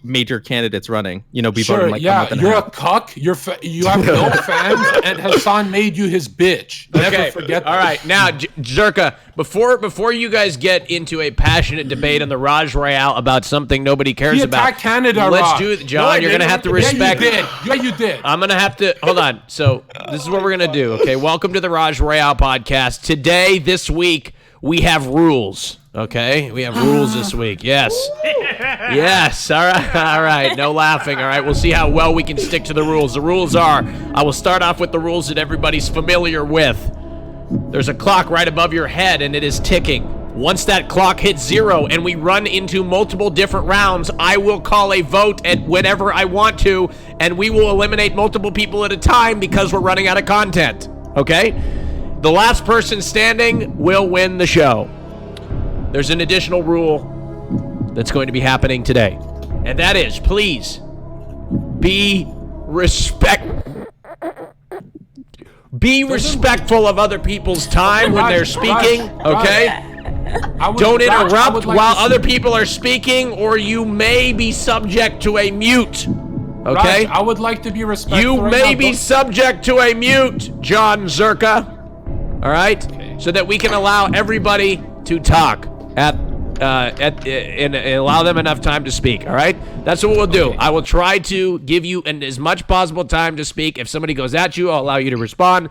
major candidates running. You know, You're a cuck. You have no fans, and Hassan made you his bitch. Never forget that. All right, now Zherka, before you guys get into a passionate debate on the Rajj Royale about something nobody cares about, attacked Canada. Let's do it, John. You're gonna have to respect. Yeah, you did. I'm gonna have to hold on. So this is what we're gonna do. Okay, welcome to the Rajj Royale podcast. Today, this week, we have rules. Okay, we have rules this week. Yes. Yes. All right. No laughing. All right. We'll see how well we can stick to the rules. The rules are, I will start off with the rules that everybody's familiar with. There's a clock right above your head, and it is ticking. Once that clock hits 0 and we run into multiple different rounds, I will call a vote at whenever I want to, and we will eliminate multiple people at a time because we're running out of content. Okay? The last person standing will win the show. There's an additional rule that's going to be happening today, and that is, please be respectful of other people's time when they're speaking, okay? Don't interrupt while other people are speaking, or you may be subject to a mute, okay? Raj, I would like to be respectful. You may be subject to a mute, Jonzherka, all right? So that we can allow everybody to talk and allow them enough time to speak, all right? That's what we'll do. I will try to give you as much possible time to speak. If somebody goes at you, I'll allow you to respond.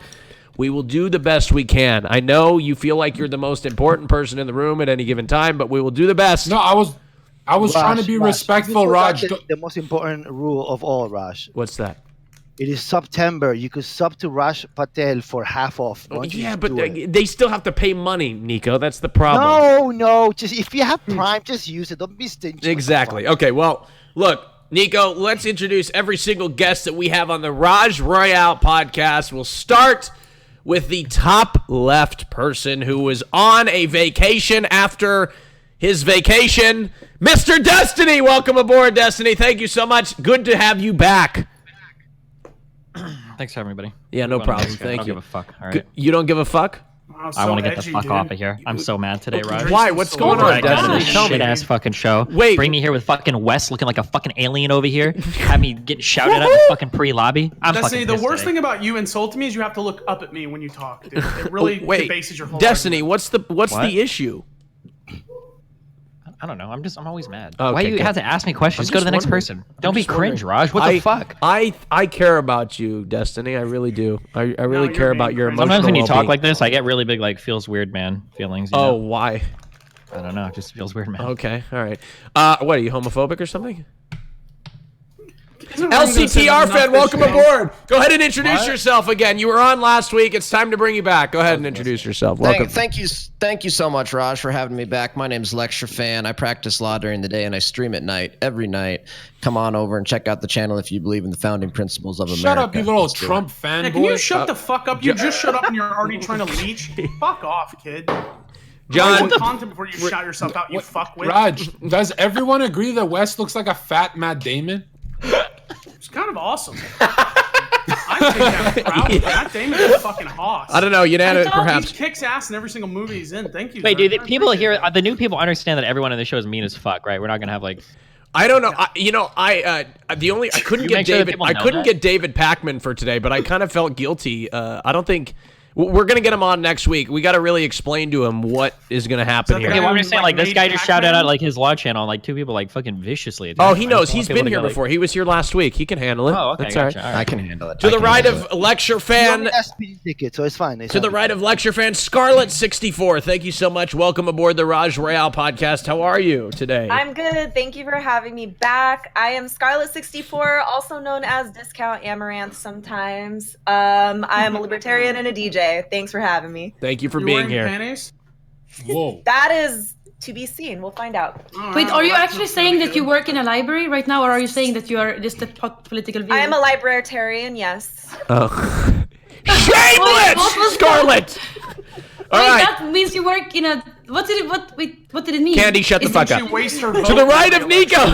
We will do the best we can. I know you feel like you're the most important person in the room at any given time, but we will do the best. No, I was trying to be respectful, Raj. The most important rule of all, Raj. What's that? It is September. You could sub to Raj Patel for half off. Yeah, but they still have to pay money, Nico. That's the problem. No. Just if you have Prime, just use it. Don't be stingy. Exactly. Okay, well, look, Nico, let's introduce every single guest that we have on the Rajj Royale podcast. We'll start with the top left person who was on a vacation after his vacation, Mr. Destiny. Welcome aboard, Destiny. Thank you so much. Good to have you back. Thanks for having me, buddy. Yeah, no problem. Thank you. I don't give a fuck, all right? You don't give a fuck? I want to get the fuck off of here. I'm so mad today, Raj. Why? What's going on, Destiny? Tell me. Shit-ass fucking show. Wait. Bring me here with fucking Wes looking like a fucking alien over here. Have me get shouted at in the fucking pre-lobby. I'm Destiny, fucking the worst thing about you insulting me is you have to look up at me when you talk, dude. It really debases your whole Destiny, argument. what's the issue? I don't know. I'm always mad. Okay, Why you have to ask me questions? Just go to the next person. Don't be cringe, Raj. What the fuck? I care about you, Destiny. I really do. I really care about your emotional Sometimes when you talk well-being. like this, I get really big, like, feels weird, man feelings. You Oh, know? why? I don't know. It just feels weird, man. Okay, all right. What, are you homophobic or something? LCTR fan, welcome aboard. Go ahead and introduce yourself again. You were on last week. It's time to bring you back. Go ahead and introduce yourself. Welcome. Thank you so much, Raj, for having me back. My name's Lecture Fan. I practice law during the day and I stream at night, every night. Come on over and check out the channel if you believe in the founding principles of America. Shut up, you little Trump fanboy. Hey, can you shut the fuck up? You just shut up and you're already trying to leech. Fuck off, kid. John, content before you shout yourself out, you fuckwit. Raj, does everyone agree that West looks like a fat Matt Damon? It's kind of awesome. I think I'm proud of Matt Damon is fucking hoss. I don't know, unanimous perhaps. He kicks ass in every single movie he's in. Thank you. Wait, dude, the new people understand that everyone in the show is mean as fuck, right? We're not gonna have like. I don't know. I couldn't get David Pacman for today, but I kind of felt guilty. I don't think. We're going to get him on next week. We got to really explain to him what is going to happen here. Okay, well, I'm just saying, like, this guy just shouted out, like, his law channel, like, 2 people, like, fucking viciously. Oh, he knows. He's been here before. He was here last week. He can handle it. Oh, okay, That's gotcha. all right. I can handle it. To the right of Lecture Fan. Ticket, so it's fine. To the right of Lecture Fan, Scarlet64. Thank you so much. Welcome aboard the Rajj Royale podcast. How are you today? I'm good. Thank you for having me back. I am Scarlet64, also known as Discount Amaranth sometimes. I am a libertarian and a DJ. Thanks for having me. Thank you for being here. Panties? Whoa. That is to be seen. We'll find out. Wait, are you actually saying that you work in a library right now, or are you saying that you are just a political view? I am a librarian, yes. Oh. Shameless! Scarlet! All right. That means you work in a... What did it mean? Candy, shut the fuck up. To the right of Nico,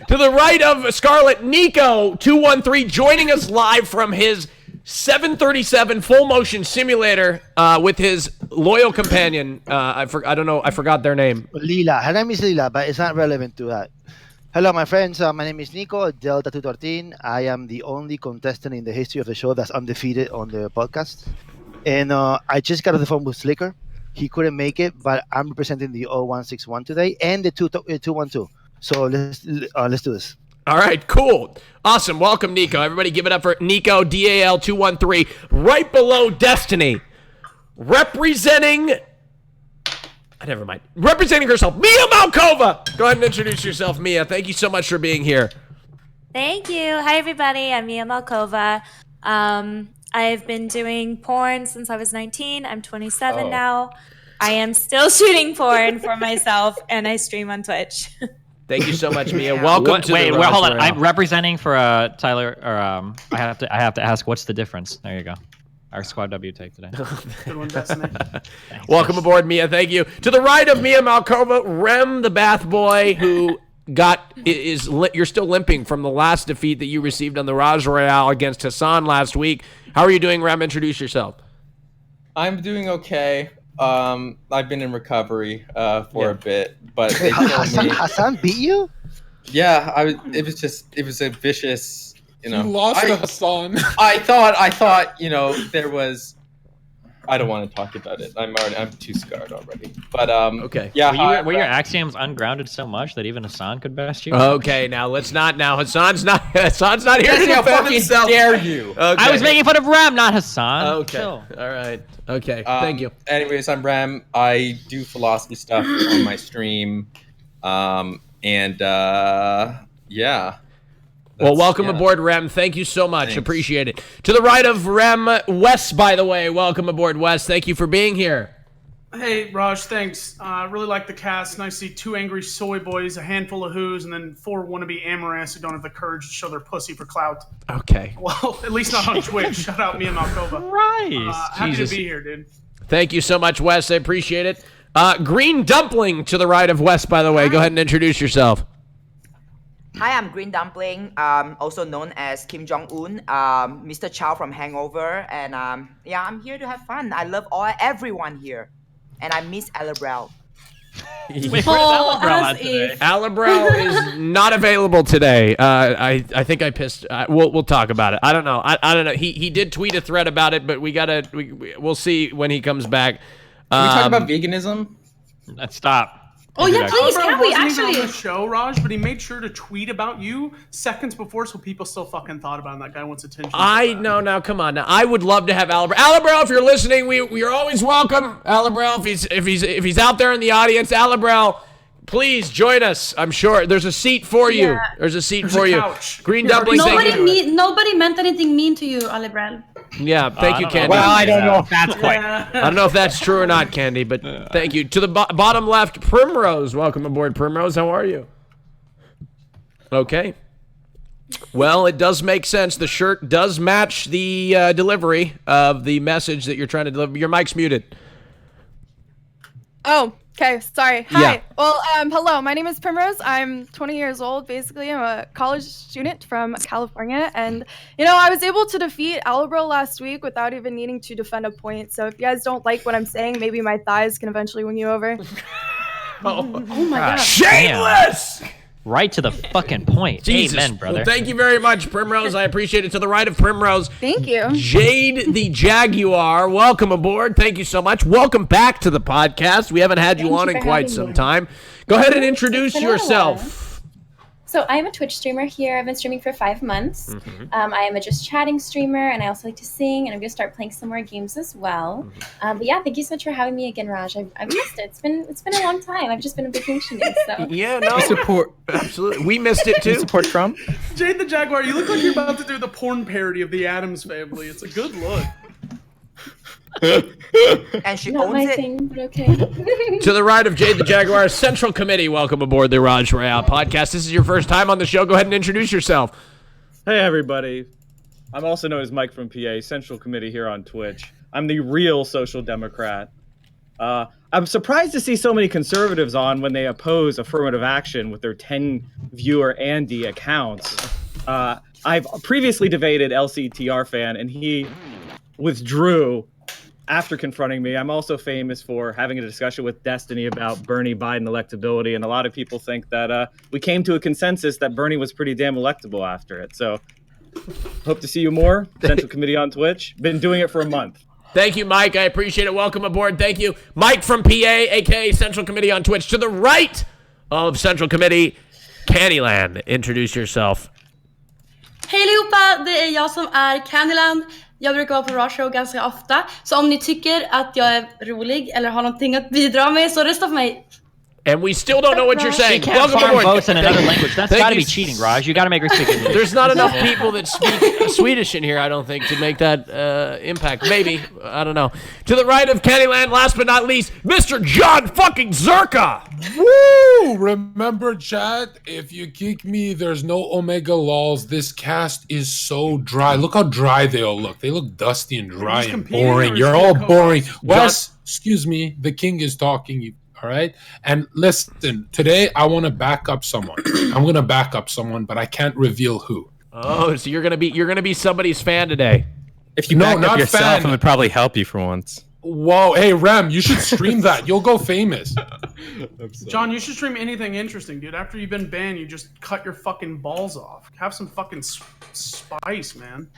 to the right of Scarlet, Nico 213 joining us live from his 737 full motion simulator with his loyal companion. I forgot their name. Lila. Her name is Lila, but it's not relevant to that. Hello, my friends. My name is Nico, Delta 213. I am the only contestant in the history of the show that's undefeated on the podcast. And I just got on the phone with Slicker. He couldn't make it, but I'm representing the 0161 today and the 212. So let's do this. All right, cool. Awesome. Welcome, Nico. Everybody give it up for Nico, DAL213, right below Destiny. Representing herself, Miamalkova. Go ahead and introduce yourself, Mia. Thank you so much for being here. Thank you. Hi, everybody. I'm Miamalkova. I've been doing porn since I was 19. I'm 27 now. I am still shooting porn for myself, and I stream on Twitch. Thank you so much, Mia. Welcome to wait, the hold on. Royale. I'm representing for Tyler. Or I have to ask, what's the difference? There you go. Our squad W take today. Good one, Destiny. Welcome aboard, Mia. Thank you. To the right of Miamalkova, Rem, the bath boy, who you're still limping from the last defeat that you received on the Rajj Royale against Hassan last week. How are you doing, Rem? Introduce yourself. I'm doing okay. I've been in recovery for a bit, but they told me, Hassan beat you? yeah, it was a vicious, You lost to Hassan. I thought, there was. I don't want to talk about it. I'm too scarred already. But Okay. yeah. Were your axioms ungrounded so much that even Hassan could best you? Okay, now let's not. Now Hassan's not here How to defend fucking himself. dare you? Okay. I was making fun of Ram, not Hassan. Okay. Chill. All right. Okay. Thank you. Anyways, I'm Ram. I do philosophy stuff on my stream, yeah. Well, welcome yeah. aboard, Rem. Thank you so much. Thanks. Appreciate it. To the right of Rem, Wes, by the way. Welcome aboard, Wes. Thank you for being here. Hey, Raj, thanks. Really like the cast. Nice to see 2 angry soy boys, a handful of whoos, and then 4 wannabe amaranths who don't have the courage to show their pussy for clout. Okay. Well, at least not on Twitch. Shout out Miamalkova. Right. Happy Jesus. to be here, dude. Thank you so much, Wes. I appreciate it. Green Dumpling to the right of Wes, by the way. Go ahead and introduce yourself. Hi, I'm Green Dumpling, also known as Kim Jong-un, Mr. Chow from Hangover, and I'm here to have fun. I love everyone here, and I miss Alabrel. Alabrel is not available today. I think I pissed. We'll talk about it. I don't know. I don't know. He did tweet a thread about it, but we'll see when he comes back. Can we talk about veganism? Let's stop. Oh yeah, please, Alabrel can we wasn't even on actually? the show, Raj, but he made sure to tweet about you seconds before, so people still fucking thought about him. That guy wants attention. No, now come on. Now I would love to have Alabrel. Alabrel, if you're listening, we're always welcome. Alabrel, if he's out there in the audience, Alabrel, please join us. I'm sure there's a seat for you. Yeah. There's a seat There's for a you. couch. Green Dumpling, thank you. Nobody meant anything mean to you, Alebral. Yeah, thank you, Candy. Well, I don't know if that's quite. I don't know if that's true or not, Candy, but thank you. To the bottom left, Primrose. Welcome aboard, Primrose. How are you? Okay. Well, it does make sense. The shirt does match the delivery of the message that you're trying to deliver. Your mic's muted. Oh, okay. Sorry. Hi. Yeah. Well, hello. My name is Primrose. I'm 20 years old. Basically, I'm a college student from California, and I was able to defeat Alabrel last week without even needing to defend a point. So if you guys don't like what I'm saying, maybe my thighs can eventually win you over. Oh my god. Shameless! Right to the fucking point. Jesus. Amen, brother. Well, thank you very much, Primrose. I appreciate it. To the right of Primrose, Thank you. Jade the Jaguar. Welcome aboard. Thank you so much. Welcome back to the podcast. We haven't had you Thank on you in for quite having some me. time. Go ahead and introduce been a while. yourself. So I am a Twitch streamer here. I've been streaming for 5 months. I am a just chatting streamer, and I also like to sing. And I'm gonna start playing some more games as well. But yeah, thank you so much for having me again, Raj. I've missed it. It's been a long time. I've just been on vacation. So Yeah, no. Support. Absolutely. We missed it too. Support Trump. Jade the Jaguar, you look like you're about to do the porn parody of the Addams Family. It's a good look. And she not owns my it. thing, but okay. To the right of Jade the Jaguar, Central Committee. Welcome aboard the Rajj Royale podcast. This is your first time on the show. Go ahead and introduce yourself. Hey everybody, I'm also known as Mike from PA, Central Committee here on Twitch. I'm the real social democrat. I'm surprised to see so many conservatives on when they oppose affirmative action with their 10 viewer Andy accounts. I've previously debated LCTR fan and he withdrew after confronting me, I'm also famous for having a discussion with Destiny about Bernie Biden electability, and a lot of people think that we came to a consensus that Bernie was pretty damn electable after it. So, hope to see you more. Central Committee on Twitch. Been doing it for a month. Thank you, Mike. I appreciate it. Welcome aboard. Thank you. Mike from PA, a.k.a. Central Committee on Twitch. To the right of Central Committee, Kandyland. Introduce yourself. Hej allihopa, det är jag som är Kandyland. Jag brukar vara på Rajj Royale ganska ofta. Så om ni tycker att jag är rolig eller har någonting att bidra med så rösta på mig. And we still don't know what you're saying. She can't farm votes in another language. That's got to be cheating, Raj. You got to make her speak English. There's not enough people that speak Swedish in here, I don't think, to make that impact. Maybe. I don't know. To the right of Kandyland, last but not least, Mr. John fucking Zerka. Woo! Remember, chat, if you kick me, there's no Omega lols. This cast is so dry. Look how dry they all look. They look dusty and dry and boring. You're all boring. Wes, excuse me, the king is talking. All right. And listen, today I want to back up someone. I'm going to back up someone, but I can't reveal who. Oh, so you're gonna be somebody's fan today. If you back up yourself, it would probably help you for once. Whoa, hey Rem, you should stream that. You'll go famous. John, you should stream anything interesting, dude. After you've been banned, you just cut your fucking balls off. Have some fucking spice, man.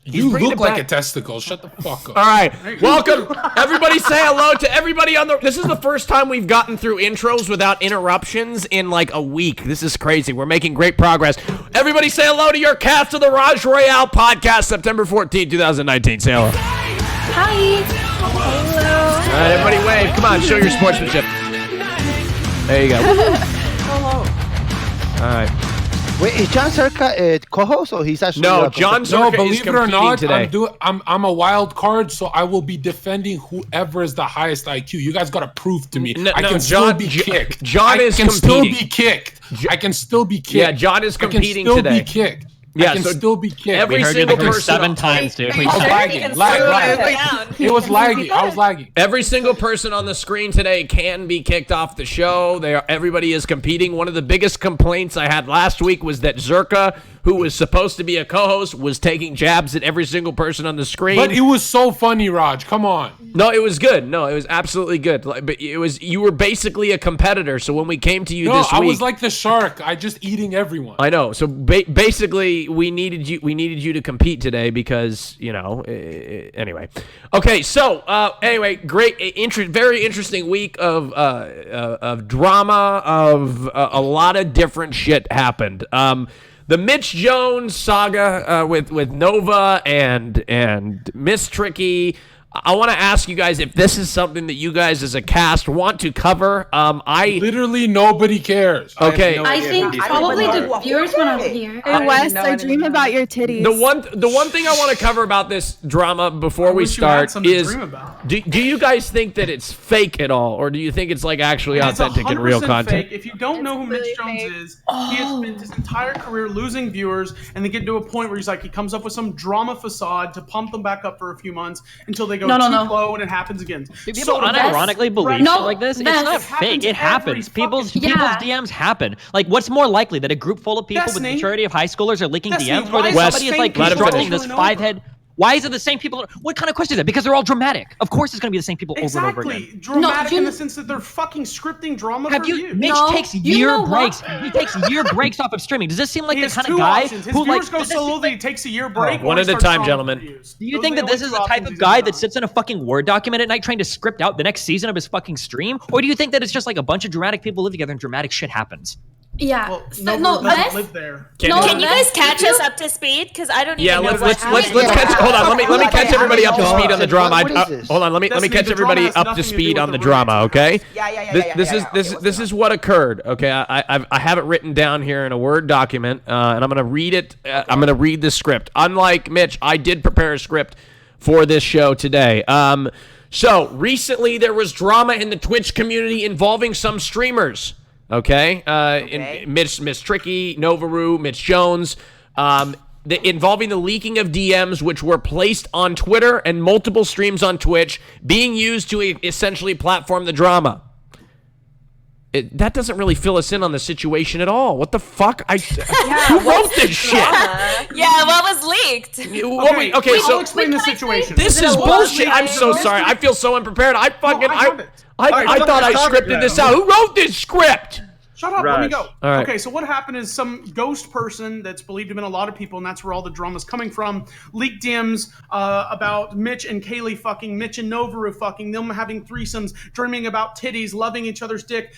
You look like a testicle. Shut the fuck up. All right. Welcome. Everybody say hello to everybody on the... This is the first time we've gotten through intros without interruptions in like a week. This is crazy. We're making great progress. Everybody say hello to your cast of the Rajj Royale podcast, September 14, 2019. Say hello. Hi. Hello. All right, everybody wave. Come on, show your sportsmanship. There you go. Hello. All right. Wait, is Jonzherka a co-host or he's actually No, Jonzherka is believe it or competing not, today. I'm a wild card, so I will be defending whoever is the highest IQ. You guys got to prove to me. I can still be kicked. John is competing. Still be kicked. I can still be kicked. Yeah, John is competing today. today. Be kicked. Yeah, I can still be kicked. Every single person 7 times, dude. I was lagging. Lag. It was lagging. I was lagging. Every single person on the screen today can be kicked off the show. Everybody is competing. One of the biggest complaints I had last week was that Zerka, who was supposed to be a co-host, was taking jabs at every single person on the screen. But it was so funny, Raj. Come on. No, it was good. No, it was absolutely good. But you were basically a competitor. So when we came to you this week, I was like the shark. I just eating everyone. I know. So basically, we needed you to compete today because anyway. Okay. So anyway, great, very interesting week of drama. Of a lot of different shit happened. The Mitch Jones saga with Nova and Miss Tricky. I want to ask you guys if this is something that you guys as a cast want to cover. Literally nobody cares. Okay. I think probably the viewers want to hear. Hey Wes, I dream about your titties. The one thing I want to cover about this drama before we start is, do you guys think that it's fake at all, or do you think it's like actually authentic and real content? Fake. If you don't know who Mitch Jones is, he has spent his entire career losing viewers, and they get to a point where he comes up with some drama facade to pump them back up for a few months until they go too low and it happens again. Do people unironically believe shit like this? It's not fake. It happens. People's DMs happen. Like, what's more likely, that a group full of people with the maturity of high schoolers are leaking DMs, or that somebody is like constructing this 5-head? Why is it the same people? What kind of question is that? Because they're all dramatic. Of course, it's going to be the same people over and over again. Dramatic in the sense that they're fucking scripting drama for you. Mitch takes year breaks. He takes year breaks off of streaming. Does this seem like the kind of guy who viewers go solo that he takes a year break? One at a time, gentlemen. Do you think that this is the type of guy that sits in a fucking Word document at night trying to script out the next season of his fucking stream? Or do you think that it's just like a bunch of dramatic people live together and dramatic shit happens? Yeah. Well, no, live there. Can you guys catch us up to speed? Because I don't even know. Let's catch. Hold on. Let me catch everybody up to speed on the drama. Hold on. Let me catch everybody up to speed on the drama. Okay. This is what occurred. Okay. I have it written down here in a Word document, and I'm gonna read it. I'm gonna read the script. Unlike Mitch, I did prepare a script for this show today. So recently there was drama in the Twitch community involving some streamers. Okay, Miss Tricky, Novaru, Mitch Jones, involving the leaking of DMs which were placed on Twitter and multiple streams on Twitch being used to essentially platform the drama. that doesn't really fill us in on the situation at all. What the fuck? Who wrote this shit? Yeah, what was leaked? Okay, so I'll explain the situation. This is bullshit. I'm so sorry. I feel so unprepared. I thought I scripted this out. Who wrote this script? Shut up, let me go. All right. Okay, so what happened is some ghost person that's believed to have been a lot of people, and that's where all the drama's coming from, leaked DMs about Mitch and Kaylee fucking, Mitch and Novaru fucking, them having threesomes, dreaming about titties, loving each other's dick,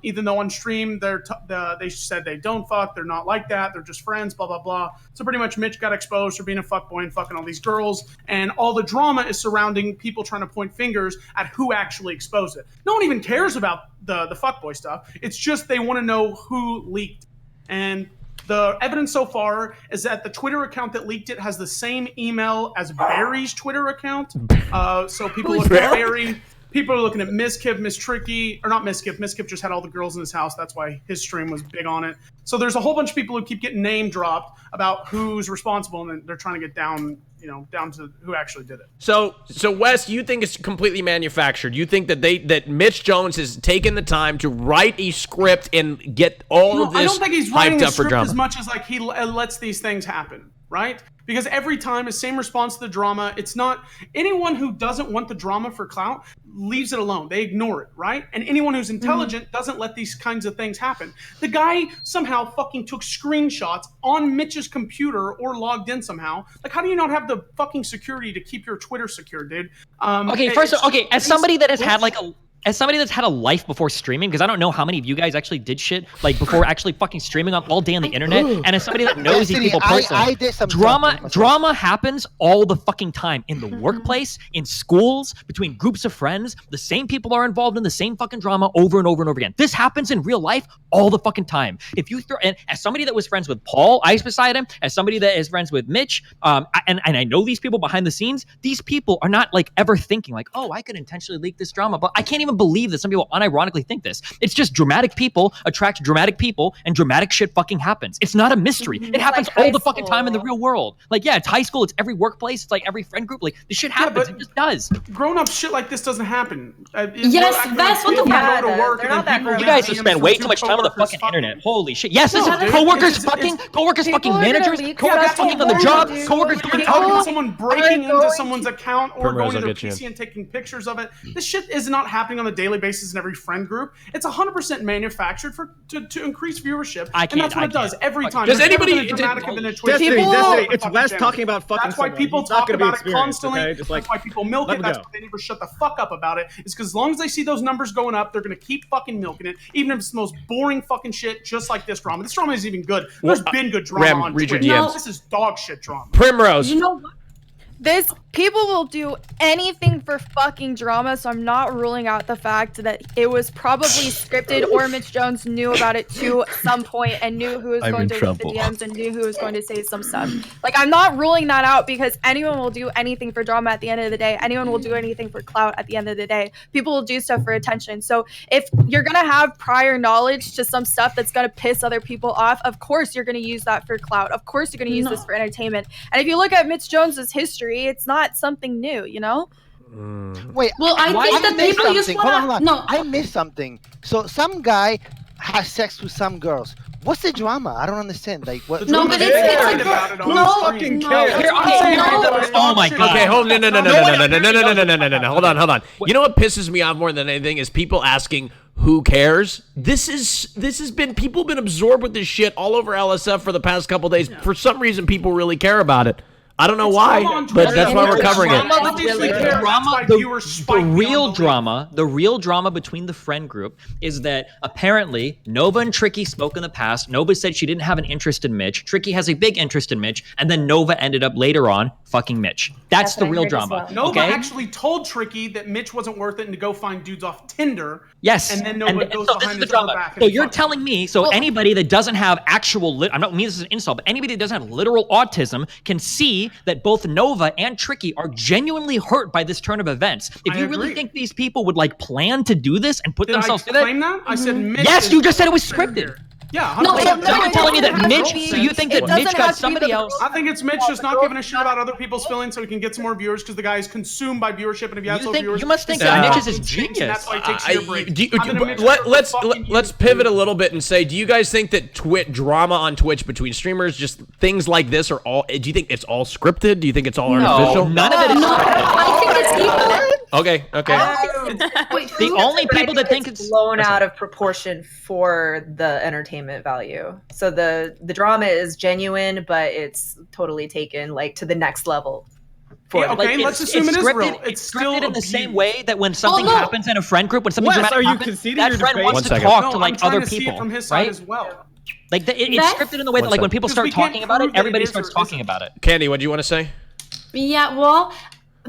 even though on stream they said they don't fuck, they're not like that, they're just friends, blah, blah, blah. So pretty much Mitch got exposed for being a fuckboy and fucking all these girls, and all the drama is surrounding people trying to point fingers at who actually exposed it. No one even cares about the fuckboy stuff. It's just they want to know who leaked. And the evidence so far is that the Twitter account that leaked it has the same email as Barry's Twitter account. So people look at Barry. People are looking at Miskiv, Miss Tricky, or not Miskiv. Miskiv just had all the girls in his house. That's why his stream was big on it. So there's a whole bunch of people who keep getting name dropped about who's responsible, and then they're trying to get down to who actually did it. So Wes, you think it's completely manufactured? You think that Mitch Jones has taken the time to write a script and get all of this I don't think he's writing hyped the up for script drama? as much as like he lets these things happen, right? Because every time it's same response to the drama. It's not anyone who doesn't want the drama for clout leaves it alone. They ignore it, right? And anyone who's intelligent doesn't let these kinds of things happen. The guy somehow fucking took screenshots on Mitch's computer or logged in somehow. Like, how do you not have the fucking security to keep your Twitter secure, dude? As somebody that has had as somebody that's had a life before streaming, because I don't know how many of you guys actually did shit like before actually fucking streaming on all day on the internet, and as somebody that knows these people personally, drama happens all the fucking time in the workplace, in schools, between groups of friends. The same people are involved in the same fucking drama over and over and over again. This happens in real life all the fucking time. If you throw, and as somebody that was friends with Paul Ice beside him, as somebody that is friends with Mitch, and I know these people behind the scenes, these people are not like ever thinking like, oh, I could intentionally leak this drama, but I can't even believe that some people unironically think this. It's just dramatic people attract dramatic people, and dramatic shit fucking happens. It's not a mystery. It happens all the fucking time in the real world. Like, yeah, it's high school, it's every workplace, it's like every friend group. Like, this shit happens. It just does. Grown-up shit like this doesn't happen. Yes, that's what the fuck. You guys have spent way too much time on the fucking internet. Holy shit. Yes, this is coworkers fucking managers, coworkers fucking on the job, coworkers doing someone breaking into someone's account or going to their PC and taking pictures of it. This shit is not happening on a daily basis in every friend group. It's 100% manufactured to increase viewership, and that's what it does every time. Does anybody? Destiny, it's Wes talking about fucking. That's why people talk about it constantly. That's why people milk it. That's why they never shut the fuck up about it. It's because as long as they see those numbers going up, they're gonna keep fucking milking it, even if it's the most boring fucking shit, just like this drama. This drama isn't even good. There's been good drama on Twitch. This is dog shit drama. Primrose. You know what? People will do anything for fucking drama, so I'm not ruling out the fact that it was probably scripted or Mitch Jones knew about it to some point and knew who was going to leak the DMs and knew who was going to say some stuff. Like, I'm not ruling that out because anyone will do anything for drama at the end of the day. Anyone will do anything for clout at the end of the day. People will do stuff for attention. So if you're going to have prior knowledge to some stuff that's going to piss other people off, of course you're going to use that for clout. Of course you're going to use this for entertainment. And if you look at Mitch Jones's history, it's not something new, you know? Wait, I think that people just wanna... No, I missed something. So some guy has sex with some girls. What's the drama? I don't understand. Like, what? No, but it's like oh my god. Okay, hold no. Hold on. You know what pisses me off more than anything is people asking who cares? This has been people have been absorbed with this shit all over LSF for the past couple days. For some reason, people really care about it. I don't know why, but that's why we're covering it. The real drama between the friend group is that apparently Nova and Tricky spoke in the past. Nova said she didn't have an interest in Mitch. Tricky has a big interest in Mitch, and then Nova ended up later on fucking Mitch. That's the real drama. Well. Nova actually told Tricky that Mitch wasn't worth it and to go find dudes off Tinder. Yes, and then Nova goes behind his back. So you're telling me, anybody that doesn't have actual, I'm not mean this is an insult, but anybody that doesn't have literal autism can see that both Nova and Tricky are genuinely hurt by this turn of events. If you really think these people would like plan to do this and put themselves through that, I said Mitch yes, you just said it was scripted. Yeah, so you're telling me that Mitch? So you think that Mitch got somebody else? I think it's Mitch just not giving a shit about other people's feelings, so he can get some more viewers because the guy is consumed by viewership, and if he has no viewers, you must think that Mitch is his genius. That's why he takes your break. Let's pivot a little bit and say, do you guys think that drama on Twitch between streamers, just things like this, are all? Do you think it's all scripted? Do you think it's all artificial? None of it is. I think it's equal. Okay. The only people that think it's blown out of proportion for the entertainment value. So the drama is genuine, but it's totally taken like to the next level. Let's assume it is real. It's still in the same way that when something happens in a friend group, when something dramatic happens, that friend wants to talk to like other people, from his side as well. Like it's scripted in the way that like when people start talking about it, everybody starts talking about it. Candy, what do you want to say? Yeah, well,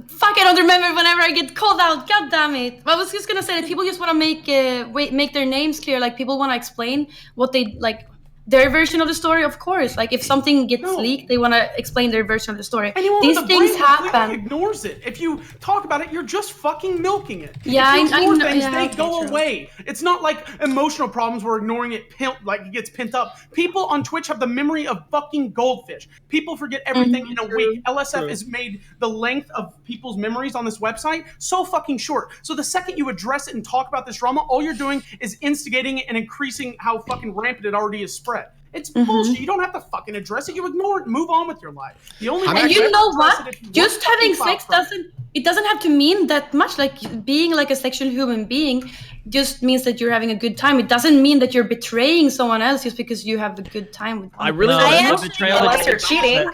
fuck, I don't remember whenever I get called out. God damn it. I was just gonna say that people just want to make their names clear. Like, people want to explain what they, like, their version of the story, of course. Like, if something gets leaked, they want to explain their version of the story. These things happen. Ignores it. If you talk about it, you're just fucking milking it. Yeah, if you ignore things, yeah, they go away. It's not like emotional problems where ignoring it like it gets pent up. People on Twitch have the memory of fucking goldfish. People forget everything in a week. LSF has made the length of people's memories on this website so fucking short. So the second you address it and talk about this drama, all you're doing is instigating it and increasing how fucking rampant it already is spread. It's bullshit. You don't have to fucking address it. You ignore it and move on with your life. The only and you know what? Just having sex doesn't have to mean that much. Like, being like a sexual human being just means that you're having a good time. It doesn't mean that you're betraying someone else just because you have a good time with them. I really unless you're cheating.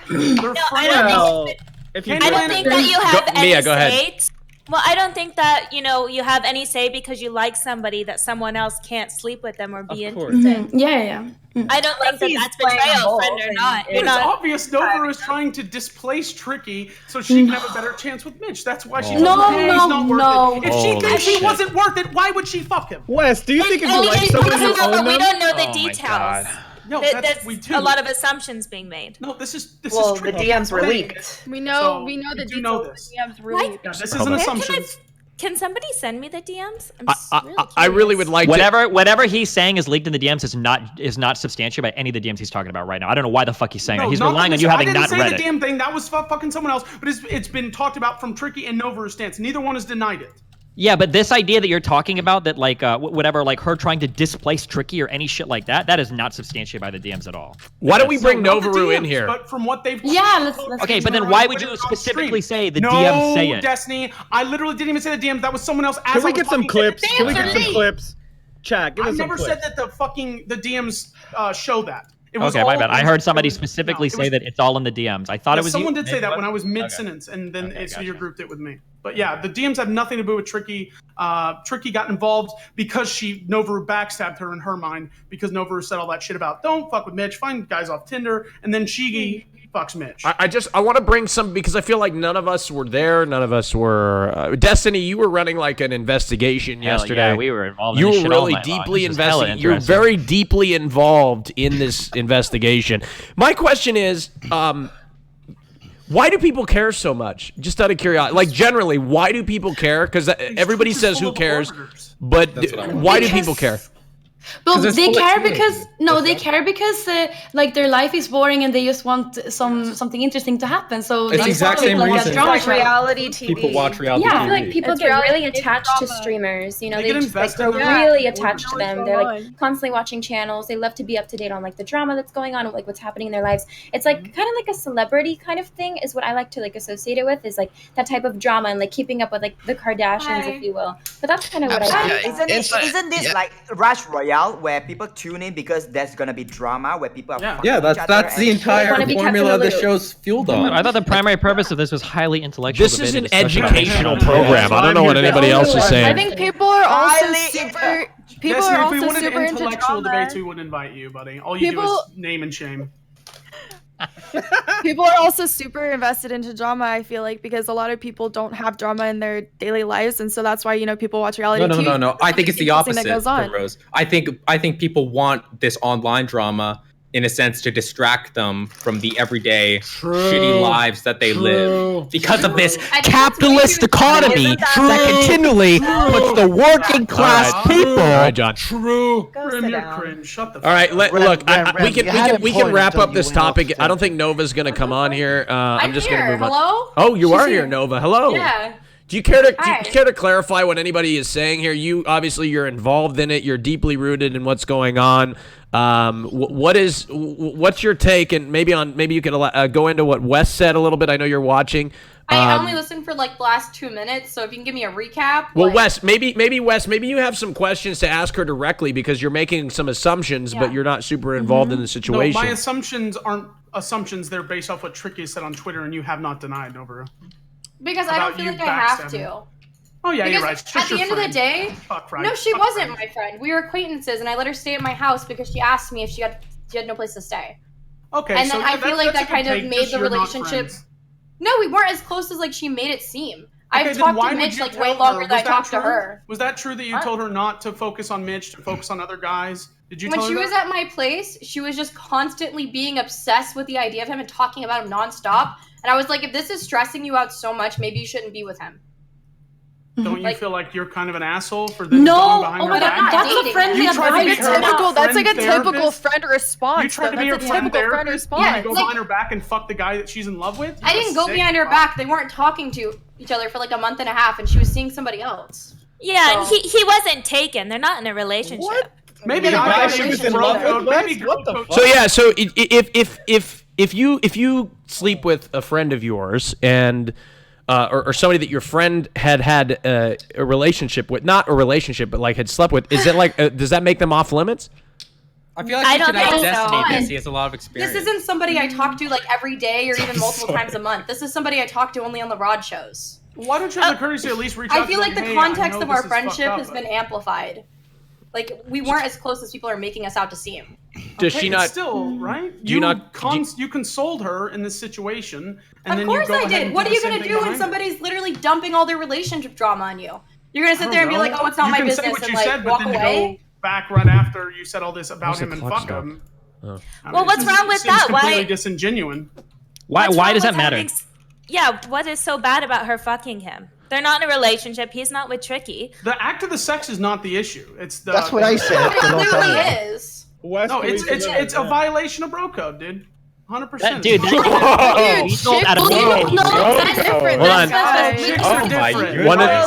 I don't think that you have any say. Well, I don't think that, you have any say because you like somebody that someone else can't sleep with them or be interested. Yeah. I don't think that that's betrayal, friend or not. It's obvious Nova is trying to displace Tricky so she can have a better chance with Mitch. That's why she he's not worth it. If she thinks he wasn't worth it, why would she fuck him? Wes, do you think if you like someone you own them? We don't know the details. No, there's a lot of assumptions being made. No, this is the DMs were leaked. We know the details. The DMs were leaked. Yeah, this is an assumption. Can somebody send me the DMs? I really would like whatever he's saying is leaked in the DMs is not substantiated by any of the DMs he's talking about right now. I don't know why the fuck he's saying that. He's relying on you having not read it. I didn't say the damn thing. That was fucking someone else. But it's been talked about from Tricky and Nova's stance. Neither one has denied it. Yeah, but this idea that you're talking about, that like whatever, like her trying to displace Tricky or any shit like that, that is not substantiated by the DMs at all. Why don't we bring Novaru in here? But from what they've let's okay, but then why would you specifically say the DMs say it? No, Destiny, I literally didn't even say the DMs. That was someone else. Can we get some clips? Can we get some clips? Chat, give us some clips. I never said that the DMs show that. Okay, my bad. I heard somebody specifically say that it's all in the DMs. I thought it was someone did say that when I was mid-sentence, and then so you grouped it with me. But yeah, the DMs have nothing to do with Tricky. Tricky got involved because Novaru backstabbed her in her mind, because Novaru said all that shit about don't fuck with Mitch, find guys off Tinder, and then Shigi fucks Mitch. I want to bring some, because I feel like none of us were there. None of us were. Destiny, you were running like an investigation yesterday. Yeah, we were involved. You were really deeply invested. You're very deeply involved in this investigation. My question is, why do people care so much? Just out of curiosity, like generally, why do people care? Because everybody says who cares, but why do people care? Well, they care because like their life is boring and they just want something interesting to happen. So it's the exact same reason. Watch reality TV. People watch reality TV. I feel like people get really attached to streamers. They just like grow really attached to them. They're like constantly watching channels. They love to be up to date on like the drama that's going on, like what's happening in their lives. It's like kind of like a celebrity kind of thing is what I like to like associate it with, is like that type of drama and like keeping up with like the Kardashians, if you will. But that's kind of what I think. Isn't this like Rajj Royale, where people tune in because there's gonna be drama, where people are that's the entire formula the show's fueled on. I thought the primary purpose of this was highly intellectual. This is an educational program. I don't know what anybody else is saying. I think people are also super. People are also super into intellectual drama. debates, we wouldn't invite you, buddy. All you do is name and shame. People are also super invested into drama, I feel like, because a lot of people don't have drama in their daily lives, and so that's why people watch reality TV. No. I think it's the opposite, that goes on. Rose. I think people want this online drama in a sense, to distract them from the everyday shitty lives that they live because of this capitalist economy that continually puts the working class people. All right, John. True. Grim, you're cringe. Shut the fuck All right, up. look, we you had a can point wrap until up you this went off topic. the I don't think Nova's gonna come on here. I'm just gonna here. move on. Hello? Oh, you She's are here, here. Nova. Hello. Yeah. Do you care to Hi. clarify what anybody is saying here? You obviously you're involved in it. You're deeply rooted in what's going on. What's your take? And maybe you could go into what Wes said a little bit. I know you're watching. I only listened for like the last 2 minutes, so if you can give me a recap. Well, like... Wes, maybe you have some questions to ask her directly because you're making some assumptions, but you're not super involved in the situation. No, my assumptions aren't assumptions. They're based off what Tricky said on Twitter, and you have not denied, Nova. Because I don't feel like I have to. Oh yeah, because you're right. At the end of the day, no, she wasn't my friend. We were acquaintances, and I let her stay at my house because she asked me if she had no place to stay. Okay, and so then I feel like that kind of take, made the relationship. No, we weren't as close as like she made it seem. I've talked to Mitch like way longer than I talked to her. Was that true that you told her not to focus on Mitch, to focus on other guys? Did you? When tell her she was that? at my place, she was just constantly being obsessed with the idea of him and talking about him nonstop. And I was like, if this is stressing you out so much, maybe you shouldn't be with him. Don't you feel like you're kind of an asshole for this going behind her back? That's a friend You tried to be her typical. That's like a friend typical therapist? friend response. You tried to be her That's a friend typical friend therapist? response. You go behind her back and fuck the guy that she's in love with? I didn't go behind her back. They weren't talking to each other for like a month and a half, and she was seeing somebody else. Yeah, and he wasn't taken. They're not in a relationship. What? Maybe the guy she was in love with. What the fuck? So yeah, so if you sleep with a friend of yours and or somebody that your friend had a relationship with, not a relationship, but like had slept with, is it like does that make them off limits? I feel like you should ask Destiny this. He has a lot of experience. This isn't somebody I talk to like every day or even multiple times a month. This is somebody I talk to only on the Rod shows. Why don't you have the courtesy to at least reach out I feel to like them, the "Hey, context I know of our this is fucked friendship up, has but-" been amplified. Like we weren't as close as people are making us out to seem. Does she not? Still, right? Do you not? You consoled her in this situation, and Of then course you go I ahead did. and What are the you same gonna thing do when behind her. somebody's literally dumping all their relationship drama on you? You're gonna sit there and be like, "Oh, it's not You my can say business," what and you like said, but walk then to away. go back right after you said all this about Where's the him and clock fuck stop? him. Oh. Well, what's wrong with that? Completely Why? disingenuine. Why does that matter? Yeah, what is so bad about her fucking him? They're not in a relationship. He's not with Tricky. The act of the sex is not the issue. It's the. That's what I said. It literally is. No, it's a violation of bro code, dude. 100%. Dude, Hold on.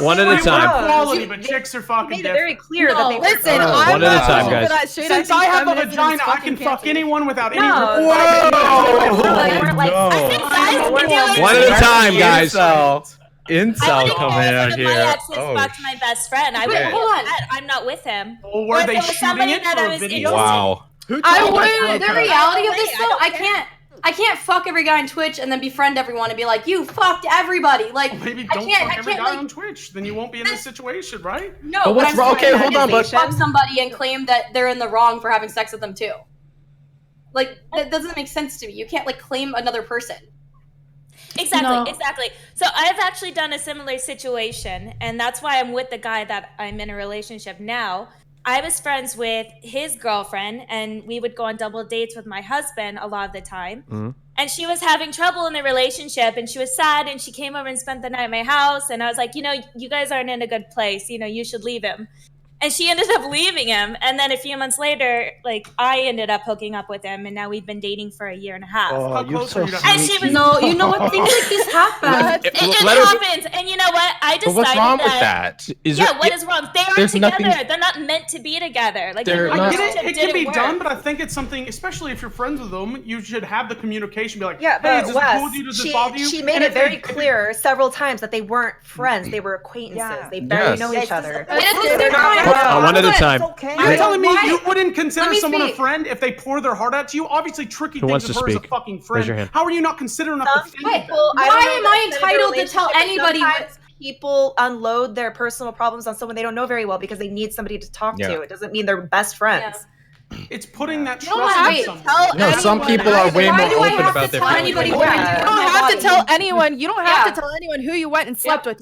One at a time. Quality, but chicks are fucking Made it very clear that they Listen, One I'm at a not time, for guys. that shit. Since think I have a feminism is vagina, I fucking can fuck canceled. anyone without any. One at a time, guys. Incel coming out My here. ex has fucked my best friend. I Wait, would. hold on. I'm not with him. Well, were they shooting it for a video? Wow. The reality of this though, I can't fuck every guy on Twitch and then befriend everyone and be like, you fucked everybody. Like Maybe I don't can't fuck every guy like, on Twitch. Then you won't be in this situation, right? no, But what's I'm wrong? saying Okay, hold on, but fuck somebody and claim that they're in the wrong for having sex with them too. Like that doesn't make sense to me. You can't like claim another person. Exactly. So I've actually done a similar situation, and that's why I'm with the guy that I'm in a relationship now. I was friends with his girlfriend, and we would go on double dates with my husband a lot of the time. Mm-hmm. And she was having trouble in the relationship, and she was sad, and she came over and spent the night at my house. And I was like, you guys aren't in a good place. You should leave him. And she ended up leaving him. And then a few months later, like, I ended up hooking up with him, and now we've been dating for a year and a half. Oh, you're so and she was you know what? Things like this happen. It happens. And you know what? I decided But what's wrong with that? What is wrong? They aren't There's together. nothing- They're not meant to be together. Like, They're their not- relationship It can be didn't done, work. but I think it's something, especially if you're friends with them, you should have the communication. Be like, Yeah, hey, but is this Wes, cool with you? Does this bother you? she made And it if very they- clear several times that they weren't friends; they were acquaintances. They barely Yes. know each other. One at a time. You're telling me you wouldn't consider Let me someone a speak. friend if they pour their heart out to you? Obviously, Tricky Who thinks wants of to her as a speak? fucking Raise your friend. hand. How are you not considering enough to think of them? Why am I entitled to tell anybody Sometimes people unload their personal problems on someone they don't know very well because they need somebody to talk Yeah. to. It doesn't mean they're best friends. It's putting that You don't trust have in to someone. tell No, some anyone. people are way Why more do I open have about to their tell feelings. anybody Yeah. what I do You with don't my have to body? tell anyone. You don't have to tell anyone who you went and slept with.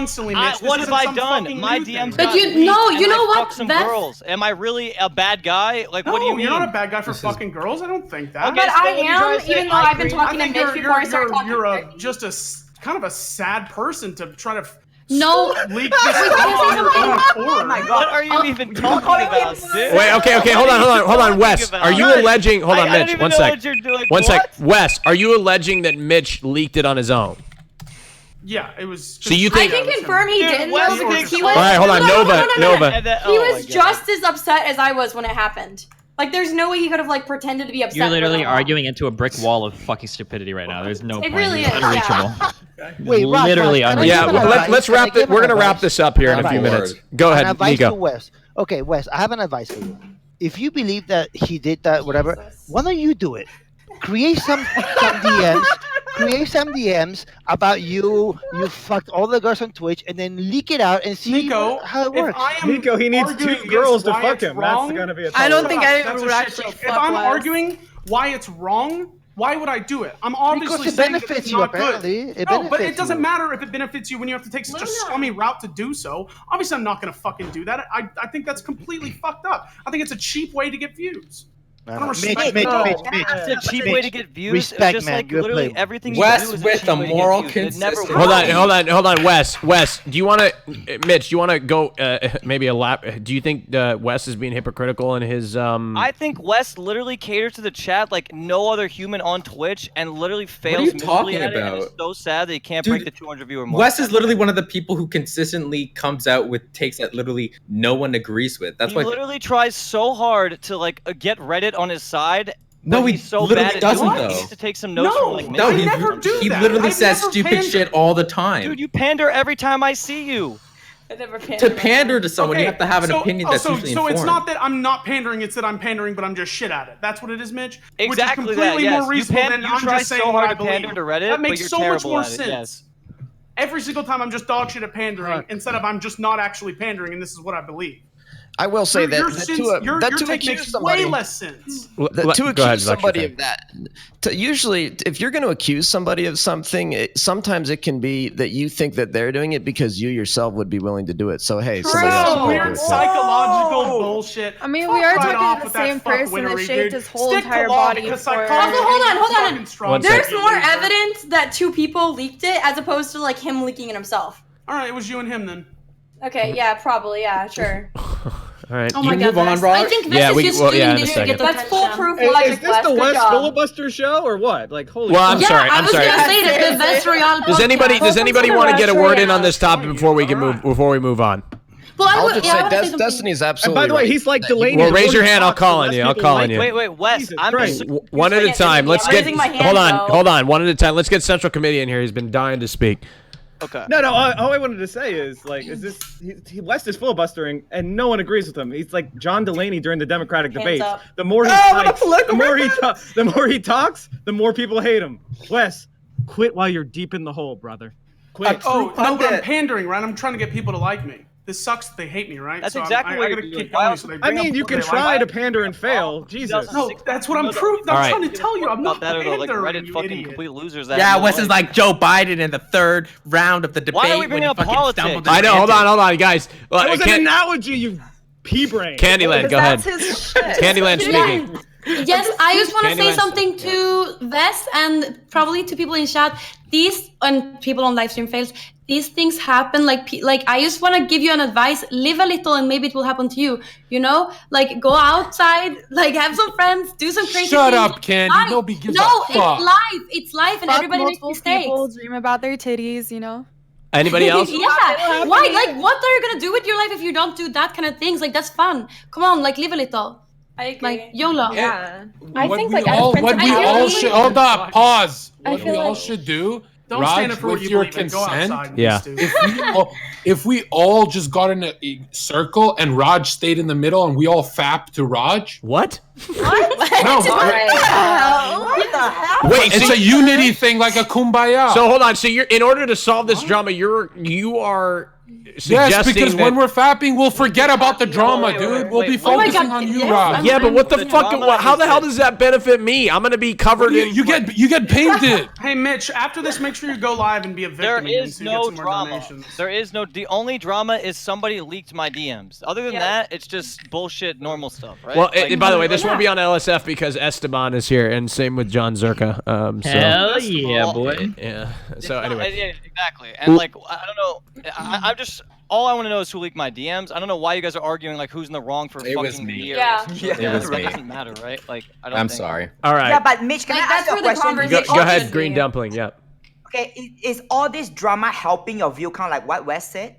constantly, Mitch. What This have I isn't some done? fucking My new DMs thing. got But you leaked, know and I what? fucked some girls. Am I really a bad guy? Like, No, what do you mean? you're not a bad guy for fucking girls. I don't think that. But I am, even though I've been talking to Mitch before I started talking. You're just kind of a sad person to try to No. Leak this oh my God. What are you even talking about, dude? Wait, okay, hold on, Wes. Are you alleging? Hold on, Mitch. One sec. One sec, Wes. Are you alleging that Mitch leaked it on his own? Yeah, it was. So you I think? can confirm he didn't. Because he was. All right, hold on, Nova. He was just as upset as I was when it happened. Like, there's no way he could have like pretended to be upset. You're literally arguing into a brick wall of fucking stupidity right now. There's no point. It really It's is. unreachable. Wait, Raj, literally Raj, unreachable. Yeah, let's wrap it. We're gonna wrap this up here in a few minutes. Go ahead, advice Nico. to Wes. Okay, Wes, I have an advice for you. If you believe that he did that, whatever, why don't you do it? Create some DMs. Create some DMs about you fucked all the girls on Twitch, and then leak it out and see how it works. Nico, he needs 2 girls to fuck him. That's gonna be a I don't think That's anyone a would shit actually show. fuck If I'm Wes. arguing why it's wrong, why would I do it? I'm obviously Because it saying that benefits it's you, not good. apparently. It No, but benefits it doesn't you. matter if it benefits you when you have to take such a scummy route to do so. Obviously, I'm not going to fucking do that. I think that's completely fucked up. I think it's a cheap way to get views. I don't respect Mitch, It's a cheap way to get views. Respect, It's just man. like You're literally playing. everything Wes you do is with a cheap the way to get moral views. It never consistency. Hold on, Wes, do you want to, Mitch? Do you want to go maybe a lap? Do you think Wes is being hypocritical in his? I think Wes literally caters to the chat like no other human on Twitch, and literally fails are you miserably talking at it, and about? it's so sad that he can't Dude, break the 200 viewer mark. Wes is literally one of the people who consistently comes out with takes that literally no one agrees with. That's He why. literally tries so hard to like get Reddit on his side. No, but he he's so literally bad at doesn't, doing it. though. He needs to take some notes from like No, Mitch. he literally says stupid shit all the time. Dude, you pander every time I see you. To pander to someone, you have to have an opinion that's usually so informed. it's not that I'm not pandering; it's that I'm pandering, but I'm just shit at it. That's what it is, Mitch. Exactly Which is that, completely yes. more You reasonable pan- than you I'm try just so saying hard what I to pander believe. to Reddit, that but makes you're so much terrible more at it, sense. yes. Every single time I'm just dog shit at pandering instead of I'm just not actually pandering, and this is what I believe. I will say Your to take accuse makes somebody, way less sense. to Go ahead, accuse somebody Lecture of that, usually if you're going to accuse somebody of something, sometimes it can be that you think that they're doing it because you yourself would be willing to do it. So hey, somebody else might do Weird it. psychological bullshit. I mean, we are Fuck right off talking with the that same person fuckwittery, that shaved dude. his whole Stick to entire law body. because for- psychology Hold on. is strong. One There's second. more evidence that 2 people leaked it as opposed to like him leaking it himself. All right, it was you and him then. Okay, yeah, probably, yeah, sure. All right. Oh my God, Vess. I think Vess is just doing in a this to second. get the That's foolproof Is logic, this Wes. the Good West job. filibuster show or what? Like, holy. Well, I'm fuck. sorry. I was gonna say that the Rajj Royale Does anybody podcast. want to get a word in on Rajj this topic before we move on? Well, I I'll would, just yeah, I say would say something. Destiny's And absolutely by the way, right. he's like That Delaney. Well, raise your Delaney hand. I'll talks call to on you. less I'll people call like on you. Wait, Wes. Jesus I'm Christ. just One at a time. Let's I'm get. raising my hand, Hold on. though. Hold on. One at a time. Let's get Central Committee in here. He's been dying to speak. okay. No. All I wanted to say is like, is this West is filibustering, and no one agrees with him. He's like John Delaney during the Democratic Hands debate. up. The more he fights, the more he talks, the more people hate him. Wes, quit while you're deep in the hole, brother. Quit. No, but I'm pandering, right? I'm trying to get people to like me. This sucks that they hate me, right? That's so exactly I what gotta you're keep doing. going so they I bring mean, up you people can they try like. to pander and fail. Jesus. No, that's what I'm proving. All I'm right. trying to tell you. I'm not that are the like pandering, Reddit you fucking idiot. complete losers. That Yeah, have no Wes is life. like Joe Biden in the 3rd round of the debate. Why are we when bringing he up fucking politics? stumbled I know. Hold into on, guys. That was an analogy, you pea-brain. Candyland, go ahead. That's his shit. Candyland speaking. Yes, I just want to say Candyland something to Vess and probably to people in chat. These and people on livestream fails. These things happen. Like I just want to give you an advice. Live a little, and maybe it will happen to you. You know, like go outside, like have some friends, do some crazy Shut things. up, Candy. Life. Nobody gives No, a fuck. it's life. It's life, and Fuck everybody makes multiple mistakes. people, dream about their titties, you know? Anybody else? Yeah. Why? Like, what are you gonna do with your life if you don't do that kind of things? Like, that's fun. Come on, like, live a little. I agree. Like, YOLO. Yeah. I What think we like all, as what we principal- all should hold up, pause. I What feel we all like- should do, Don't stand Raj, up for what with you your believe in. Go outside consent. and be Yeah. stupid. If we all just got in a circle and Raj stayed in the middle and we all fapped to Raj. What? No, What the hell? Wait, it's so, a unity thing, like a kumbaya. so hold on. So you're in order to solve this drama, you are Yes, because that, when we're fapping, we'll forget about the drama, dude. We'll be focusing on you, Raj. Yeah, but what the fuck? How the hell does that benefit me? I'm gonna be covered in. You get painted. Hey, Mitch. After this, make sure you go live and be a victim. There again, is so you get no some more drama. donations. There is no. The only drama is somebody leaked my DMs. Other than that, it's just bullshit, normal stuff, right? Well, by the way, this won't be on LSF because Esteban is here, and same with Jonzherka. Hell yeah, boy. Yeah. So anyway. Yeah, exactly. And like, I don't know. I'm just. All I want to know is who leaked my DMs. I don't know why you guys are arguing like who's in the wrong for fucking the year. Yeah. It was me. It doesn't matter, right? Like, I'm sorry. All right. Yeah, but Mitch, can I ask you a question? Go ahead, Green Dumpling. Yeah. Okay, is all this drama helping your view count, like what Wes said?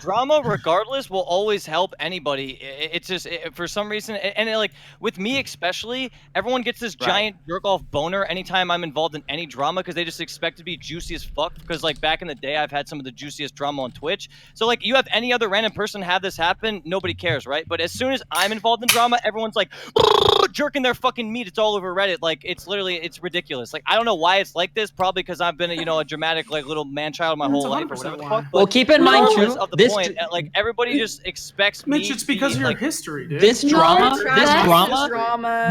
Drama regardless will always help anybody. It's just for some reason, and like with me especially, everyone gets this giant jerk off boner anytime I'm involved in any drama because they just expect to be juicy as fuck. Because like back in the day, I've had some of the juiciest drama on Twitch. So like you have any other random person have this happen, nobody cares, right? But as soon as I'm involved in drama, everyone's like jerking their fucking meat. It's all over Reddit. Like it's ridiculous. Like I don't know why it's like this. Probably because I've been a dramatic like little man child my whole life or whatever the fuck. Well, keep in mind too. This like everybody just expects me. Mitch, it's because of your history, dude. This drama.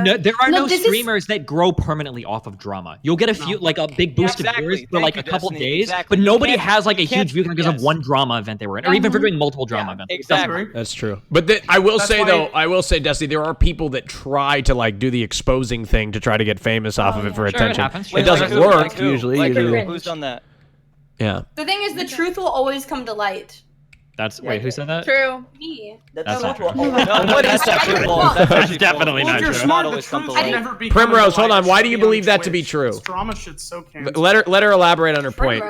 No, there are no this streamers that grow permanently off of drama. You'll get a few, like a big boost of viewers for like a couple days, but nobody has like a huge view count because of one drama event they were in, or even for doing multiple drama events. Exactly. That's true. But I will say, Dusty, there are people that try to like do the exposing thing to try to get famous off of it for attention. It doesn't work usually. Who's done that? Yeah. The thing is, the truth will always come to light. Wait, who said that? True. Me. That's not true. What is that? That's definitely not If you're true. smart, the truth will never be Primrose, hold on. Why do you believe that to be true? This drama shit's so canceled. Let her elaborate on her point.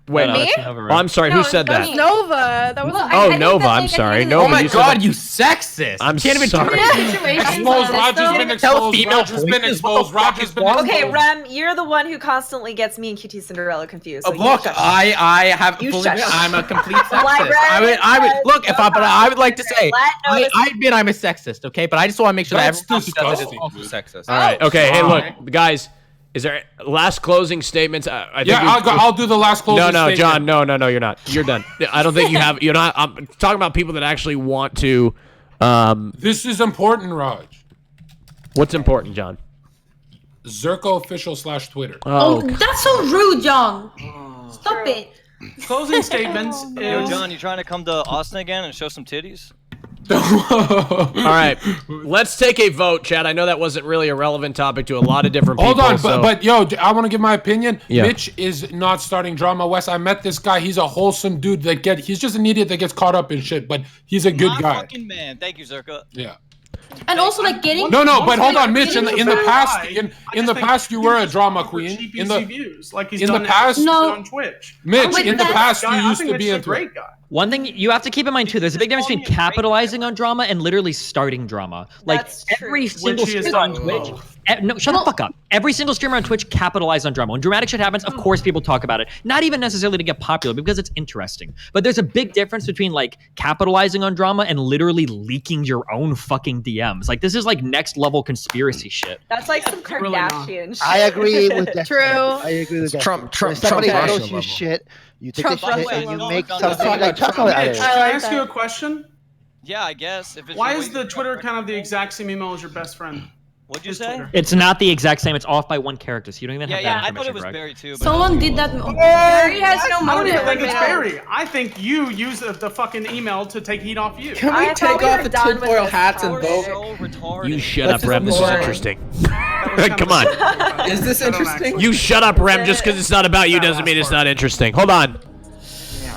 Wait, Me? oh, I'm sorry. Who said that? Nova. That was. Oh, Nova. I'm sorry. Nova. Oh my God, you sexist! I'm can't even sorry. Exposed. Roger's been exposed. Roger's been exposed. Roger's been exposed. Okay, Rem, you're the one who constantly gets me and QT Cinderella confused. So Look, I have fully shut admit up. I'm a complete sexist. Library, I would look but I would like to say Let I admit I'm a sexist, okay? But I just want to make sure That's that everyone disgusting, also sexist. All right. Okay. Hey, look, guys. Is there last closing statements? I think I'll do the last closing No, statement. John. No, you're not. You're done. I don't think you have. You're not. I'm talking about people that actually want to. This is important, Raj. What's important, John? Zerko official /Twitter. Oh, that's so rude, John. Stop it. Closing statements Yo, is. John, you trying to come to Austin again and show some titties? All right, let's take a vote, Chad. I know that wasn't really a relevant topic to a lot of different people. Hold on, but yo, I want to give my opinion. Yeah. Mitch is not starting drama. Wes, I met this guy. He's a wholesome dude he's just an idiot that gets caught up in shit, but he's a good guy. Fucking man. Thank you, Zerka. Yeah. And also, like, getting... No, but hold on, Mitch. In the past, you were a drama queen. In the views, like he's in done the past, on Twitch. Mitch, in the past, you used to be a great guy. One thing you have to keep in mind too, there's a big difference between capitalizing on drama and literally starting drama. Like every single streamer on Twitch. No, shut the fuck up. Every single streamer on Twitch capitalized on drama. When dramatic shit happens, of course people talk about it. Not even necessarily to get popular, because it's interesting. But there's a big difference between like capitalizing on drama and literally leaking your own fucking DMs. Like this is like next level conspiracy shit. That's like some Kardashian shit. I agree with that. True. I agree with that. Trump When somebody Russia throws you level. shit, you take Trump the shit Russia. and you No, make no, something no, like no, chocolate out of Mitch, it. can I ask you a question? Yeah, I guess. If it's Why is the Twitter account of the exact same email as your best friend? What'd you say? It's not the exact same. It's off by one character, so you don't even have that I information. thought it was Greg. Barry too. But Someone did that... Barry has no I don't even motive. think it's Barry. I think you use the fucking email to take heat off you. Can we I take thought we off were the done with tinfoil this hats and conversation. vote? So retarded. You shut Let's up, Rem. This just is move on. interesting. Come on. Is this interesting? You shut up, Rem. Just because it's not about you doesn't mean it's not interesting. Hold on.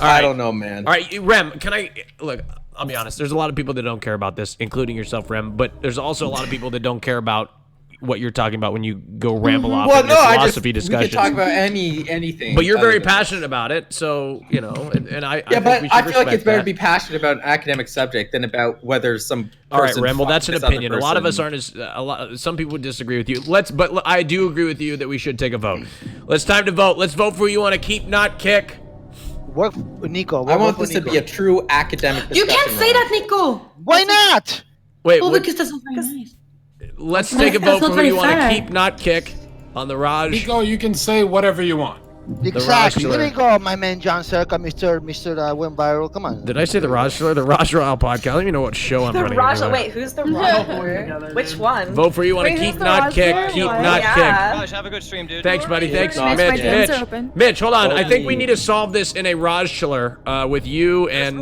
I don't know, man. All right, Rem, can I... Look, I'll be honest. There's a lot of people that don't care about this, including yourself, Rem. But there's also a lot of people that don't care about what you're talking about when you go ramble off in your philosophy discussions. We can talk about anything. But you're very other than passionate about it, so, you know, and I Yeah, think but we should I feel like it's better respect to be passionate about an academic subject than about whether some person All right, Rem, well, that's an fucked this other opinion. A lot of us person. aren't as... some people would disagree with you. But I do agree with you that we should take a vote. It's time to vote. Let's vote for who you want to keep, not kick. Work with Nico. I want this to be a true academic discussion. You can't say that, Nico. Why not? Wait, Well, because that's not very nice. let's take a vote That's for not who you very want to fair. keep, not kick on the Raj. Nico, you can say whatever you want. Exactly. There you go, my man Jonzherka, Mr. Went Viral. Come on. Did I say the Rajj Royale podcast? I don't even know what show I'm The running. Rajj. Anyway. Wait, who's the Rajj? Which one? Vote for you. Want to keep not kick? Keep not kick. Rajj, have a good stream, dude. Thanks, buddy. Thanks, Mitch. Mitch, hold on. I think we need to solve this in a Rajj with you and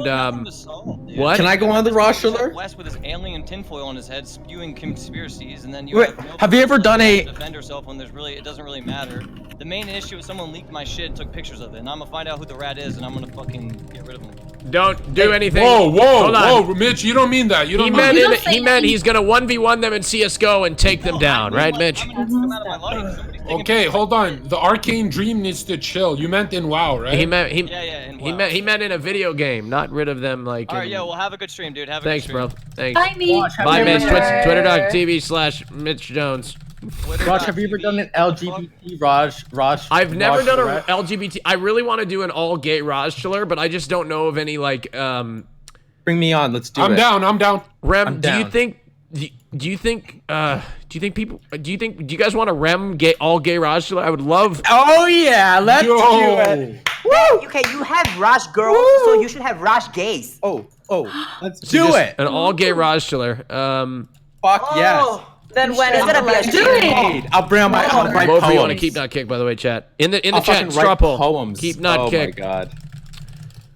what? Can I go on the Rajj? West with his alien tinfoil on his head, spewing conspiracies, and then you Wait, have you ever done a defend yourself when it doesn't really matter. The main issue is someone leaked my shit, took pictures of it, and I'm gonna find out who the rat is, and I'm gonna fucking get rid of him. Don't do anything. Whoa, Mitch, you don't mean that. You don't. He meant he's gonna 1v1 them in CS:GO and take them down, right, Mitch? Okay, hold on. The Arcane Dream needs to chill. You meant in WoW, right? He meant in a video game, not rid of them like. All right, well, have a good stream, dude. Have a Thanks, good stream. bro. Thanks. Bye, Mitch. Bye, Mitch. Twitter.tv/Mitch Jones. Rajj, have you ever done an LGBT Rajj? I've never done Rajj? a LGBT. I really want to do an all-gay Rajj, but I just don't know of any like. Bring me on. Let's do it. I'm down. Rem, do you think people? Do you guys want a Rem all gay Rajj? I would love. Oh yeah, let's do it. Woo! Okay, you have Rajj girls, so you should have Rajj gays. Oh, let's do it. An all gay Rajj. Fuck yes. Then when is it a best? I'll bring on my Both poems. of you want to keep not kick, by the way, chat. In the chat, straw poll. Poems. Keep not kick. Oh my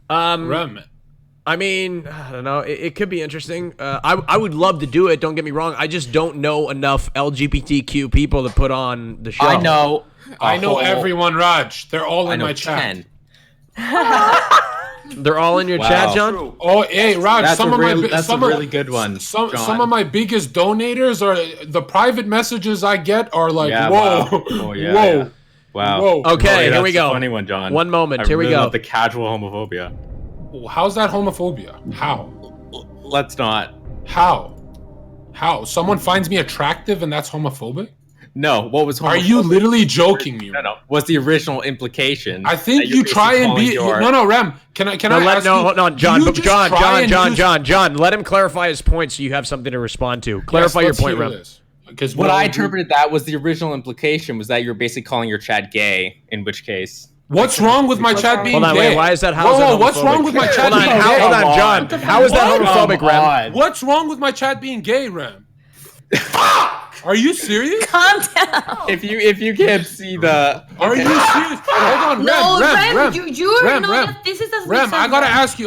god. Rem. I mean, I don't know. It could be interesting. I would love to do it. Don't get me wrong. I just don't know enough LGBTQ people to put on the show. I know. I know everyone, Raj. They're all in my chat. 10. They're all in your chat, John? Oh, hey, Raj. That's a really good one. Some of my biggest donators are the private messages I get are like, whoa, whoa. Wow. Whoa. Okay, here we go. Funny one, John. One moment. Here we go. Love the casual homophobia. How's that homophobia? How? Let's not. How? Someone finds me attractive and that's homophobic? No. What was homophobic? Are you literally joking me? No. Was the original implication? I think you try and be. No, Rem. Can I ask you? Hold on, John. John. Let him clarify his point so you have something to respond to. Clarify your point, Rem. Because what I interpreted that was the original implication was that you're basically calling your chat gay. In which case. What's wrong with my chat being gay? Wait, why is that? How is that homophobic? What's wrong with my chat being gay? Hold on, John. How is that homophobic, Rem? What's wrong with my chat being gay, Rem? Are you serious? Calm down. If you can't see the. Are you serious? Hold on, Rem. Rem. This is Rem. I gotta ask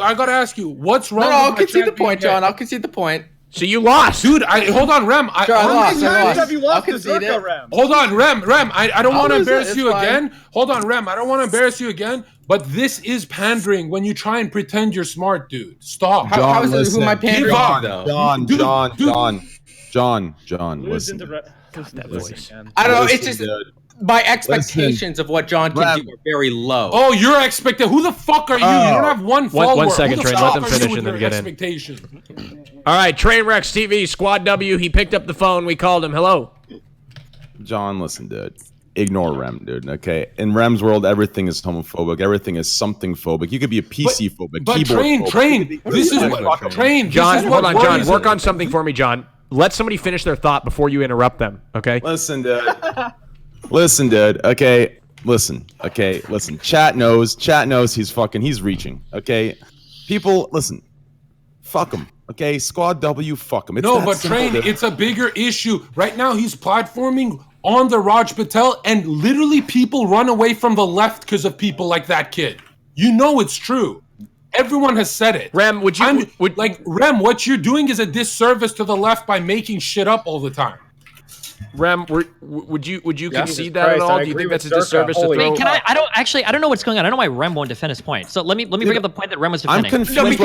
you. What's wrong? No, I'll concede the point, John. I'll concede the point. So you lost, dude. Hold on, Rem. I lost. Have you lost to Zerka, Rem? Hold on, Rem. I don't want to embarrass you again. Hold on, Rem. I don't want to embarrass you again. But this is pandering when you try and pretend you're smart, dude. Stop. How is it? Who am I pandering to, though? John, listen. I don't know. It's just my expectations of what John can do are very low. Oh, your expectation. Who the fuck are you? You don't have one follower. 1 second, Train. Let them finish and then get in. All right, Trainwrecks TV, Squad W. He picked up the phone. We called him. Hello. John, listen, dude. Ignore Rem, dude. Okay, in Rem's world, everything is homophobic. Everything is something phobic. You could be a PC phobic. But Train. This is what Train. John, hold on, John. Work on something for me, John. Let somebody finish their thought before you interrupt them. Okay. Listen, dude. Okay. Listen. Chat knows he's reaching. Okay. People, listen. Fuck him. Okay. Squad W. Fuck him. No, but Train, it's a bigger issue right now. He's platforming on the Raj Patel, and literally people run away from the left because of people like that kid. You know it's true. Everyone has said it. Rem, Rem, what you're doing is a disservice to the left by making shit up all the time. Rem, would you concede that at all? Do you think that's a disservice to throw? Wait, I don't know what's going on. I don't know why Rem won't defend his point. So let me bring up the point that Rem was defending. I'm confused.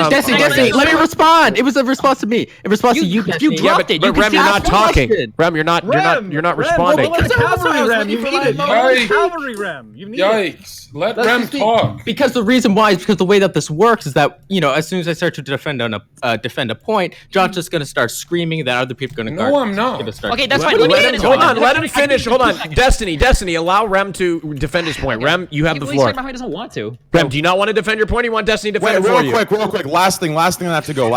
Destiny, let me respond. It was a response to me. In response to you, you dropped it. But Rem, you're not talking. Rem, you're not responding. Cavalry, Rem. Yikes. Let Rem talk. Because the reason why is because the way that this works is that, as soon as I start to defend a point, John's just going to start screaming that other people are going to No, I'm not. Okay, that's fine. Let him finish. Hold on. Destiny, allow Rem to defend his point. Rem, you have the floor. He doesn't want to. Rem, do you not want to defend your point? Or you want Destiny to defend it for you? Real quick. Last thing I have to go.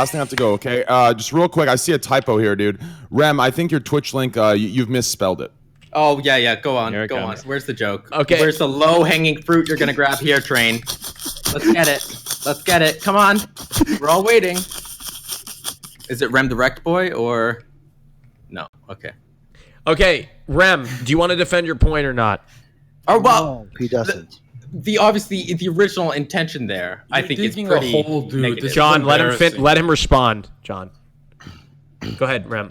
Okay. Just real quick. I see a typo here, dude. Rem, I think your Twitch link, you've misspelled it. Oh yeah. Go on. Here it Go on. comes. Where's the joke? Okay. Where's the low-hanging fruit you're gonna grab here, Train? Let's get it. Let's get it. Come on. We're all waiting. Is it Rem the Wrecked Boy or no? Okay. Okay, Rem, do you want to defend your point or not? Oh well, he doesn't. The obviously the original intention there, I think it's digging pretty a hole, dude. negative. This is John, let him embarrassing. let him respond. John, go ahead, Rem.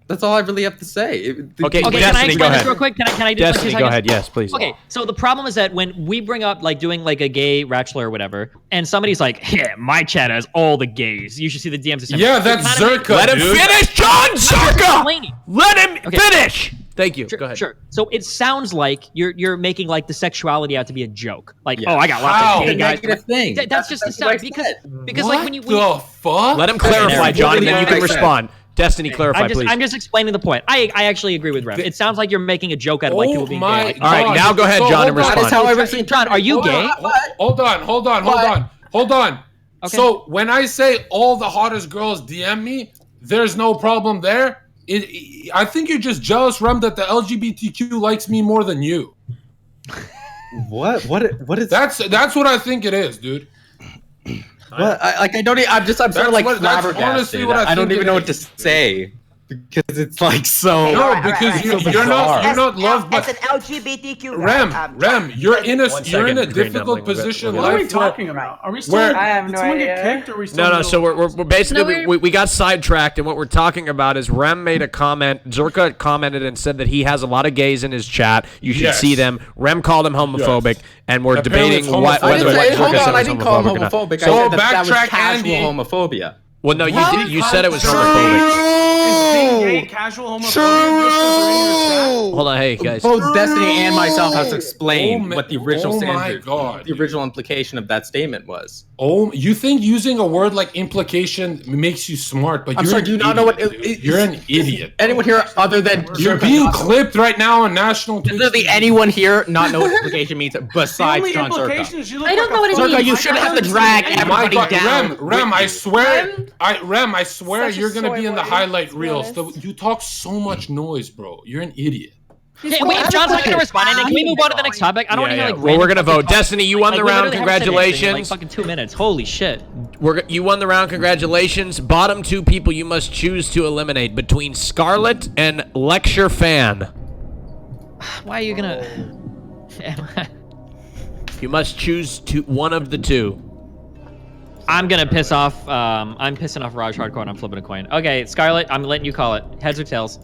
That's all I really have to say. Okay, Okay, can I Destiny, explain go this ahead. real quick? Can I just Destiny, like, go ahead. Yes, please. Okay, so the problem is that when we bring up like doing like a gay bachelor or whatever, and somebody's like, "Yeah, my chat has all the gays. You should see the DMs." Of Yeah, that's Zerka. Let him dude. finish, John Zerka. Explaining. Let him Okay. finish. Thank you. Sure, Go ahead. Sure. So it sounds like you're making like the sexuality out to be a joke. Like, Yeah. oh, I got lots How? of gay guys. Negative thing. That's just the sound because What like when you the fuck? Let him clarify, John, and then you can Literally, respond. Destiny, clarify, please. I'm just explaining the point. I actually agree with Rem. It sounds like you're making a joke out of like people being gay. Like, All right, now go ahead, John, and That is respond. how I was John, are you gay? Hold on. Okay. So when I say all the hottest girls DM me, there's no problem there. I think you're just jealous, Rem, that the LGBTQ likes me more than you. What is That's what I think it is, dude. What? I'm sort of like that's honestly flabbergasted. what I I don't think even it know what to is. say because it's like so. No, Alright, because alright. you're not loved, As but an LGBTQ guy, Rem, you're in a second, you're in a Green difficult Dumpling, position. What are we life talking about? Are we still? where- I have did no someone idea. get kicked? Or are we still? No, so we're basically No, we got sidetracked, and what we're talking about is Rem made a comment. Zerka commented and said that he has a lot of gays in his chat. You should Yes. see them. Rem called him homophobic, and we're Apparently debating it's what, homophobic. whether what Hold Zerka on, said I was didn't call him homophobic or not. homophobic. So I said that was backtrack, casual Andy. homophobia. Well, no, you said it was homophobic. Is being gay casual homophobia just 'cause they're in your chat? Hold on, hey guys. Both Destiny and myself has explained what the original oh my standard, God. the original implication of that statement was. Oh, you think using a word like implication makes you smart, but I'm you're sorry, an do you not know what idiot, dude. You're an idiot. Anyone here other than You're being clipped right now on national Twitch. literally anyone here not know what implication means The besides only Jonzherka? implication is you look I don't like know what it Zerka, means. you shouldn't have to I drag don't- My everybody God, down. Rem, I swear, I swear Such a you're gonna be soy in the boy, highlight to be reels. honest. You talk so much noise, bro. You're an idiot. Hey, wait, if John's not going to respond, and then can we move on to the next topic? I don't want to hear like. Well, we're gonna random vote. fucking Destiny, you won like, the we round. literally haven't said anything in, Congratulations. like fucking 2 minutes. Holy shit. You won the round. Congratulations. Bottom two people you must choose to eliminate between Scarlet and Lecture Fan. Why are you gonna? You must choose one of the two. I'm gonna piss off. I'm pissing off Raj hardcore, and I'm flipping a coin. Okay, Scarlet, I'm letting you call it. Heads or tails?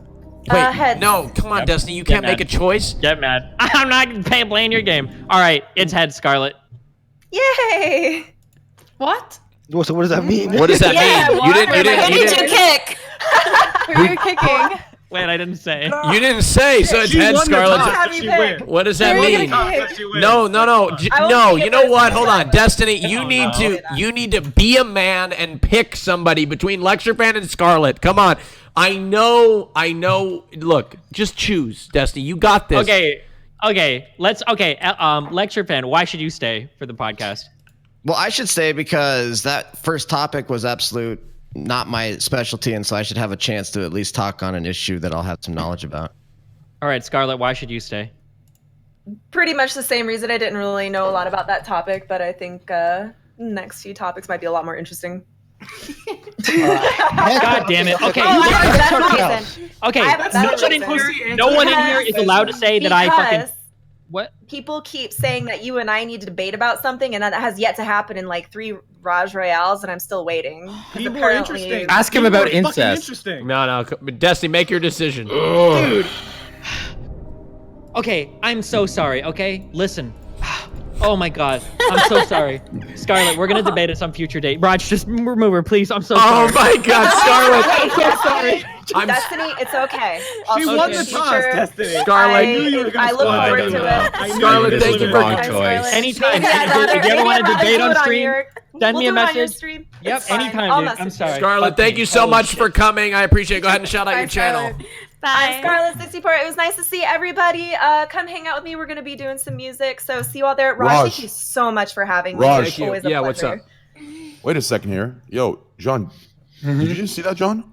Wait, heads. no, come on, Destiny. You can't make a choice. Get mad. I'm not playing your game. All right, it's heads, Scarlet. Yay! What? So what does that mean? What does that mean? You didn't. Who did you kick? Who are you kicking? Wait, I didn't say. You didn't say. So it's She heads, won the Scarlet. toss, Have but you she pick? wins. What does that Who are you mean? gonna pick? That she wins. No. I No, won't you pick know it what? myself. Hold on, Destiny. You need to be a man and pick somebody between Lecture Fan and Scarlet. Come on. I know. Look, just choose, Destiny. You got this. Okay. Let's. Okay. Lecture Fan, why should you stay for the podcast? Well, I should say because that first topic was absolute not my specialty, and so I should have a chance to at least talk on an issue that I'll have some knowledge about. All right, Scarlet, why should you stay? Pretty much the same reason. I didn't really know a lot about that topic, but I think next few topics might be a lot more interesting. God damn it. Okay. Oh, I have a better reason. Okay. I have a better reason. No one in here is allowed to say that I fucking. Because What? people keep saying that you and I need to debate about something, and that has yet to happen in like 3 Rajj Royales, and I'm still waiting. People are Apparently- interesting. Ask him People about are fucking incest. Interesting. No. Destiny, make your decision. Dude. Okay, I'm so sorry, okay? Listen. Oh my god. I'm so sorry. Scarlet, we're gonna debate at some future date. Raj, just remove her, please. I'm so sorry. Oh my god, Scarlet. I'm so sorry. I'm- Destiny, it's okay. She Also, won in the future, toss, Destiny. Scarlet. I knew you were gonna I look squad forward them. to it. I knew Scarlet, you thank were you gonna for- do it. choice. Anytime. Maybe I'd If rather- you ever maybe want I'd to rather debate do on it stream, your- send me a we'll do it on your message. stream. Yep, It's fine. anytime, I'll dude. I'm message sorry. Scarlet, Fuck thank me. you so Holy much shit. for coming. I appreciate it. Go ahead and shout out Bye, your channel. Scarlet. Bye. I'm Scarlet64. It was nice to see everybody. Come hang out with me. We're going to be doing some music. So see you all there. Raj, Raj. thank you so much for having me. Raj. It's always a Yeah, pleasure. what's up? Wait a second here. Yo, John. Did you just see that, John?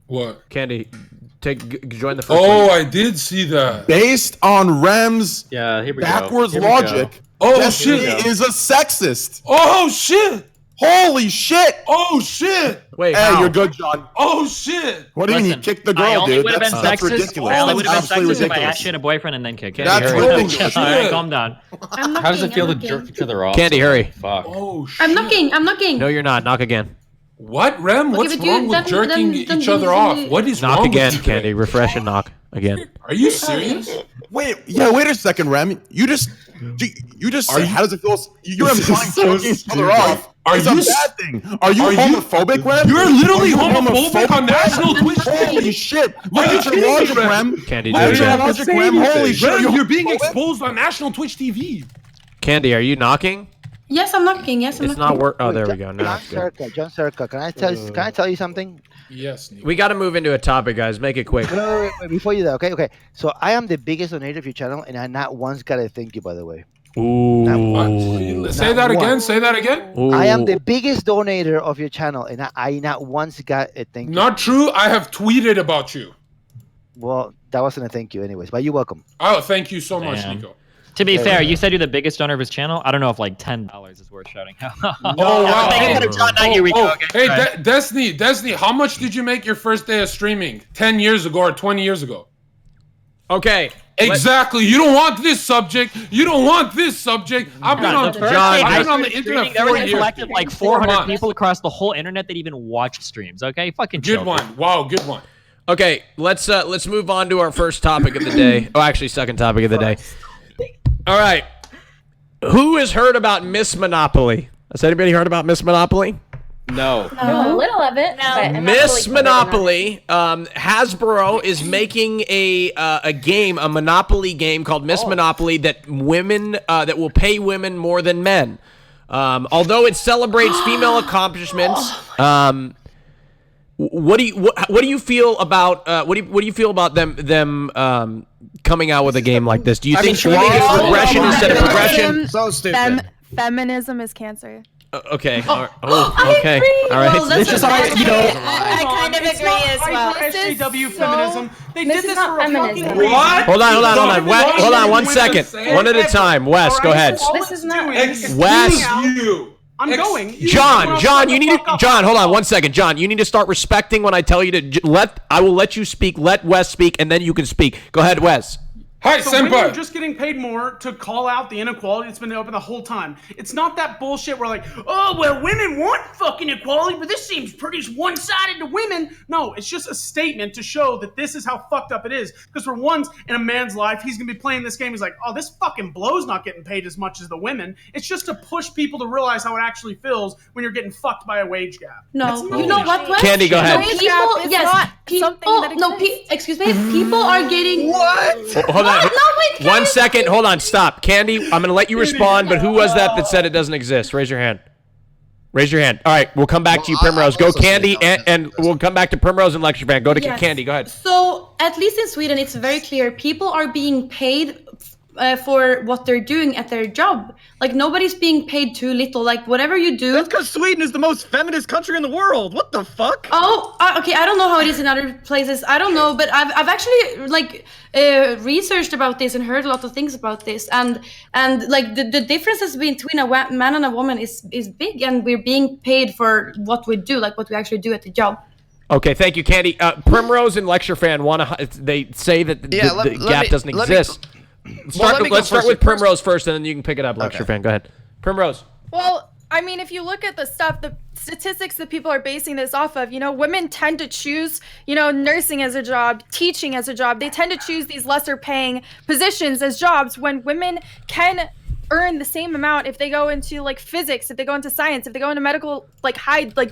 What? Candy, join the first Oh, I did see that. Based on Rem's here we backwards go. Here we logic, Oh, Destiny shit. is a sexist. Oh, shit. Holy shit. Oh, shit. Wait, Hey, how? you're good, John. Oh, shit. What do you mean? He kicked the girl, dude. That's ridiculous. I only would have been That's absolutely sexist if I ridiculous. actually had a boyfriend and then kicked her. That's ridiculous. All right, calm down. How does it feel to jerk each other off? Candy, hurry. Fuck. Oh, shit. I'm knocking. I'm knocking. No, you're not. Knock again. What, Rem? Okay, What's but you- wrong with then- jerking then each other off? What is Knock wrong again, with you? Candy. Refresh and knock again. Are you serious? Wait a second, Rem. You just say, how does it feel? You're This is implying so jerking each other stupid. off. Are It's you a s- bad thing. Are you homophobic, Rem? You're literally Are you homophobic on national Twitch Holy TV. shit. Look Are you at your kidding me, logic, Rem? Rem. Candy, Look do it at your again. logic, Rem. Holy shit. Rem, you're being homophobic? exposed on national Twitch TV. Candy, are you knocking? Yes, I'm knocking. Yes, I'm It's knocking. not work. Oh, there we go. Now it's good. Jonzherka, can I tell you something? Yes. Nico. We got to move into a topic, guys. Make it quick. Wait, before you do that, okay. So I am the biggest donator of your channel, and I not once got a thank you, by the way. Ooh. Say that again. Say that again. I am the biggest donator of your channel, and I not once got a thank you. Not true. I have tweeted about you. Well, that wasn't a thank you, anyways. But you're welcome. Oh, thank you so much, Damn. Nico. To be fair, you said you're the biggest donor of his channel. I don't know if like $10 is worth shouting out. Oh, wow. Hey, Hey, Destiny, how much did you make your first day of streaming? 10 years ago or 20 years ago? Okay. Exactly. You don't want this subject. You don't want this subject. I've been on the internet there 4 was a years. collective like 400 people across the whole internet that even watched streams. Okay, fucking chill. Good one. Wow, good one. Okay, let's move on to our first topic of the day. Oh, actually, second topic of the day. All right. Who has heard about Miss Monopoly? Has anybody heard about Miss Monopoly? No. A little of it. But I'm not Miss really Monopoly, Hasbro is making a game, a Monopoly game called Miss Monopoly that will pay women more than men. Although it celebrates female accomplishments, what do you feel about them coming out with a game like this? Do you think streaming is progression instead of progression? So stupid. Feminism is cancer. Okay. Okay. All right. Well, that's It's what just- I kind of agree as well. SJW feminism. They did this for a fucking reason. Hold on. Hold on 1 second. One at a time. Wes, go ahead. This is not. Wes. I'm going. John, you need to. John, hold on 1 second. John, you need to start respecting when I tell you to I will let you speak. Let Wes speak, and then you can speak. Go ahead, Wes. Hi, so women are just getting paid more to call out the inequality that's been open the whole time. It's not that bullshit where like, oh, well, women want fucking equality, but this seems pretty one-sided to women. No, it's just a statement to show that this is how fucked up it is. Because for once in a man's life, he's going to be playing this game. He's like, oh, this fucking blow's not getting paid as much as the women. It's just to push people to realize how it actually feels when you're getting fucked by a wage gap. No, you know what, Wes? Candy, go ahead. Excuse me. People are getting Hold on. 1 second. Hold on. Stop. Candy, I'm going to let you respond, but who was that said it doesn't exist? Raise your hand. Raise your hand. All right. We'll come back to you, Primrose. Go Candy, and we'll come back to Primrose and Lecture Fan. Go to Candy. Go ahead. So, at least in Sweden, it's very clear. People are being paid for what they're doing at their job. Like, nobody's being paid too little. Like, whatever you do... That's because Sweden is the most feminist country in the world. What the fuck? Oh, okay. I don't know how it is in other places. I don't know, but I've actually, like, researched about this and heard a lot of things about this. And like, the differences between a man and a woman is big, and we're being paid for what we do, like what we actually do at the job. Okay, thank you, Candy. Primrose and Lecture Fan they say that the gap doesn't exist. Let's start with Primrose first, and then you can pick it up, Lecture Fan. Go ahead. Primrose. Well, I mean, if you look at the statistics that people are basing this off of, women tend to choose, nursing as a job, teaching as a job. They tend to choose these lesser paying positions as jobs when women can earn the same amount if they go into like physics, if they go into science, if they go into medical, like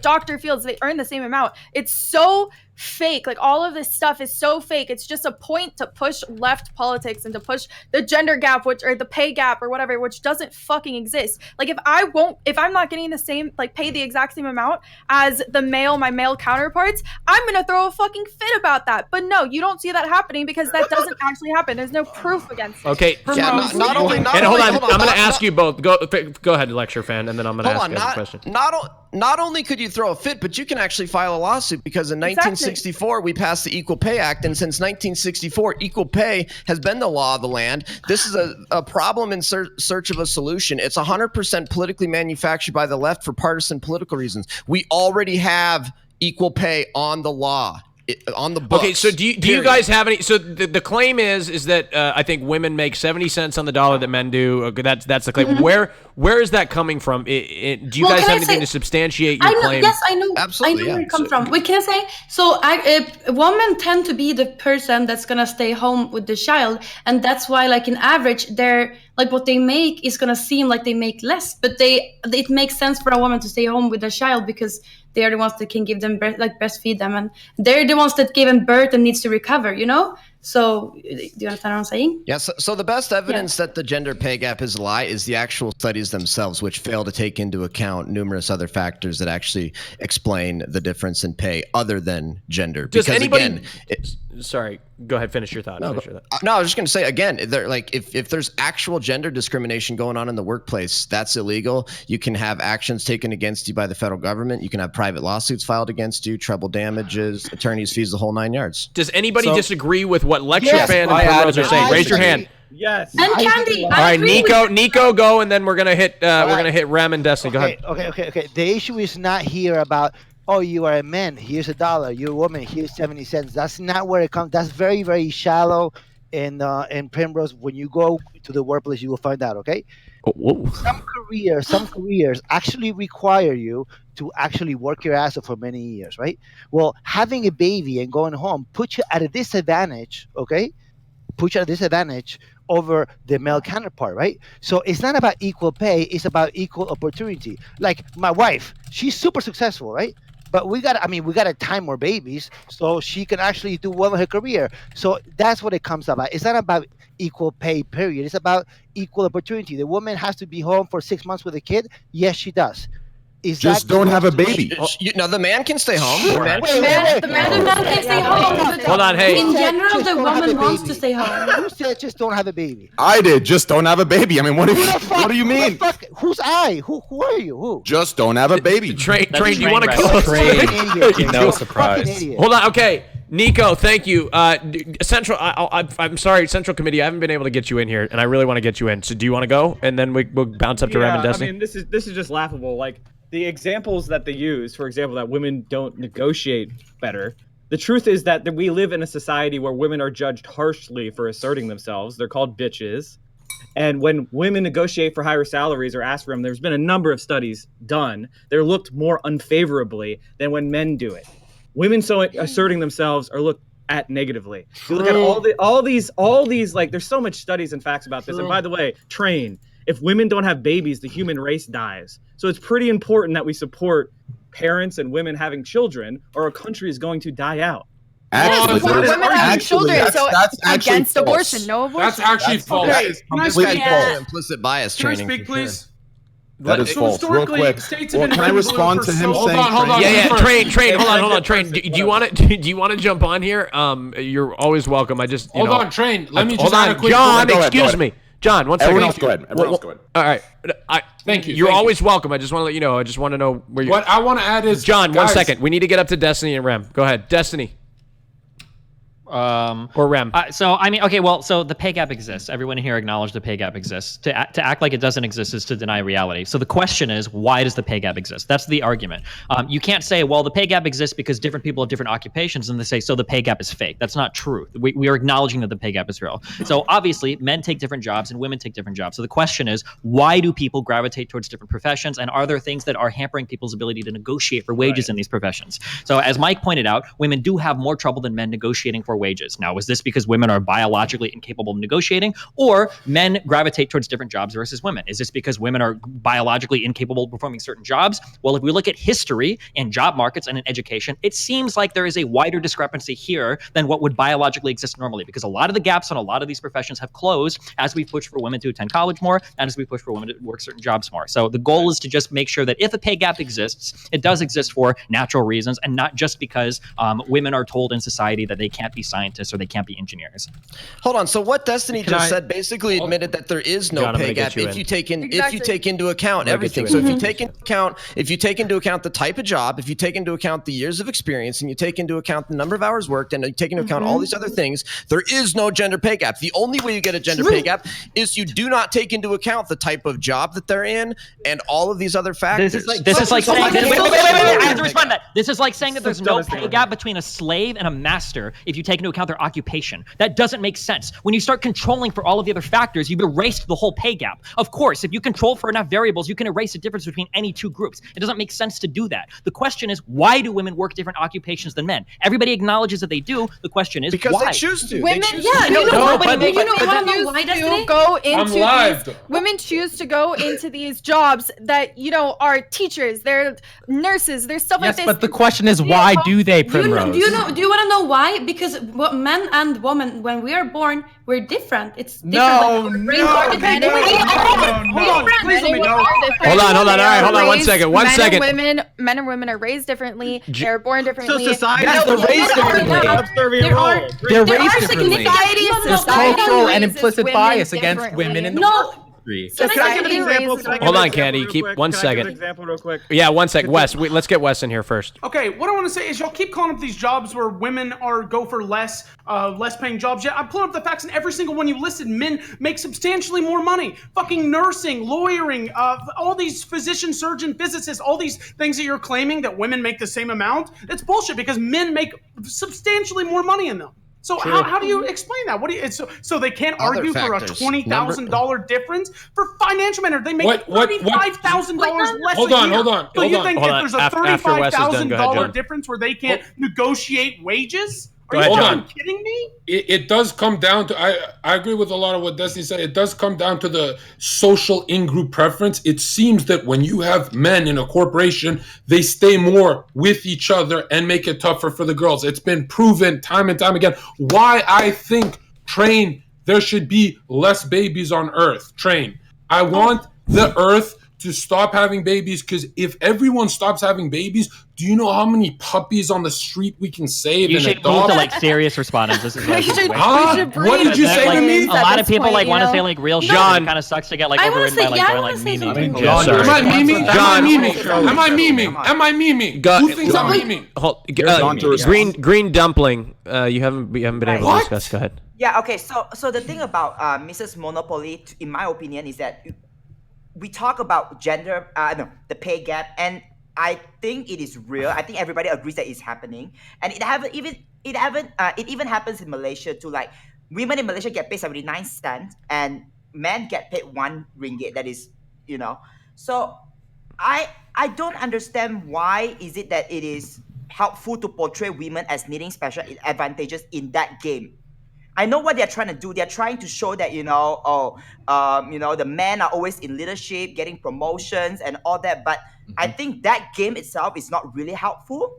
doctor fields, they earn the same amount. It's so fake. Like, all of this stuff is so fake. It's just a point to push left politics and to push the gender gap, or the pay gap or whatever, which doesn't fucking exist. Like, if I'm not getting the same, like, pay the exact same amount as my male counterparts, I'm gonna throw a fucking fit about that. But no, you don't see that happening because that doesn't actually happen. There's no proof against it. Okay. Hold on. I'm going to ask you both. Go ahead, Lecture Fan, and then I'm going to ask you a question. not only could you throw a fit, but you can actually file a lawsuit because in 1964 we passed the Equal Pay Act, and since 1964 equal pay has been the law of the land. This is a problem in search of a solution. It's 100% politically manufactured by the left for partisan political reasons. We already have equal pay on the law. On the books. Okay, so do you guys have any? So the claim is that I think women make 70 cents on the dollar that men do. That's the claim. Mm-hmm. Where is that coming from? Do you guys have anything to substantiate your claim? Yes, I know. Absolutely, I know where it comes from. What can I say? So women tend to be the person that's gonna stay home with the child, and that's why, like in average, they're like what they make is gonna seem like they make less, but it makes sense for a woman to stay home with a child because they are the ones that can give them breastfeed them, and they're the ones that gave them birth and needs to recover, you know? So do you understand what I'm saying? Yes. So the best evidence that the gender pay gap is a lie is the actual studies themselves, which fail to take into account numerous other factors that actually explain the difference in pay other than gender. Does because anybody? Again, sorry, go ahead. Finish your thought. No, I was just going to say again, if there's actual gender discrimination going on in the workplace, that's illegal. You can have actions taken against you by the federal government. You can have private lawsuits filed against you, treble damages, attorneys' fees, the whole 9 yards. Does anybody disagree with what Lecture Fan and Primrose are saying? Raise your hand. Yes. And Candy. All right, Nico, go, and then we're gonna hit Rem and Destiny. Go ahead. Okay. The issue is not here about, oh, you are a man, here's $1. You're a woman, here's 70 cents. That's not where it comes. That's very, very shallow. And Primrose, when you go to the workplace, you will find out. Okay. Whoa. Some careers actually require you to actually work your ass off for many years, right? Well, having a baby and going home puts you at a disadvantage. Okay. Puts you at a disadvantage over the male counterpart, right? So it's not about equal pay, it's about equal opportunity. Like my wife, she's super successful, right? But we gotta time more babies so she can actually do well in her career. So that's what it comes about. It's not about equal pay, period. It's about equal opportunity. The woman has to be home for 6 months with a kid. Yes, she does. Just don't have a baby. No, the man can stay home. The man can stay home. Hold on, hey. In general, the woman wants to stay home. Who said just don't have a baby? I did. Just don't have a baby. I mean, what do you mean? Who's I? Who are you? Who? Just don't have a baby. Train, do you want to go? No surprise. Hold on. Okay. Nico, thank you. Central, I'm sorry, Central Committee, I haven't been able to get you in here, and I really want to get you in. So do you want to go? And then we'll bounce up to Rem and Destiny? I mean, this is just laughable. Like, the examples that they use, for example, that women don't negotiate better. The truth is that we live in a society where women are judged harshly for asserting themselves. They're called bitches. And when women negotiate for higher salaries or ask for them, there's been a number of studies done. They're looked more unfavorably than when men do it. Women asserting themselves are looked at negatively. You look at all these, like, there's so much studies and facts about this. And by the way, if women don't have babies, the human race dies. So it's pretty important that we support parents and women having children, or our country is going to die out. Actually, women having children, that's against abortion. No abortion. That's actually false. Implicit bias training. Can I speak, please? That is false. Real quick. Can I respond to him saying? Hold on. Train. Hold on. Train. Do you want to jump on here? You're always welcome. I just hold on, Train. Let me just add a quick. John, excuse me. John, one second. Everyone else go ahead. All right. Thank you. You're always welcome. I just want to let you know. I just want to know where you. What I want to add is John. 1 second. We need to get up to Destiny and Rem. Go ahead, Destiny. Or Rem. So I mean, okay, well, so the pay gap exists. Everyone here acknowledged the pay gap exists. To act like it doesn't exist is to deny reality. So the question is, why does the pay gap exist? That's the argument. You can't say, well, the pay gap exists because different people have different occupations, and they say, so the pay gap is fake. That's not true. We are acknowledging that the pay gap is real. So obviously, men take different jobs and women take different jobs. So the question is, why do people gravitate towards different professions, and are there things that are hampering people's ability to negotiate for wages in these professions? So as Mike pointed out, women do have more trouble than men negotiating for wages. Now, is this because women are biologically incapable of negotiating, or men gravitate towards different jobs versus women? Is this because women are biologically incapable of performing certain jobs? Well, if we look at history and job markets and in education, it seems like there is a wider discrepancy here than what would biologically exist normally, because a lot of the gaps on a lot of these professions have closed as we push for women to attend college more and as we push for women to work certain jobs more. So the goal is to just make sure that if a pay gap exists, it does exist for natural reasons and not just because women are told in society that they can't be be scientists or they can't be engineers. Hold on. So what Destiny just said basically admitted that there is no pay gap if you take into account everything. So if you take into account the type of job, if you take into account the years of experience, and you take into account the number of hours worked, and you take into account all these other things, there is no gender pay gap. The only way you get a gender pay gap is you do not take into account the type of job that they're in and all of these other factors. This is like saying I have to respond to that. This is like saying that there's no pay gap between a slave and a master if you take into account their occupation. That doesn't make sense. When you start controlling for all of the other factors, you've erased the whole pay gap. Of course, if you control for enough variables, you can erase the difference between any two groups. It doesn't make sense to do that. The question is, why do women work different occupations than men? Everybody acknowledges that they do. The question is, because why? they choose to. Women, Women choose to go into these jobs that are teachers, they're nurses, there's stuff like this. Yes, but the question is, why do they, Primrose? Do you want to know why? Because men and women, when we are born, we're different. It's different. No. Hold on. All right, hold on 1 second. 1 second. Men and women are raised differently. They're born differently. So society is raised differently. They're raised differently. There's cultural and implicit bias against women in the workplace. So can I give an example? Hold on, Candy. Keep 1 second. Can I give an example real quick? Yeah, 1 second. Wes, let's get Wes in here first. Okay, what I want to say is y'all keep calling up these jobs where women go for less paying jobs. Yeah, I'm pulling up the facts, and every single one you listed, men make substantially more money. Fucking nursing, lawyering, all these physician, surgeon, physicists, all these things that you're claiming that women make the same amount. It's bullshit because men make substantially more money in them. So how do you explain that? What do you? So they can't argue for a $20,000 difference for financial matter. They make $35,000 less. Hold on. So you think if there's a $35,000 difference where they can't negotiate wages? Are you kidding me? It does come down to, I agree with a lot of what Destiny said. It does come down to the social in-group preference. It seems that when you have men in a corporation, they stay more with each other and make it tougher for the girls. It's been proven time and time again. Why I think, Train, there should be less babies on Earth. Train. I want the Earth to stop having babies, because if everyone stops having babies, do you know how many puppies on the street we can save? You should move to serious respondents. This is what did you say to me? A lot of people want to say real shit. It kind of sucks to get overridden by going memeing. Am I memeing? Who thinks I'm memeing? Green Dumpling. You haven't been able to discuss. Go ahead. Yeah. Okay. So the thing about Mrs. Monopoly, in my opinion, is that we talk about gender, the pay gap, and I think it is real. I think everybody agrees that it's happening, and it even happens in Malaysia too. Like women in Malaysia get paid 79 cents, and men get paid 1 ringgit. That is, So I don't understand why is it that it is helpful to portray women as needing special advantages in that game. I know what they're trying to do. They're trying to show that, the men are always in leadership, getting promotions and all that. But I think that game itself is not really helpful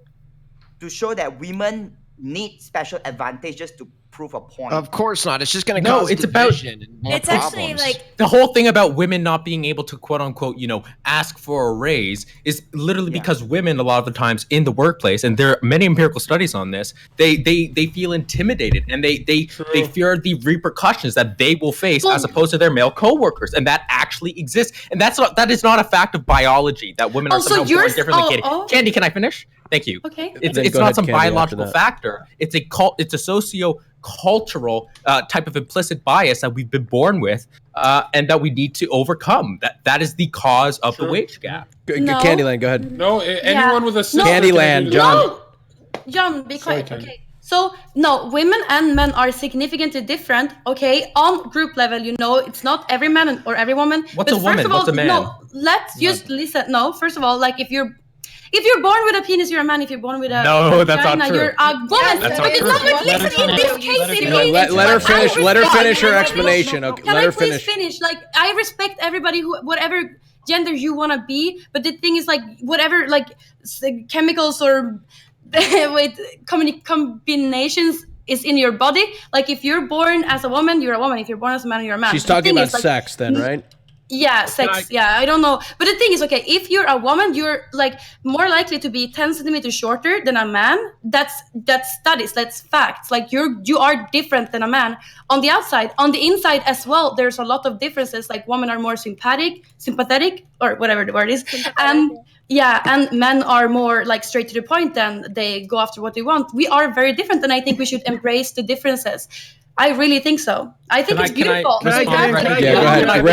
to show that women need special advantages to prove a point. Of course not. It's just going to cause division and more problems. Actually like the whole thing about women not being able to quote unquote, ask for a raise is literally because women a lot of the times in the workplace, and there are many empirical studies on this, they feel intimidated and they fear the repercussions that they will face as opposed to their male coworkers, and that actually exists. And that is not a fact of biology that women are somehow born differently. Candy, can I finish? Thank you. Okay. It's not some biological factor. It's a socio-cultural type of implicit bias that we've been born with, and that we need to overcome. That is the cause of the wage gap. No. Candyland, go ahead. No, anyone with a Candyland, John. No. John, be quiet. Okay. So, no, women and men are significantly different, okay, on group level, it's not every man or every woman. What's a woman? What's a man? No, let's just listen. No, first of all, like if you're born with a penis, you're a man. If you're born with a vagina, you're a woman. That's but not true. Listen, in this case, let her finish. Let her finish her explanation. Okay, Can I please finish? Like, I respect everybody whatever gender you want to be, but the thing is, like, whatever, like, chemicals or with combinations is in your body. Like, if you're born as a woman, you're a woman. If you're born as a man, you're a man. She's talking about sex then, right? Yeah, sex. I don't know. But the thing is, okay, if you're a woman, you're like more likely to be 10 centimeters shorter than a man. That's studies, that's facts. Like you are different than a man on the outside. On the inside as well, there's a lot of differences. Like women are more sympathetic, or whatever the word is. And men are more like straight to the point, and they go after what they want. We are very different, and I think we should embrace the differences. I really think so. I think it's beautiful. Go ahead.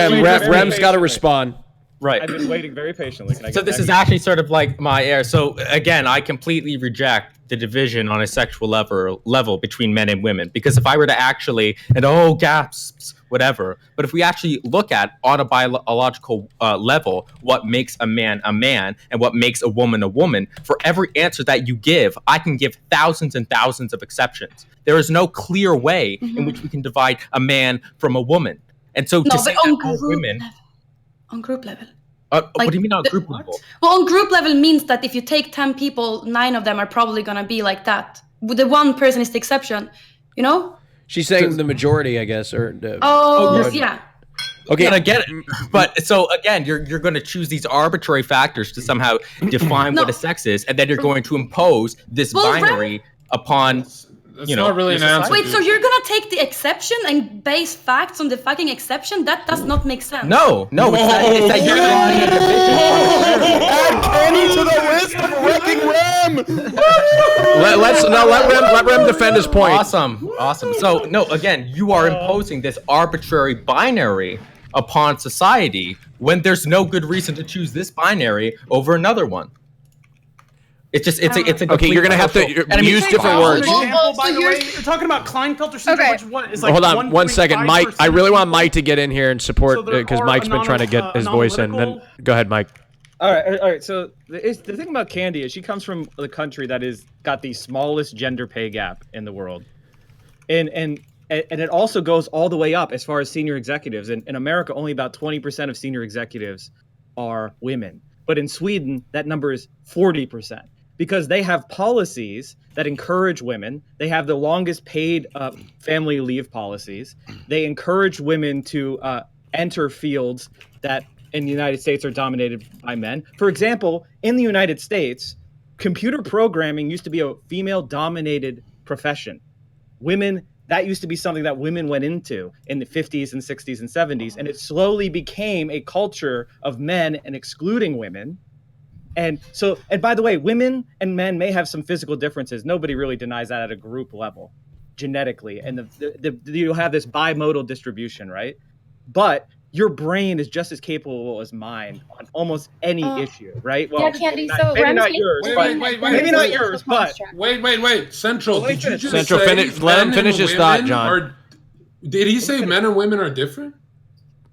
Rem's got to respond. Right. I've been waiting very patiently. So this is actually sort of like my air. So again, I completely reject the division on a sexual level between men and women. Because if I were to actually, gasps, whatever. But if we actually look at on a biological level, what makes a man and what makes a woman, for every answer that you give, I can give thousands and thousands of exceptions. There is no clear way in which we can divide a man from a woman. And so to say that all women... On group level. What do you mean on group level? Well, on group level means that if you take 10 people, 9 of them are probably going to be like that. The one person is the exception, you know? She's saying the majority, I guess. Yeah. Okay, and I get it. But so again, you're going to choose these arbitrary factors to somehow define what a sex is, and then you're going to impose this binary upon... That's not really an answer. Wait, so you're gonna take the exception and base facts on the fucking exception? That does not make sense. No, it's that you're add Kenny to the list of wrecking Rem. let Rem defend his point. Awesome. So no, again, you are imposing this arbitrary binary upon society when there's no good reason to choose this binary over another one. It's a okay. You're gonna have to use different words. By the way, you're talking about Klinefelter syndrome, which what is like. Hold on, 1 second, Mike. I really want Mike to get in here and support because Mike's been trying to get his voice in. Then go ahead, Mike. All right. So the thing about Candy is she comes from the country that is got the smallest gender pay gap in the world, and it also goes all the way up as far as senior executives. In America, only about 20% of senior executives are women, but in Sweden, that number is 40%. Because they have policies that encourage women. They have the longest paid family leave policies. They encourage women to enter fields that in the United States are dominated by men. For example, in the United States, computer programming used to be a female-dominated profession. That used to be something that women went into in the 50s and 60s and 70s, and it slowly became a culture of men and excluding women. And by the way, women and men may have some physical differences. Nobody really denies that at a group level, genetically. And you'll have this bimodal distribution, right? But your brain is just as capable as mine on almost any issue, right? Well, Candy. Maybe not yours, maybe not yours, but wait. Central, did you just Central, say let him finish his thought, John. Did he say men and women are different?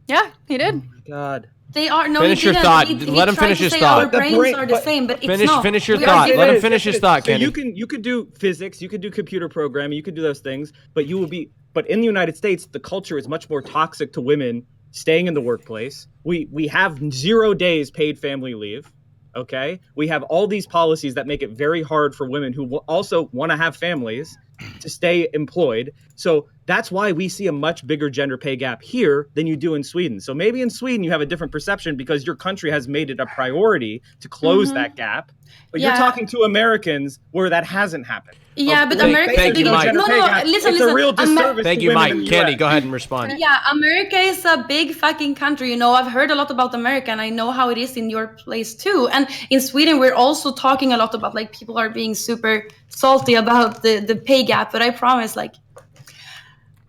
Yeah, he did. God. They are. No, finish he your didn't. thought. He Let him tried finish to his say thought. Our brains are the same, but it's not. Finish your We thought. are Let him different. finish his thought, Kenny. So you can do physics, you can do computer programming, you can do those things, but in the United States, the culture is much more toxic to women staying in the workplace. We have 0 days paid family leave. Okay, we have all these policies that make it very hard for women who also want to have families to stay employed. So that's why we see a much bigger gender pay gap here than you do in Sweden. So maybe in Sweden you have a different perception because your country has made it a priority to close that gap. But you're talking to Americans where that hasn't happened. Yeah, but America is a big. Listen. It's a real disservice. Thank you, Mike. Candy, go ahead and respond. Yeah, America is a big fucking country. You know, I've heard a lot about America, and I know how it is in your place too. And in Sweden, we're also talking a lot about like people are being super salty about the pay gap. But I promise, like.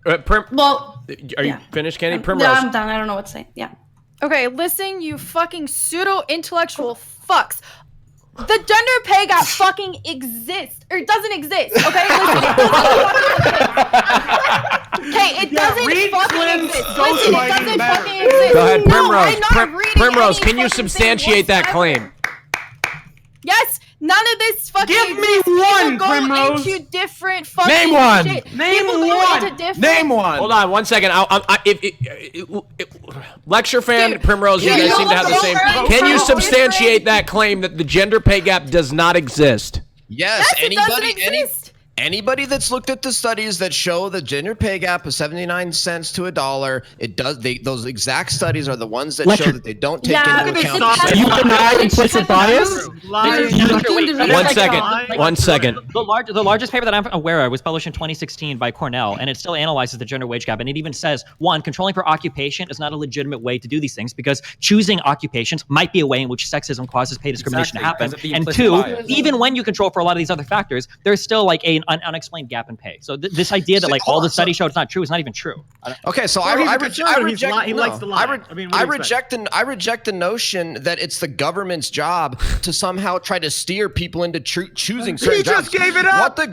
Are you finished, Candy? Primrose. Yeah, I'm done. I don't know what to say. Yeah. Okay, listen, you fucking pseudo-intellectual fucks. The gender pay gap fucking exists. Or it doesn't exist, okay? Listen, it doesn't fucking exist. Listen, it doesn't fucking exist. Go ahead, Primrose. I'm not reading Primrose, any can you fucking substantiate that claim? Yes, none of this fucking Give me one, go Primrose. into different fucking Name one. shit. Name People go one. into different- Name one. Hold on 1 second. Lecture fan, Primrose, you guys seem to have the same. Can you substantiate that claim that the gender pay gap does not exist? Yes, It doesn't exist. Anybody that's looked at the studies that show the gender pay gap of 79 cents to $1, it does. Those exact studies are the ones that show that they don't take into account. You deny implicit bias? One second. The largest paper that I'm aware of was published in 2016 by Cornell, and it still analyzes the gender wage gap. And it even says, one, controlling for occupation is not a legitimate way to do these things because choosing occupations might be a way in which sexism causes pay discrimination to happen. And two, even when you control for a lot of these other factors, there's still like an unexplained gap in pay. So this idea that like all the studies show it's not true is not even true. Okay, so I reject the notion that it's the government's job to somehow try to steer people into choosing certain jobs. He just gave it up. You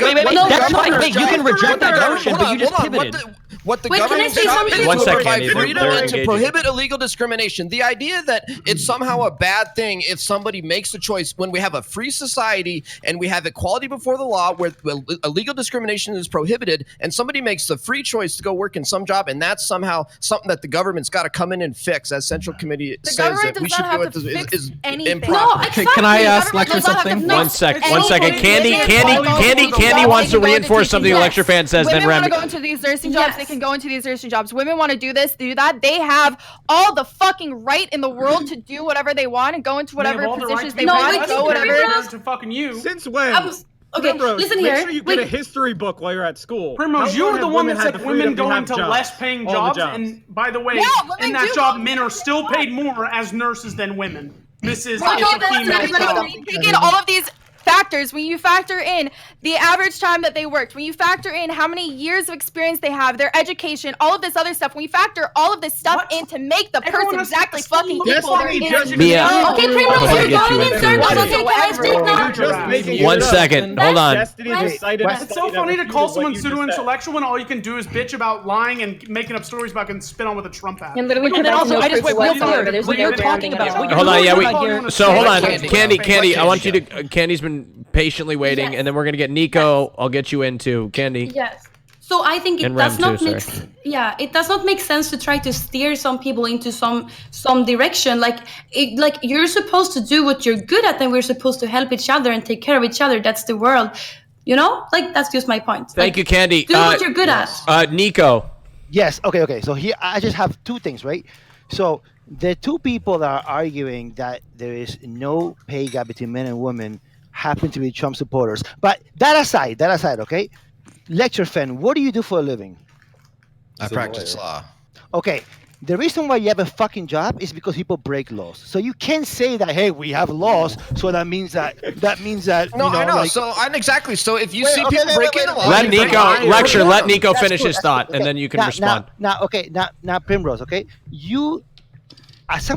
can reject that notion, but you just pivoted. What the government's job is to provide freedom and to prohibit illegal discrimination. The idea that it's somehow a bad thing if somebody makes a choice when we have a free society and we have equality before the law where illegal discrimination is prohibited and somebody makes the free choice to go work in some job and that's somehow something that the government's got to come in and fix, as Central Committee says that we should do it is improper. Can I ask Lecture something? One second. Candy wants to reinforce something the Lecture fan says. Then Women want Rem. to go into these nursing jobs. They can go into these nursing jobs. Women want to do this, do that. They have all the fucking right in the world to do whatever they want and go into whatever positions they want. Go whatever. To fucking you. Since when? Okay, Primrose, listen make here. sure you get a history book while you're at school. Primrose, you're the one that said women go into less paying jobs. And by the way, in that job, men are still paid more as nurses than women. This is a female job. Taking all of these factors, when you factor in the average time that they worked, when you factor in how many years of experience they have, their education, all of this other stuff, when you factor all of this stuff in to make the person exactly fucking people they're in. Mia. Okay, Primrose, you're going in circles. Okay, can I speak now? 1 second. Hold on. It's so funny to call someone pseudo-intellectual when all you can do is bitch about lying and making up stories about and spit on with a Trump hat. And literally, And also, I just wait real quick. What you're talking about. Hold on. Yeah, so hold on. Candy, I want you to. Candy's been patiently waiting, and then we're gonna get Nico. I'll get you into Candy. Yes. So I think it And does Rem not too, make it does not make sense to try to steer some people into some direction. Like you're supposed to do what you're good at, and we're supposed to help each other and take care of each other. That's the world, Like that's just my point. Thank you, Candy. Do what you're good at. Nico. Yes. Okay. So here I just have two things, right? So the two people that are arguing that there is no pay gap between men and women happen to be Trump supporters. But that aside, okay? Lecture fan, what do you do for a living? I practice law. Okay. The reason why you have a fucking job is because people break laws. So you can't say that, hey, we have laws, so that means that No, I know. So exactly. So if you see people breaking the law, Let Nico finish his thought, and then you can respond. Now, Primrose, okay?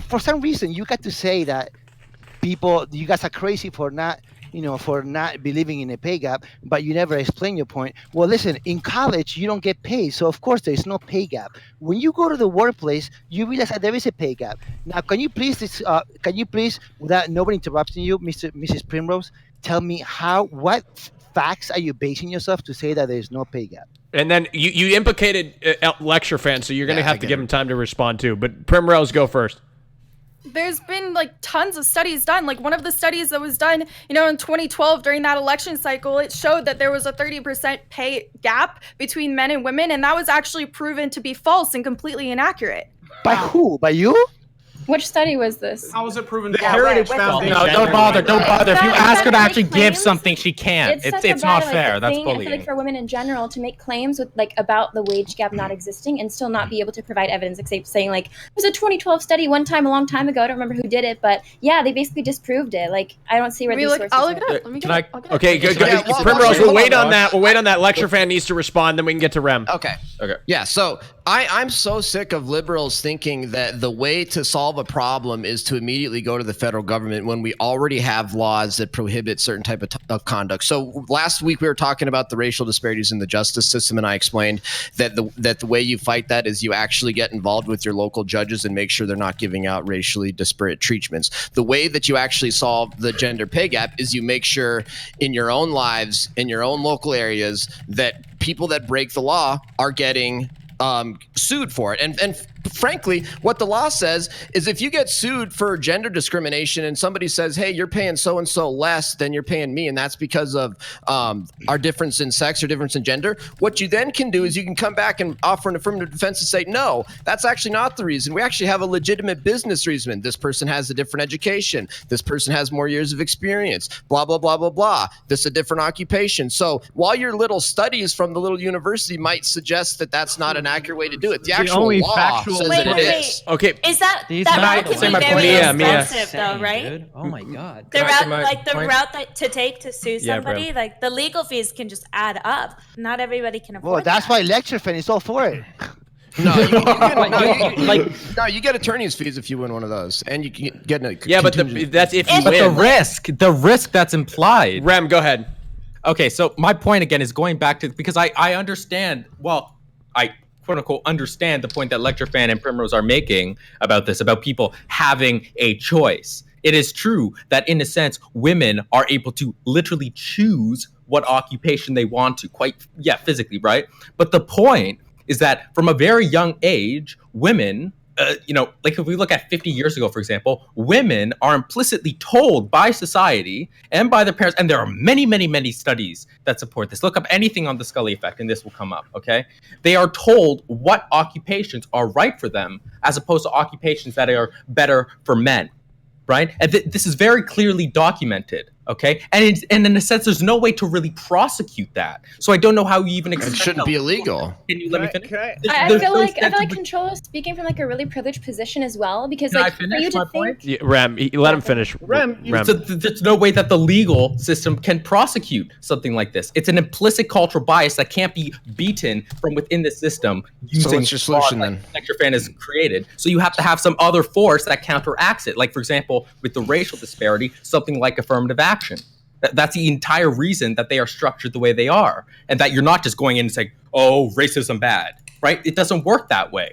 For some reason, you got to say that you guys are crazy for not believing in a pay gap, but you never explain your point. Well, listen, in college, you don't get paid, so of course there's no pay gap. When you go to the workplace, you realize that there is a pay gap. Now, can you please, without nobody interrupting you, Mrs. Primrose, tell me what facts are you basing yourself to say that there's no pay gap? And then you implicated Lecture fan, so you're going to have to give him time to respond too. But Primrose, go first. There's been tons of studies done. One of the studies that was done, in 2012 during that election cycle, it showed that there was a 30% pay gap between men and women, and that was actually proven to be false and completely inaccurate. By who? By you? Which study was this? How was it proven? The Heritage Foundation. No, don't bother. If you ask her to actually give something, she can't. It's not fair. That's I feel bullying. for women in general to make claims with about the wage gap not existing and still not be able to provide evidence, except saying there's a 2012 study one time a long time ago. I don't remember who did it, but yeah, they basically disproved it. I don't see where these sources I'll look it are. up. Let me Can I? get it. Okay, good. Primrose, we'll wait on that. We'll wait on that. Lecture fan needs to respond, then we can get to Rem. Okay. Yeah. So I'm so sick of liberals thinking that the way to solve a problem is to immediately go to the federal government when we already have laws that prohibit certain type of conduct. So last week we were talking about the racial disparities in the justice system, and I explained that the way you fight that is you actually get involved with your local judges and make sure they're not giving out racially disparate treatments. The way that you actually solve the gender pay gap is you make sure in your own lives, in your own local areas, that people that break the law are getting sued for it. And frankly, what the law says is if you get sued for gender discrimination and somebody says, hey, you're paying so-and-so less than you're paying me, and that's because of our difference in sex or difference in gender, what you then can do is you can come back and offer an affirmative defense and say, no, that's actually not the reason. We actually have a legitimate business reason. This person has a different education. This person has more years of experience, blah, blah, blah, blah, blah. This is a different occupation. So while your little studies from the little university might suggest that that's not an accurate way to do it, the actual law says that it is. Okay. Is that These route guys- can be very expensive though, right? Dude. Oh my god. The Can I say route, my like the point? route that to take to sue Yeah, somebody, Brim. like the legal fees can just add up. Not everybody can afford. Well, that's why lecture fan is all for it. No, you get attorney's fees if you win one of those, and you can get a Yeah, but that's if you win. The risk that's implied. Rem, go ahead. Okay, so my point again is going back to, because I understand, well, I quote unquote understand the point that Lecture Fan and Primrose are making about this, about people having a choice. It is true that in a sense, women are able to literally choose what occupation they want to, physically, right? But the point is that from a very young age, women, like if we look at 50 years ago, for example, women are implicitly told by society and by their parents, and there are many, many, many studies that support this. Look up anything on the Scully effect, and this will come up, okay? They are told what occupations are right for them, as opposed to occupations that are better for men, right? And this is very clearly documented, okay? And in a sense, there's no way to really prosecute that. So I don't know how you even It shouldn't be illegal. Can you let me finish? I feel like Control is speaking from like a really privileged position as well, because Can I like for finish you my to think. Yeah, Rem, let him finish. Rem. So there's no way that the legal system can prosecute something like this. It's an implicit cultural bias that can't be beaten from within the system. So what's your solution then? Lecture Fan has created. So you have to have some other force that counteracts it. Like, for example, with the racial disparity, something like affirmative action. That's the entire reason that they are structured the way they are, and that you're not just going in and saying, "Oh, racism bad," right? It doesn't work that way.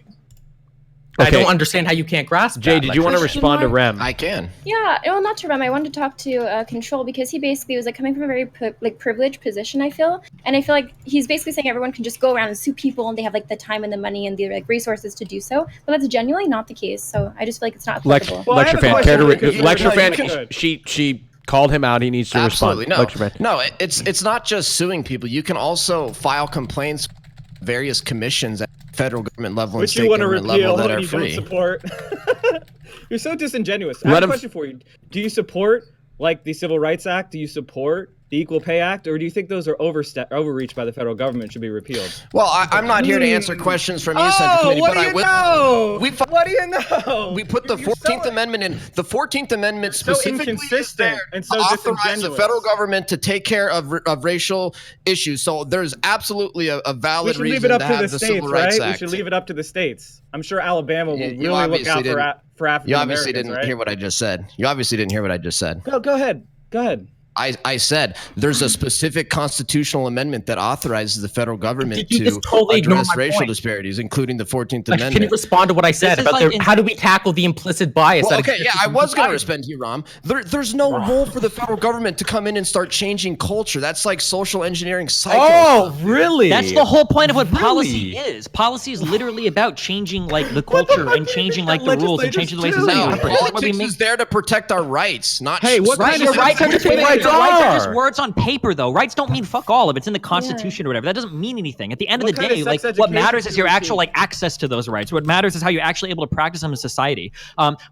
I don't understand how you can't grasp. Jay, did you want to respond to Rem? I can. Yeah, well, not to Rem. I wanted to talk to Control, because he basically was like coming from a very privileged position, I feel, and I feel like he's basically saying everyone can just go around and sue people, and they have like the time and the money and the like resources to do so. But that's genuinely not the case. So I just feel like it's not applicable. Lecture Fan, she called him out. He needs to Absolutely, respond. no. It's not just suing people. You can also file complaints, various commissions at federal government level and state government level that are free. Don't support. You're so disingenuous. I have a question for you. Do you support like the Civil Rights Act? Do you support the Equal Pay Act, or do you think those are overreach by the federal government, should be repealed? Well, I'm not here to answer questions from you, Central Committee, but I will. What do you know? We put the 14th Amendment in. The 14th Amendment specifically inconsistent and so authorizes the disingenuous. federal government to take care of racial issues. So there's absolutely a valid reason to have the Civil Rights Act. We should leave it up to the states. I'm sure Alabama will really You look obviously out didn't- for African You obviously Americans, didn't hear what I just said. You obviously didn't hear what I just said. Go ahead. Go ahead. I said there's a specific constitutional amendment that authorizes the federal government You to just totally ignore address my racial point. disparities, including the 14th Like, Amendment. can you respond to what I said about how do we tackle the implicit bias? Well, that okay, yeah, exists I in was going to society? respond to you, Ram. There's no role for the federal government to come in and start changing culture. That's like social engineering cycles. Oh, really? That's the whole point of what policy is. Policy is literally about changing like the culture and changing like the rules and changing the way society No, operates. That's what we politics mean. is there to protect our rights, not Hey, what Right, kind your of rights are just rights are just are. words on paper, though. Rights don't mean fuck all if it's in the Constitution or whatever. That doesn't mean anything. At the end of What the kind of day, sex like what education matters do is you your actual receive? like access to those rights. What matters is how you're actually able to practice them in society.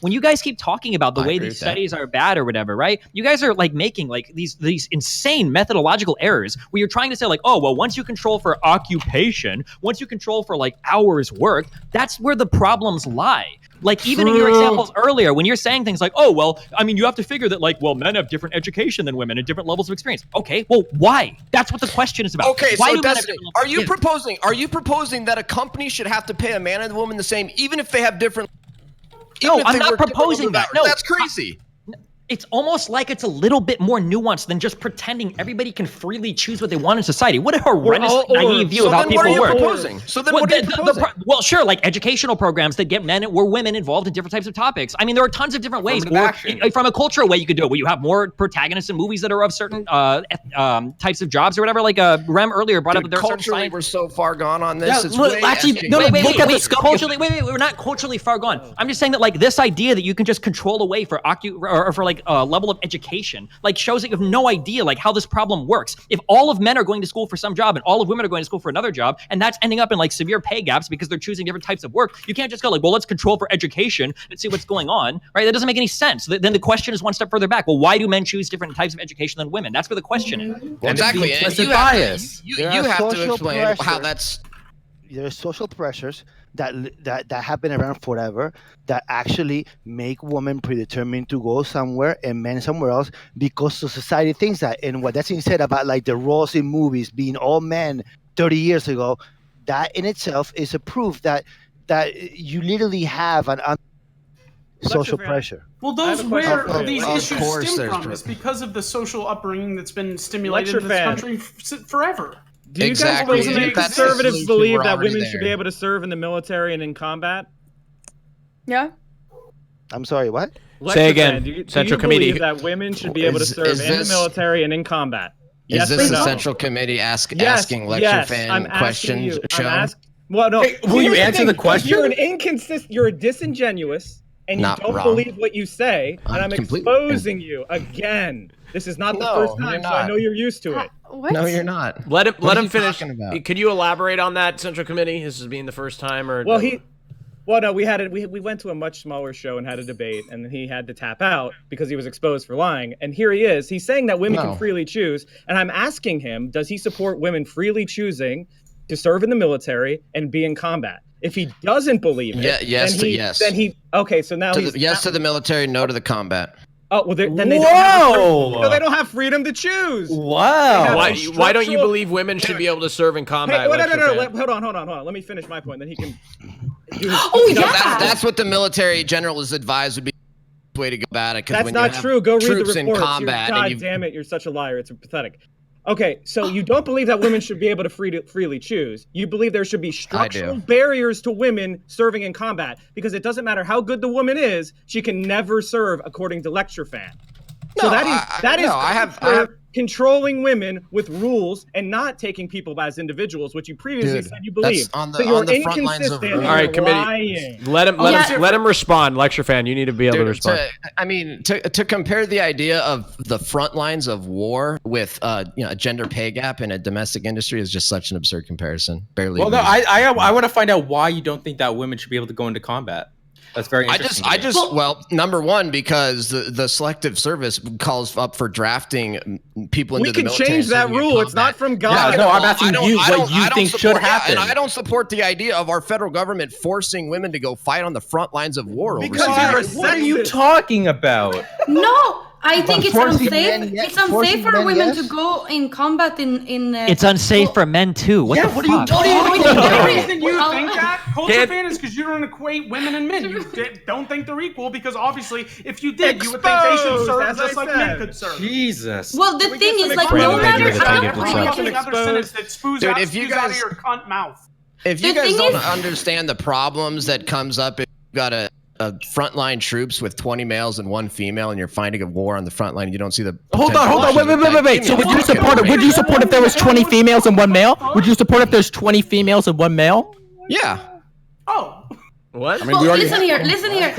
When you guys keep talking about the I way agree these with that. studies are bad or whatever, right? You guys are like making like these insane methodological errors where you're trying to say like, oh well, once you control for occupation, once you control for like hours worked, that's where the problems lie. Like even in your examples earlier, when you're saying things like, oh, well, I mean, you have to figure that like, well, men have different education than women and different levels of experience. Okay, well, why? That's what the question is about. Okay, Why so do men have Destiny, different are you levels- proposing that a company should have to pay a man and a woman the same, even if they have different? No, even if I'm they not work different proposing levels of that. hours? No. That's crazy. it's almost like it's a little bit more nuanced than just pretending everybody can freely choose what they want in society. What a horrendous, naive view of how people work. So then what are you proposing? Well, sure, like educational programs that get men or women involved in different types of topics. I mean, there are tons of different ways. Or from a cultural way, you could do it, where you have more protagonists in movies that are of certain types of jobs or whatever. Like Rem earlier brought up that there are certain culturally, we're so far gone on this. Yeah, It's look, way actually, SJ. no, culturally, we're not culturally far gone. I'm just saying that like this idea that you can just control away for like a level of education, like shows that you have no idea like how this problem works. If all of men are going to school for some job and all of women are going to school for another job, and that's ending up in like severe pay gaps because they're choosing different types of work, you can't just go like, well, let's control for education and see what's going on, right? That doesn't make any sense. Then the question is one step further back. Well, why do men choose different types of education than women? That's where the question is. Well, exactly. And you bias. You have to explain how that's. There are social pressures that have been around forever that actually make women predetermined to go somewhere and men somewhere else because the society thinks that. And what that's being said about like the roles in movies being all men 30 years ago, that in itself is a proof that you literally have an social pressure. Well, those where these issues stem from is because of the social upbringing that's been stimulated in this country forever. Do you guys believe that conservatives believe that women should be able to serve in the military and in combat? Yeah. I'm sorry, what? Say again, Do you Central Committee. believe that women should be able to serve in the military and in combat? Is Yes this or a no? Central Committee asking I'm fan asking questions you. show? Well, no. Hey, will you Here's answer the thing. question? You're an inconsistent. You're disingenuous, and you Not don't wrong. believe what you say. And I'm completely- exposing you again. This is not the No, first you're time, so not. I know you're used to it. What? No, you're not. Let him What are you finish. talking about? Could you elaborate on that, Central Committee? This is being the first time, or Well, no, we went to a much smaller show and had a debate, and he had to tap out because he was exposed for lying. And here he is. He's saying that women No. can freely choose, and I'm asking him, does he support women freely choosing to serve in the military and be in combat? If he doesn't believe it, then he okay. So now he's Yes to the military, no to the combat. Oh well, then they don't have freedom to choose. Wow. Why don't you believe women should be able to serve in combat? Hey, like no. Japan? Hold on. Let me finish my point. Then he can. That's what the military general is advised would be the way to go about it. That's not true. Go read the troops in reports. combat. God damn it, you're such a liar. It's pathetic. Okay, so you don't believe that women should be able to freely choose. You believe there should be structural barriers to women serving in combat because it doesn't matter how good the woman is, she can never serve according to lecture fan. So I have controlling women with rules and not taking people as individuals, which you previously said you believe. On the, so you're on the front lines of inconsistent. All right, committee. Lying. Let him respond. Lecture fan, you need to be able to respond. To compare the idea of the front lines of war with a gender pay gap in a domestic industry is just such an absurd comparison. Barely. Well, no, I want to find out why you don't think that women should be able to go into combat. That's very interesting. Well, number one, because the selective service calls up for drafting people into the military. We can change that rule. It's not from God. Yeah, no, I'm asking you what you think should happen. And I don't support the idea of our federal government forcing women to go fight on the front lines of war. What are you talking about? No, I think it's forcing unsafe. men, yes. It's unsafe Forcing for men, women yes. to go in combat in. It's unsafe for men too. What the fuck? The reason you think that, culture fan, is because you don't equate women and men. You don't think they're equal because obviously, if you did, you would think they should serve just like men could serve. Jesus. Well, the thing is, like, no matter how. Dude, if you guys out of your cunt mouth. If you guys don't understand the problems that comes up if you've got a frontline troops with 20 males and 1 female and you're fighting a war on the front line and you don't see the Hold on, wait. So would you support if there was 20 females and 1 male? Would you support if there's 20 females and 1 male? Yeah. Oh. What? I mean, listen here.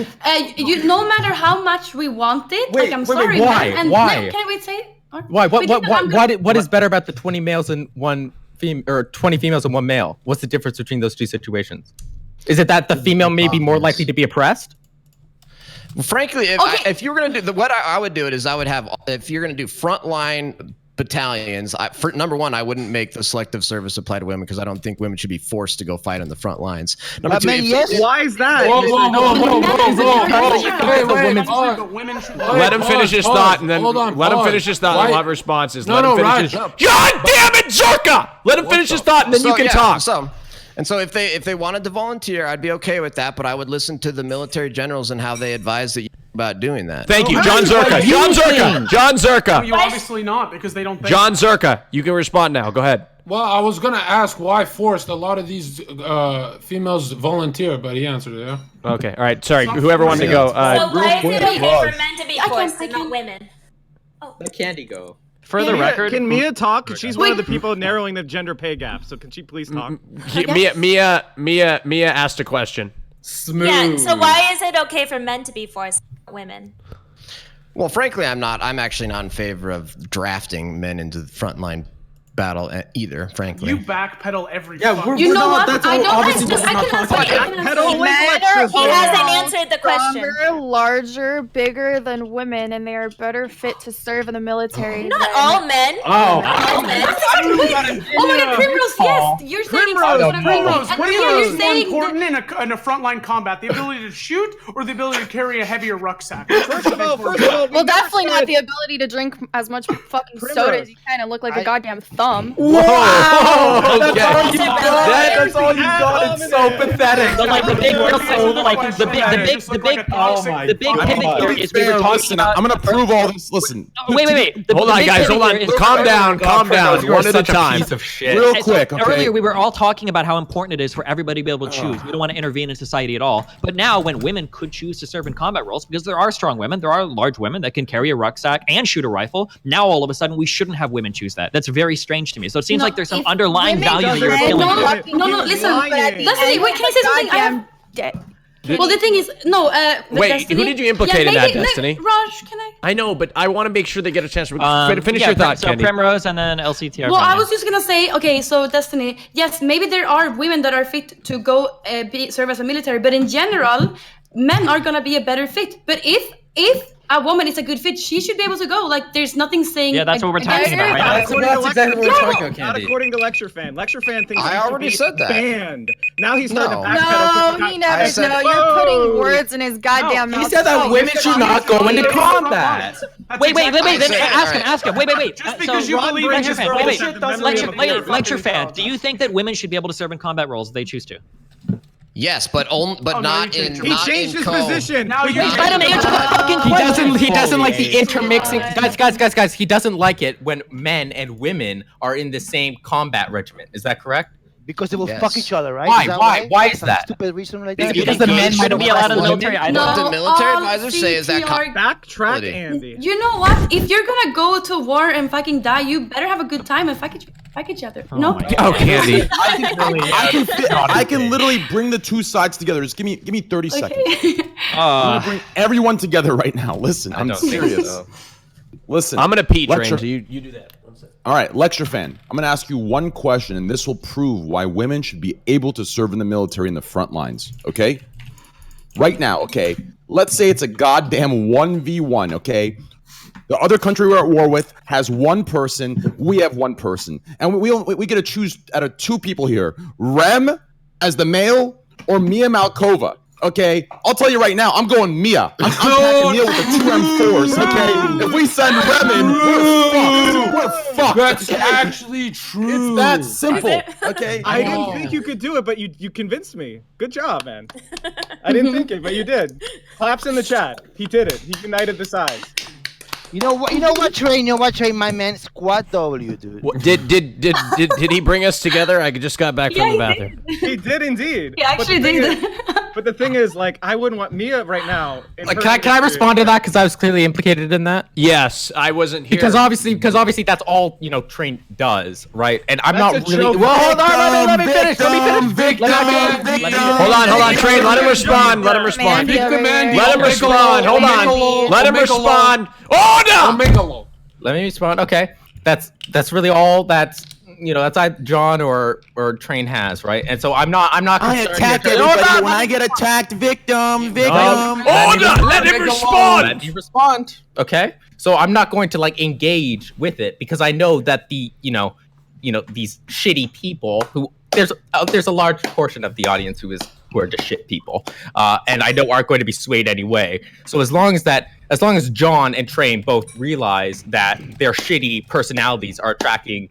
No matter how much we want it, Wait, I'm wait, sorry. why? And Why? Can we say? Why? What is better about the 20 males and 1 female, or 20 females and 1 male? What's the difference between those two situations? Is it that the female may be more likely to be oppressed? Well, frankly, if you were going to do what I would do it is I would have, if you're going to do frontline battalions, for number one, I wouldn't make the selective service apply to women because I don't think women should be forced to go fight on the front lines. Number two, why is that? Let him finish his thought and then let him finish his thought and we'll have responses. Let him finish his God damn it, Zherka! Let him finish his thought and then you can talk. So if they wanted to volunteer, I'd be okay with that, but I would listen to the military generals and how they advise that you about doing that. Thank you, John Zerka. John Zerka. John Zerka. No, you obviously not, because they don't think. John Zerka, you can respond now. Go ahead. Well, I was gonna ask why forced. A lot of these females volunteer, but he answered it. Yeah. Okay. All right. Sorry. Whoever wanted to go. So why is it okay for men to be forced and not women? Let Candy go. For the record, can Mia talk? She's one of the people narrowing the gender pay gap. So can she please talk? Mia asked a question. Smooth. Yeah. So why is it okay for men to be forced, not women? Well, frankly, I'm actually not in favor of drafting men into the frontline battle either, frankly. You backpedal every. You know what? I don't. He hasn't answered the question. Stronger, larger, bigger than women, and they are better fit to serve in the military. Not all men. Oh my God, Primrose! Yes, you're saying Primrose. What is more saying important in a frontline combat? The ability to shoot or the ability to carry a heavier rucksack? First of all, well, definitely not the ability to drink as much fucking soda as you can and look like a goddamn thumb. Whoa! Okay. That's all you got. It's so pathetic. So, like, the big pivot here is we were talking about. I'm gonna prove all this. Listen. Wait. Hold on, guys. Hold on. Calm down. One at a time. Piece of shit. Real quick. Okay. Earlier, we were all talking about how important it is for everybody to be able to choose. We don't want to intervene in society at all. But now, when women could choose to serve in combat roles, because there are strong women, there are large women that can carry a rucksack and shoot a rifle. Now, all of a sudden, we shouldn't have women choose that. That's very strange to me. So it seems like there's some underlying value that you're feeling. No, listen. Destiny, wait, can I say something? Well, the thing is, Wait, Destiny, who did you implicate in that, Destiny? Raj, can I? I know, but I want to make sure they get a chance to finish your thought, So Candy. Primrose and then LCTR. Well, I was just gonna say, okay, so Destiny, yes, maybe there are women that are fit to go serve as a military, but in general, men are gonna be a better fit. But if a woman is a good fit, she should be able to go. Like, there's nothing saying. Yeah, that's what we're talking about, right? That's exactly what we're talking about, Not Candy. according to Lecture Fan. Lecture Fan thinks I already said that. Banned. Now he's starting to No, backpedal. he never. No, you're putting words in his goddamn mouth. He said that women should not go into combat. Wait. Ask him. Wait. Just because you believe in his bullshit doesn't mean Lecture Fan, do you think that women should be able to serve in combat roles if they choose to? Yes, but not in. He changed his position. Now you're Let him answer the fucking question. He doesn't like the intermixing. Guys. He doesn't like it when men and women are in the same combat regiment. Is that correct? Because they will fuck each other, right? Why is that? Stupid reason like that. Because the men shouldn't be allowed in the military. What the military advisors say is that. Backtrack, Andy. You know what? If you're gonna go to war and fucking die, you better have a good time and fuck each other. No. Oh, Candy. I can literally bring the two sides together. Just give me 30 seconds. I'm gonna bring everyone together right now. Listen, I'm serious. Listen. I'm gonna pee train. So you do that. All right, Lecture Fan. I'm gonna ask you one question, and this will prove why women should be able to serve in the military in the front lines. Okay? Right now, okay. Let's say it's a goddamn 1v1. Okay. The other country we're at war with has one person. We have one person, and we get to choose out of two people here: Rem as the male or Miamalkova. Okay, I'll tell you right now, I'm going Mia. I'm packing Mia with the 2 M4s. Okay, if we send Rem in, we're fucked. That's actually true. It's that simple. Okay, I didn't think you could do it, but you convinced me. Good job, man. I didn't think it, but you did. Claps in the chat. He did it. He united the sides. You know what, Train? My man, squat W, dude. What, did he bring us together? I just got back from the bathroom. He did indeed. He actually did. But the thing is, like, I wouldn't want Mia right now. Can I respond to that because I was clearly implicated in that? Yes, I wasn't here. Because obviously that's all Train does, right? And I'm not really. Well, hold on, let me finish. Hold on, Train. Let him respond. Let him respond. Hold on. Let him respond. Oh no! Let me respond. Okay, that's really all that's John or Train has, right? And so I'm not concerned. I attack everybody when I get attacked. Victim. Let him respond. Let me respond. Okay, so I'm not going to engage with it because I know that these shitty people who there's a large portion of the audience who are just shit people, and I know aren't going to be swayed anyway. So as long as John and Train both realize that their shitty personalities are attracting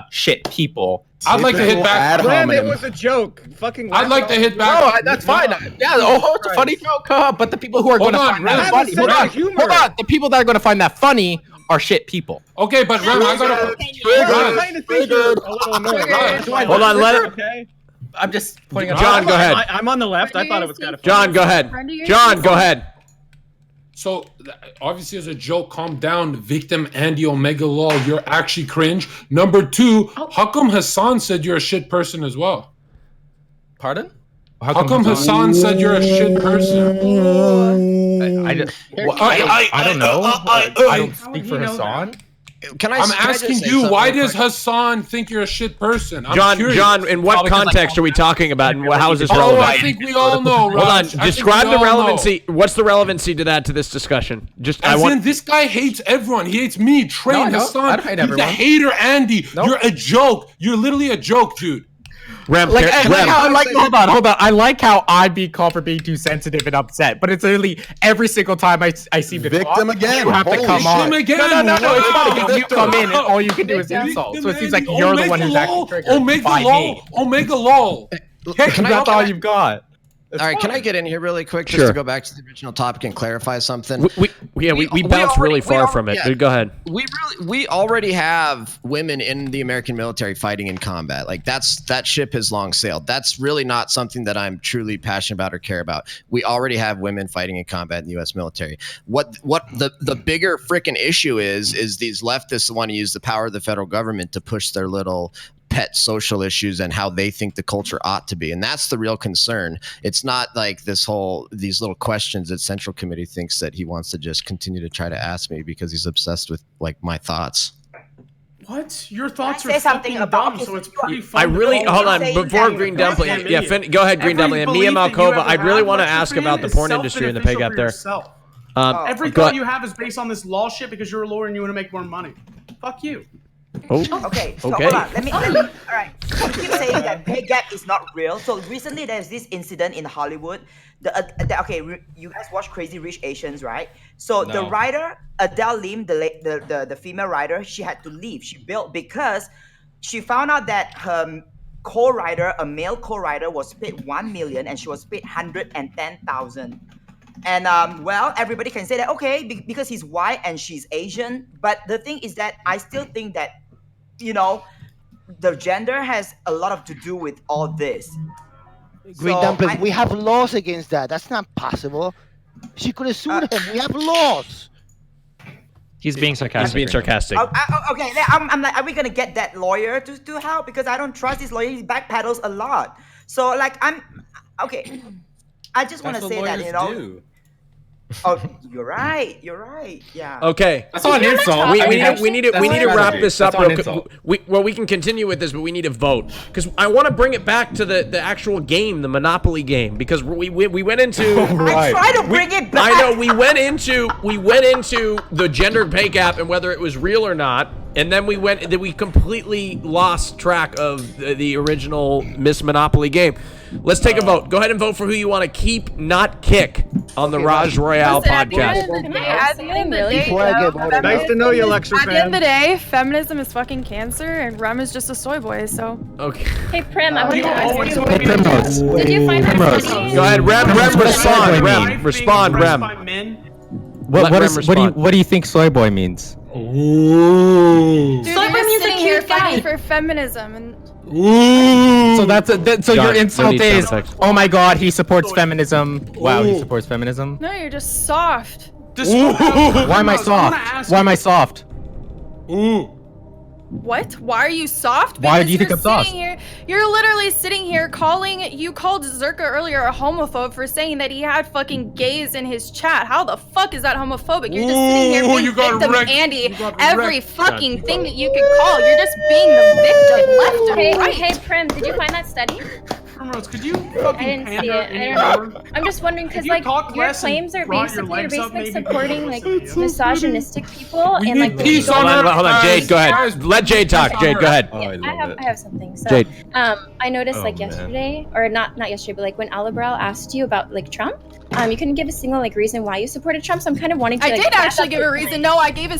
shit people I'd like to hit back. Ram, it was a joke. Fucking. I'd like to hit back. No, that's fine. Yeah, it's a funny joke. But the people who are going to find that funny, hold on. The people that are going to find that funny are shit people. Okay, but Ram, I gotta. Hold on, let it. Okay. I'm just pointing out. John, go ahead. I'm on the left. I thought it was kind of funny. John, go ahead. John, go ahead. So, obviously, as a joke, calm down, victim Andy Omega lol. You're actually cringe. Number 2, how come Hassan said you're a shit person as well? Pardon? How come Hassan said you're a shit person? I don't know. I don't speak for Hassan. I'm asking you, why does Hassan think you're a shit person? I'm curious. John, in what context are we talking about, and how is this relevant? I think we all know, Raj. Hold on, describe the relevancy. What's the relevancy to that, to this discussion? This guy hates everyone. He hates me, Trey, Hassan. I don't hate everyone. The hater, Andy. Nope. You're a joke. You're literally a joke, dude. Ram, hold on. I like how I'd be called for being too sensitive and upset, but it's literally every single time I seem to victim talk, again. You have to come on. No, it's funny because you come in and all you can do is insult. So it seems like you're the one who's actually triggered. Omega lol. That's all you've got. All right, can I get in here really quick just Sure. to go back to the original topic and clarify something? We bounced really far from it. Go ahead. We already have women in the American military fighting in combat. Like that ship has long sailed. That's really not something that I'm truly passionate about or care about. We already have women fighting in combat in the U.S. military. What the bigger freaking issue is these leftists want to use the power of the federal government to push their little pet social issues and how they think the culture ought to be, and that's the real concern. It's not like these little questions that Central Committee thinks that he wants to just continue to try to ask me because he's obsessed with like my thoughts. What? Your thoughts Can I are say something fucking about dumb, so it's pretty fun. I really hold on before Green Dumpling. Go ahead, Green Dumpling. And Miamalkova, I really want to ask about the porn industry and the pay gap there. Every thought you have is based on this law shit because you're a lawyer and you want to make more money. Fuck you. Okay, so hold on. Let me. All right. You keep saying that pay gap is not real. So recently, there's this incident in Hollywood. You guys watch Crazy Rich Asians, right? So the writer Adele Lim, the female writer, she had to leave. She bailed because she found out that her co-writer, a male co-writer, was paid $1 million and she was paid $110,000. And everybody can say that because he's white and she's Asian. But the thing is that I still think that, the gender has a lot to do with all this. Green Dumpling, we have laws against that. That's not possible. She could have sued him. We have laws. He's being sarcastic. Okay, I'm like, are we gonna get that lawyer to help? Because I don't trust this lawyer. He backpedals a lot. So like, I just want to say that Oh, you're right. Yeah. Okay. That's not an insult. We need to wrap this up. We can continue with this, but we need to vote because I want to bring it back to the actual game, the Monopoly game, because we went into. I try to bring it back. I know we went into the gender pay gap and whether it was real or not, and then we completely lost track of the original Miss Monopoly game. Let's take a vote. Go ahead and vote for who you want to keep, not kick, on the Rajj Royale podcast. Nice to know you, lecture fan. At the end of the day, feminism is fucking cancer, and Rem is just a soy boy. So. Okay. Hey Prim, I want to ask you. Did you find that study? Go ahead, Rem. Respond, Rem. What do you think soy boy means? Dude, soy boy means a cute guy for feminism and. So so your insult is, oh my god, he supports feminism. Wow, he supports feminism. No, you're just soft. Why am I soft? Why am I soft? What? Why are you soft? Why do you think I'm soft? You're literally sitting here you called Zerka earlier a homophobe for saying that he had fucking gays in his chat. How the fuck is that homophobic? You're just sitting here being victim Andy. Every fucking thing that you could call. You're just being the victim left and right. Hey Prim, did you find that study? Primrose, could you fucking I didn't see it. I don't know. I'm just wondering because like your claims are basically supporting like misogynistic people and like. Hold on, Jade, go ahead. Let Jade talk. Jade, go ahead. I have something. So, Jade. I noticed like yesterday, or not yesterday, but like when Alibral asked you about like Trump, You couldn't give a single like reason why you supported Trump. So I'm kind of wanting to. I did actually give a reason. No, I gave a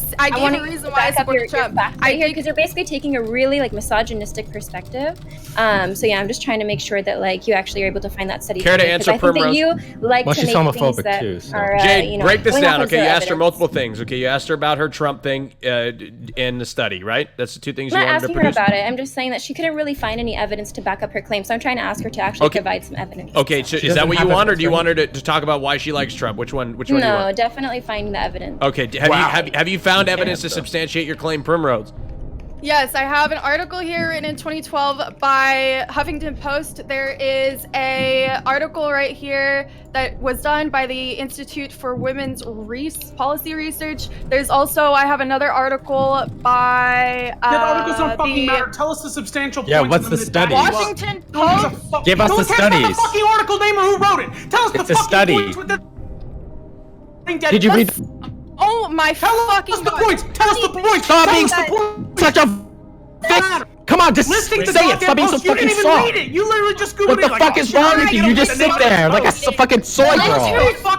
reason why I supported Trump. I hear because you're basically taking a really like misogynistic perspective. So yeah, I'm just trying to make sure that like you actually are able to find that study. Care to answer, Primrose? I think that you like to she's make homophobic things that too, so. are, Jade, break this going down, off of okay? You zero asked her evidence. multiple things, okay? You asked her about her Trump thing in the study, right? That's the two things I'm you not wanted to asking her produce? about it. I'm just saying that she couldn't really find any evidence to back up her claim. So I'm trying to ask her to actually provide some evidence. Okay, so is that what you want, or do you want her to talk about why she likes Trump? Which one do you No, want? definitely finding the evidence. Okay, have you found evidence to substantiate your claim, Primrose? Yes, I have an article here written in 2012 by Huffington Post. There is a article right here that was done by the Institute for Women's Policy Research. There's also, I have another article by the articles don't fucking matter. Tell us the substantial points. Yeah, what's the study? Washington Post. Give us the studies. The fucking article name or who wrote it. Tell us It's the a fucking study. points with the. Did you read? Oh my fucking God. Tell us the points. Stop being such a. Come on, just say it. Stop being so fucking You soft. didn't even read it. You literally just Googled What the it. fuck is wrong with you? You just sit there like a fucking soy girl.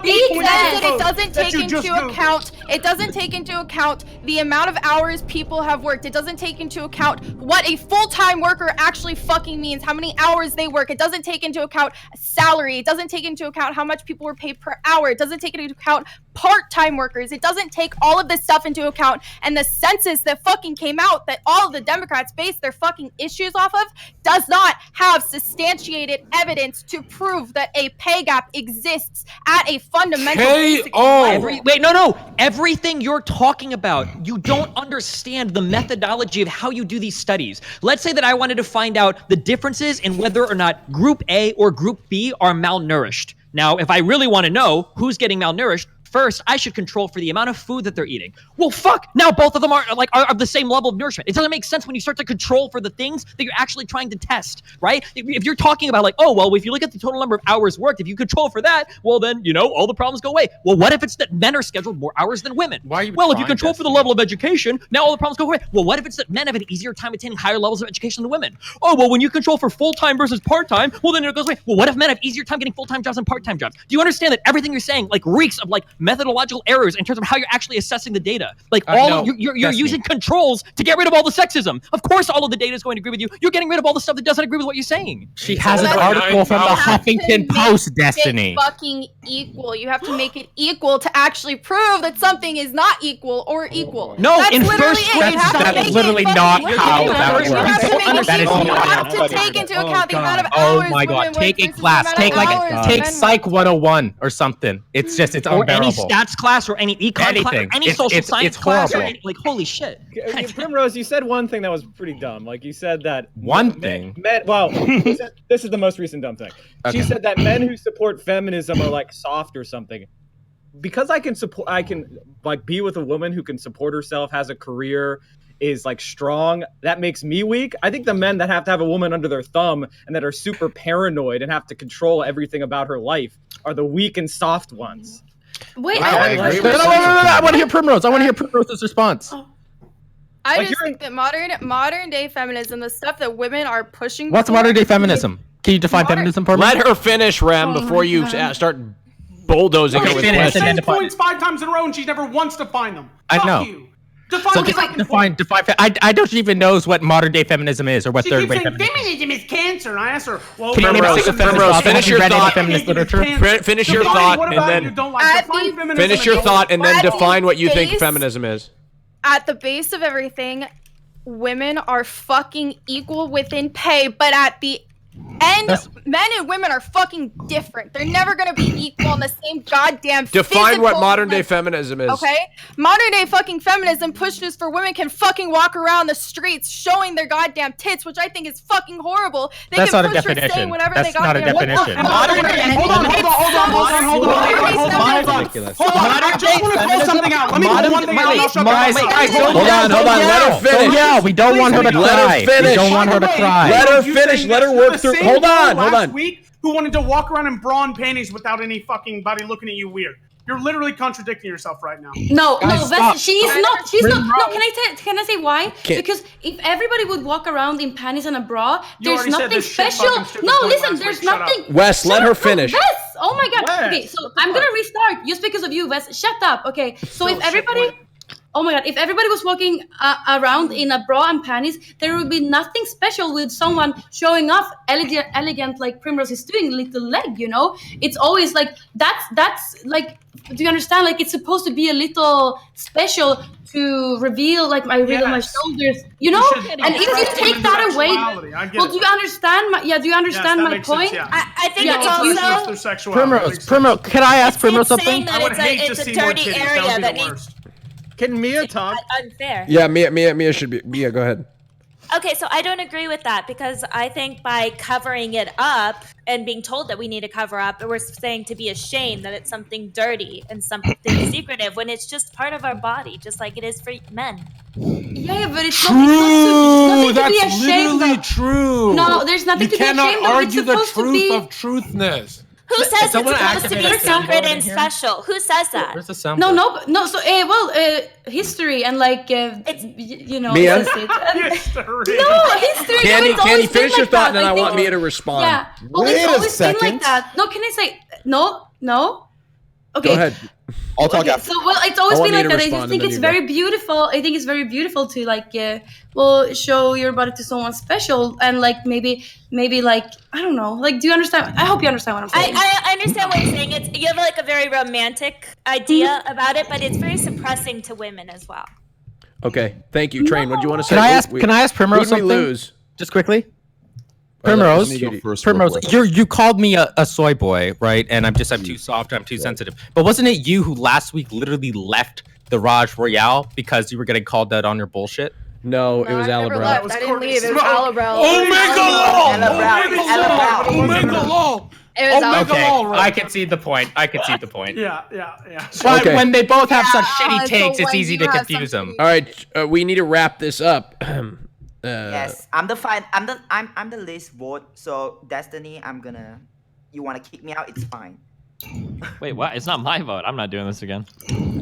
It doesn't take into account. It doesn't take into account the amount of hours people have worked. It doesn't take into account what a full-time worker actually fucking means. How many hours they work. It doesn't take into account salary. It doesn't take into account how much people were paid per hour. It doesn't take into account part-time workers. It doesn't take all of this stuff into account. And the census that fucking came out that all of the Democrats base their fucking issues off of does not have substantiated evidence to prove that a pay gap exists at a fundamental basic level. No. Everything you're talking about, you don't understand the methodology of how you do these studies. Let's say that I wanted to find out the differences in whether or not Group A or Group B are malnourished. Now, if I really want to know who's getting malnourished, first, I should control for the amount of food that they're eating. Well, fuck! Now both of them are of the same level of nourishment. It doesn't make sense when you start to control for the things that you're actually trying to test, right? If you're talking about like, oh, well, if you look at the total number of hours worked, if you control for that, well, then, all the problems go away. Well, what if it's that men are scheduled more hours than women? Well, if you control for the level of education, now all the problems go away. Well, what if it's that men have an easier time attaining higher levels of education than women? Oh, well, when you control for full-time versus part-time, well, then it goes away. Well, what if men have easier time getting full-time jobs than part-time jobs? Do you understand that everything you're saying reeks of methodological errors in terms of how you're actually assessing the data? You're using controls to get rid of all the sexism. Of course, all of the data is going to agree with you. You're getting rid of all the stuff that doesn't agree with what you're saying. She has an article from the Huffington Post, Destiny. Fucking equal. You have to make it equal to actually prove that something is not equal or equal. No, that's in literally first it. You have to That's make literally it not fucking how equal. that works. You have to make it That is equal. You not have how to take into account the amount of Oh hours my women god, work take a versus class. the amount Take of hours take men Psych 101 or something. It's or unbearable. any stats class or any econ class or Anything. any It's- social it's- science it's class or horrible. any, holy shit. Primrose, you said one thing that was pretty dumb. You said that One thing. This is the most recent dumb thing. Okay. She said that men who support feminism are soft or something. Because I can be with a woman who can support herself, has a career, is strong. That makes me weak. I think the men that have to have a woman under their thumb and that are super paranoid and have to control everything about her life are the weak and soft ones. Wait, I want to hear Primrose. I want to hear Primrose's response. I just think that modern day feminism, the stuff that women are pushing. What's modern day feminism? Can you define feminism for me? Let her finish, Rem, before you start bulldozing her with questions. Same points 5 times in a row, and she never wants to find them. I know. Fuck you. Define. I don't even know what modern day feminism is or what She third keeps rate saying feminism is. feminism is cancer, and I asked her, well, Can you name a single Primrose, finish your thought. feminist literature? Finish your thought, and then finish your thought, and then define what you think feminism is. At the base of everything, women are fucking equal within pay, but at the end, men and women are fucking different. They're never gonna be equal in the same goddamn Define what physical modern day feminism is. Okay? Modern day fucking feminism pushes for women can fucking walk around the streets showing their goddamn tits, which I think is fucking horrible. They That's can not a push for definition. saying whatever That's they not a goddamn want. definition. Hold on. I just want to call something out. Let me call one thing out, and I'll shut Hold on. Let her finish. Yeah, we don't want her to Let cry. her finish. We don't want her to cry. Let her finish. Let her work through. Hold on. Week who wanted to walk around in bra and panties without anybody looking at you weird. You're literally contradicting yourself right now. No, Guys, Vess, she's not. She's not. No, Primrose. can I say why? Because if everybody would walk around in panties and a bra, You there's already said nothing this shit special. fucking stupid No, point listen, last there's week. Shut up. nothing. Wes, let Shut her up, finish. Wes, oh my god. Wes, Okay, so I'm gonna restart just because of you, Wes. Shut up. Okay, so if everybody. Oh my god, if everybody was walking around in a bra and panties, there would be nothing special with someone showing off elegant like Primrose is doing, little leg, you know? It's always like, that's like, do you understand? Like, it's supposed to be a little special to reveal, like, I reveal my shoulders, you know? And if you take that away, well, do you understand my point? I think it's also Primrose, can I ask Primrose something? that it's a dirty area that needs Can Mia talk? unfair. Yeah, Mia should be. Mia, go ahead. Okay, so I don't agree with that because I think by covering it up and being told that we need to cover up, we're saying to be ashamed that it's something dirty and something secretive when it's just part of our body, just like it is for men. Yeah, but it's true. nothing to be That's ashamed literally of. true. No, there's nothing to be ashamed of. You cannot argue It's the supposed to be. truth of truthness. Who says it's supposed to be secret and special? Who says that? Where's the sound? No. So, history and like, you know. Mia? History. History. No, history. Candy, it's always finish been your like thought, and that. then I Like, want Mia to respond. Yeah. Well, Wait it's a always been second. like that. No, can I say no? Okay. Go ahead. I'll talk Okay, after. so it's always I want been you like to that. I respond, just think and it's then you very beautiful. I think it's very beautiful to like, show your body to someone special and like maybe like I don't know. Like, do you understand? I hope you understand what I'm saying. I understand what you're saying. It's you have like a very romantic idea about it, but it's very suppressing to women as well. Okay, thank you, Train. What do you want to say? Can I ask Primrose Who did we something? lose? Just quickly. Let Primrose, me go first real Primrose, quick. you called me a soy boy, right? And I'm too soft, I'm too sensitive. But wasn't it you who last week literally left the Rajj Royale because you were getting called out on your bullshit? No, it was I never Alabra. left. I didn't leave. It was Alabra. Omega Law! It was Okay, Alabra. I can see the point. Yeah. But Okay. when they both have such shitty so takes, it's when easy you to have confuse them. All right, we need to wrap this up. Yes, I'm the least vote. So Destiny, you want to kick me out? It's fine. Wait, what? It's not my vote. I'm not doing this again.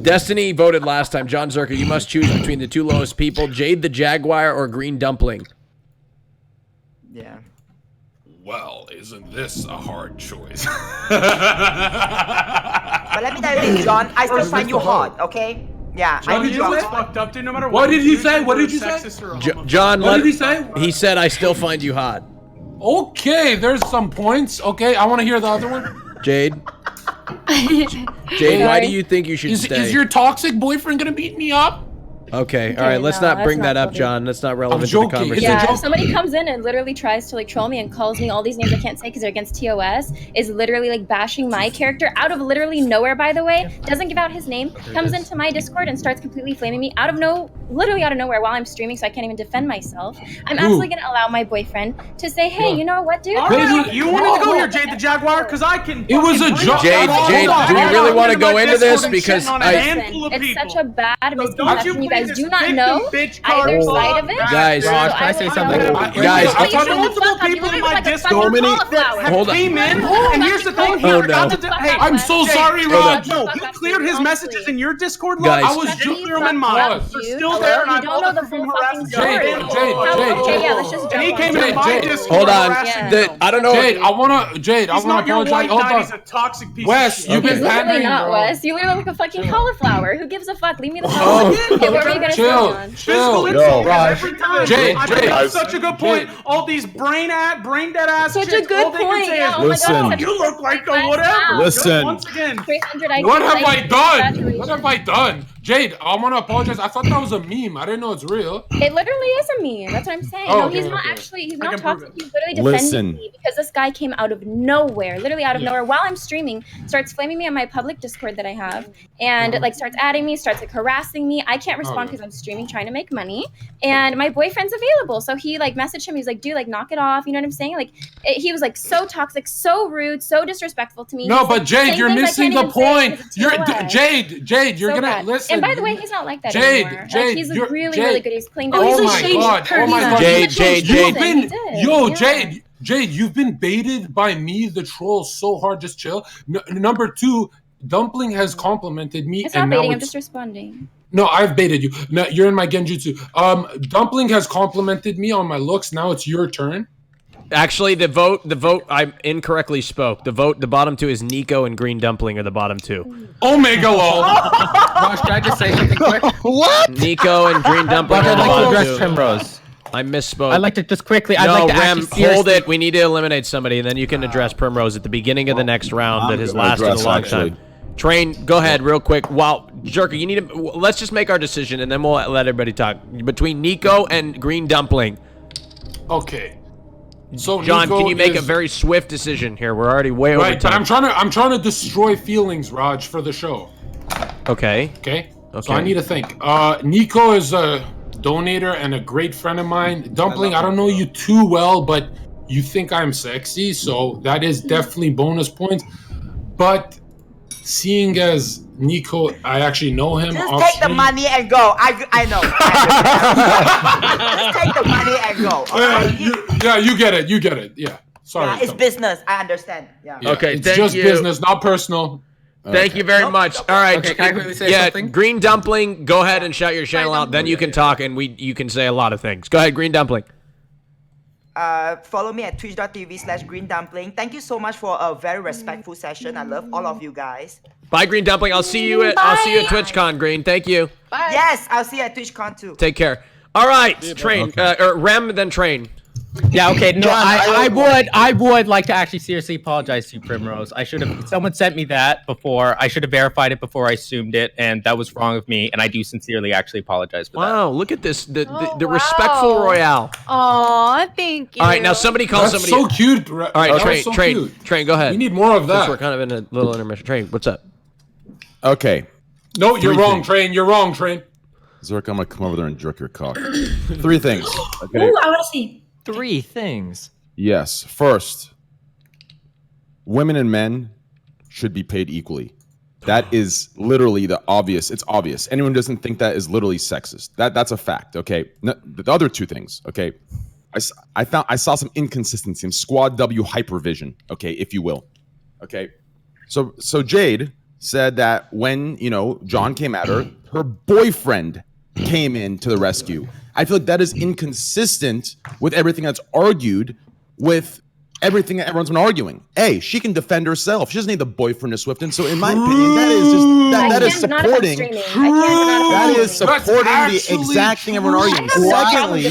Destiny voted last time. Jonzherka, you must choose between the two lowest people: Jade the Jaguar or Green Dumpling. Yeah. Well, isn't this a hard choice? But let me tell you this, John. I still find you hot. Okay. Yeah. What did you say? Fucked up, dude. No matter what did he say? do, What did you're you say? sexist or John, What did he say? He said, "I still find you hot." Okay, there's some points. Okay, I want to hear the other one. Jade. Jade, why do you think you should stay? Is your toxic boyfriend gonna beat me up? Okay, all right. Let's no, not bring that's that not up, funny. John. That's not relevant to the joking. conversation. It's a Yeah, joke. if somebody comes in and literally tries to like troll me and calls me all these names I can't say because they're against TOS, is literally like bashing my character out of literally nowhere, by the way, doesn't give out his name, comes into my Discord and starts completely flaming me literally out of nowhere while I'm streaming so I can't even defend myself. I'm absolutely gonna allow my boyfriend to say, hey, you know what, dude? All right, you wanted to go here, Jade the Jaguar, because I can. It was a joke. Jade, do we really want to go into this? Because it's such a bad misconception. You guys do not know either side of it. Guys, So Raj, can I say something? Guys, I thought multiple people in my Discord Hold on. came in, and here's the thing. He Oh, forgot no. to hey, I'm so Jade, sorry, Jade, Raj. No, he cleared his messages in your Discord log. Guys. I was just clear them in mine. They're still there, and You I don't know the voted for full him fucking harassing story. Jade. Yeah, let's just And he jump came on in it. my Jade. Discord Hold on. harassing I don't know. Jade, I wanna He's not your apologize. white Hold knight, on. he's a toxic piece Wes, of you shit. can He's literally pandering, not, bro. Wes. You literally look like a fucking cauliflower. Who gives a fuck? Leave me the fuck Oh, alone. Okay, what were you gonna say, chill. John? Physical Yo, insult Raj. every time. Jade, I Jade. think that's such a good point. All these brain dead ass Such a chicks, good all they can point, say yeah, is, oh my God, Listen. such a you look like a whatever. Listen. Once again. 300 IQ. What have I done? Saturation. What have I done? Jade, I want to apologize. I thought that was a meme. I didn't know it's real. It literally is a meme. That's what I'm saying. Oh, No, okay, he's not okay. actually. He's I not can prove toxic. it. He's literally defending Listen. me because this guy came out of nowhere, literally out of nowhere, while I'm streaming, starts flaming me on my public Discord that I have, and like starts adding me, starts like harassing me. I can't respond because I'm streaming, trying to make money, and my boyfriend's available, so he like messaged him. He's like, dude, like knock it off. You know what I'm saying? Like he was like so toxic, so rude, so disrespectful to me. No, He's, but like, Jade, saying you're things I missing can't the even say point. because it's You're TOS. Jade. You're So gonna bad. listen. And by the way, he's not like that Jade, anymore. Jade, like, he's you're- really, Jade. really good. He's playing. Oh he's a my changed god! Oh my person. god! Jade. You've been, He did, yo, yeah. Jade, you've been baited by me, the troll, so hard. Just chill. Number two, Dumpling has complimented me, It's and not now baiting. I'm it's just responding. no. I've baited you. No, you're in my genjutsu. Dumpling has complimented me on my looks. Now it's your turn. Actually, the vote, I incorrectly spoke. The bottom two is Nico and Green Dumpling are the bottom two. Omega lol. Raj, can I just say something quick? What? Nico and Green Dumpling Raj, are I'd the like to bottom address two. Primrose. I misspoke. I'd like to just quickly. I'd No, like to Rem, actually hold seriously- it. We need to eliminate somebody, and then you can address Primrose at the beginning of the next round that has gonna lasted a address, long actually. time. Train, go ahead real quick. Wow, Jerker, you need to. Let's just make our decision, and then we'll let everybody talk. Between Nico and Green Dumpling. Okay. So John, Nico can you make a is- very swift decision here? We're already way over Right, but time. I'm trying to destroy feelings, Raj, for the show. Okay. Okay. So I need to think. Nico is a donator and a great friend of mine. Dumpling, I don't know you too well, but you think I'm sexy, so that is definitely bonus points. But seeing as Nico, I actually know him. Just off take the stream. money and go. I know. Just take the money and go. Yeah, you get it. You get it. Yeah. Sorry. Yeah, it's business. I understand. Yeah. Yeah, Okay, it's thank just you. business, not personal. Thank you very much. All right. Okay, can I quickly say yeah, something? Green Dumpling, go ahead and shout your channel out. Then you can talk, and you can say a lot of things. Go ahead, Green Dumpling. Follow me at twitch.tv/greendumpling. Thank you so much for a very respectful session. I love all of you guys. Bye, Green Dumpling. I'll see you at TwitchCon, Green. Thank you. Bye. Yes, I'll see you at TwitchCon too. Take care. All right, Train. Or Rem, then Train. Yeah, okay. No, John, I would like to actually seriously apologize to you, Primrose. I should have. Someone sent me that before. I should have verified it before I assumed it, and that was wrong of me. And I do sincerely actually apologize for that. Wow, look at this. The respectful Royale. Aw, thank you. All right, now somebody call That's somebody. so cute. All right, That's so Train. cute. Train, go ahead. We need more of Since that. we're kind of in a little intermission. Train, what's up? Okay. No, you're Three wrong, things. Train. You're wrong, Train. Zerk, I'm gonna come over there and jerk your cock. 3 things. Okay. Ooh, I want to see. 3 things. Yes. First, women and men should be paid equally. That is literally the obvious. It's obvious. Anyone who doesn't think that is literally sexist. That's a fact. Okay. The other 2 things. Okay. I saw some inconsistency in Squad W hypervision. Okay, if you will. Okay. So Jade said that when John came at her, her boyfriend came in to the rescue. I feel like that is inconsistent with everything that's argued with everything that everyone's been arguing. She can defend herself. She doesn't need the boyfriend to Swifton. So in my opinion, that is just that is supporting. That is supporting the exact thing everyone arguing. Secondly,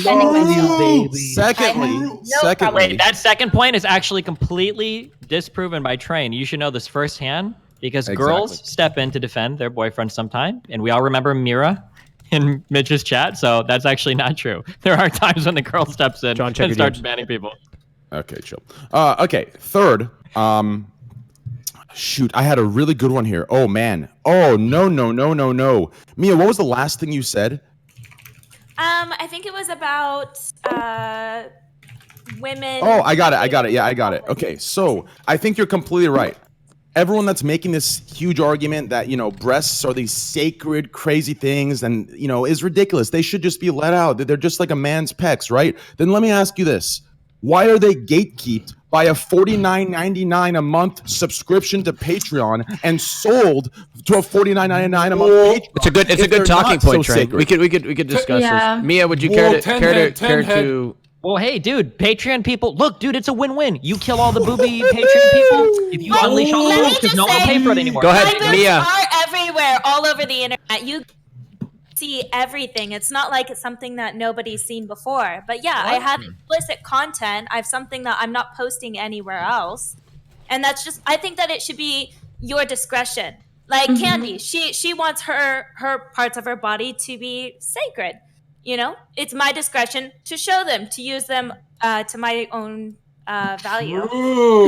Wait, that second point is actually completely disproven by Train. You should know this firsthand because girls step in to defend their boyfriends sometime, and we all remember Mira in Mitch's chat, so that's actually not true. There are times when the girl steps in and starts banning people. Okay, chill. Okay, third. Shoot, I had a really good one here. Oh man. Oh no. Mia, what was the last thing you said? I think it was about women. Oh, I got it. Yeah, I got it. Okay, so I think you're completely right. Everyone that's making this huge argument that, breasts are these sacred, crazy things and, is ridiculous. They should just be let out. They're just like a man's pecs, right? Then let me ask you this. Why are they gatekeeped by a $49.99 a month subscription to Patreon and sold to a $49.99 a month Patreon? It's a good talking point, Train. We could discuss this. Mia, would you care to? Well, hey, dude, Patreon people, look, dude, it's a win-win. You kill all the booby Patreon people, if you unleash all the rules, because no one will pay for it anymore. Go ahead, Mia. Are everywhere, all over the internet. You see everything. It's not like it's something that nobody's seen before. But yeah, I have explicit content. I have something that I'm not posting anywhere else. And that's just, I think that it should be your discretion. Like Candy, she wants her parts of her body to be sacred. It's my discretion to show them, to use them to my own value.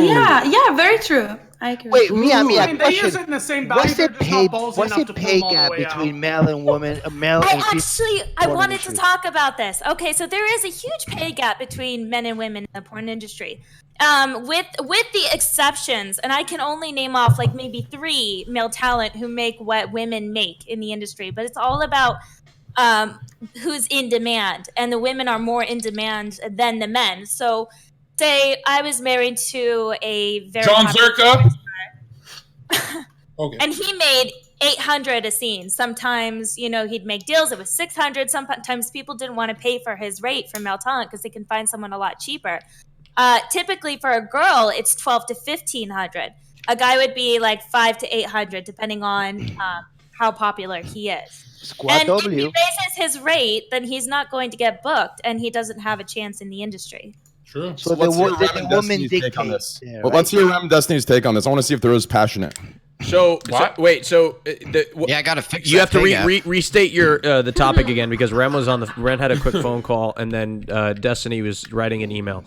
Yeah, very true. I agree. Wait, Mia, I mean, they question. use it in the same value. What's the they're just not ballsy what's enough the to pay pull them all gap the way between out. male and woman, male and female? I porn wanted industry? to talk about this. Okay, so there is a huge pay gap between men and women in the porn industry. With the exceptions, and I can only name off like maybe 3 male talent who make what women make in the industry, but it's all about who's in demand, and the women are more in demand than the men. So, say I was married to a very Jonzherka. Okay. And he made 800 a scene. Sometimes, he'd make deals. It was 600. Sometimes people didn't want to pay for his rate for male talent because they can find someone a lot cheaper. Typically for a girl, it's 12 to 1500. A guy would be like 5 to 800, depending on how popular he is. Squad If he W. raises his rate, then he's not going to get booked, and he doesn't have a chance in the industry. True. So let's hear Rem and Destiny's take on this. Well, let's hear Rem and Destiny's take on this. I want to see if they're as passionate. Wait. Yeah, I gotta fix. You have to pay gap. restate your the topic again because Ren had a quick phone call and then Destiny was writing an email.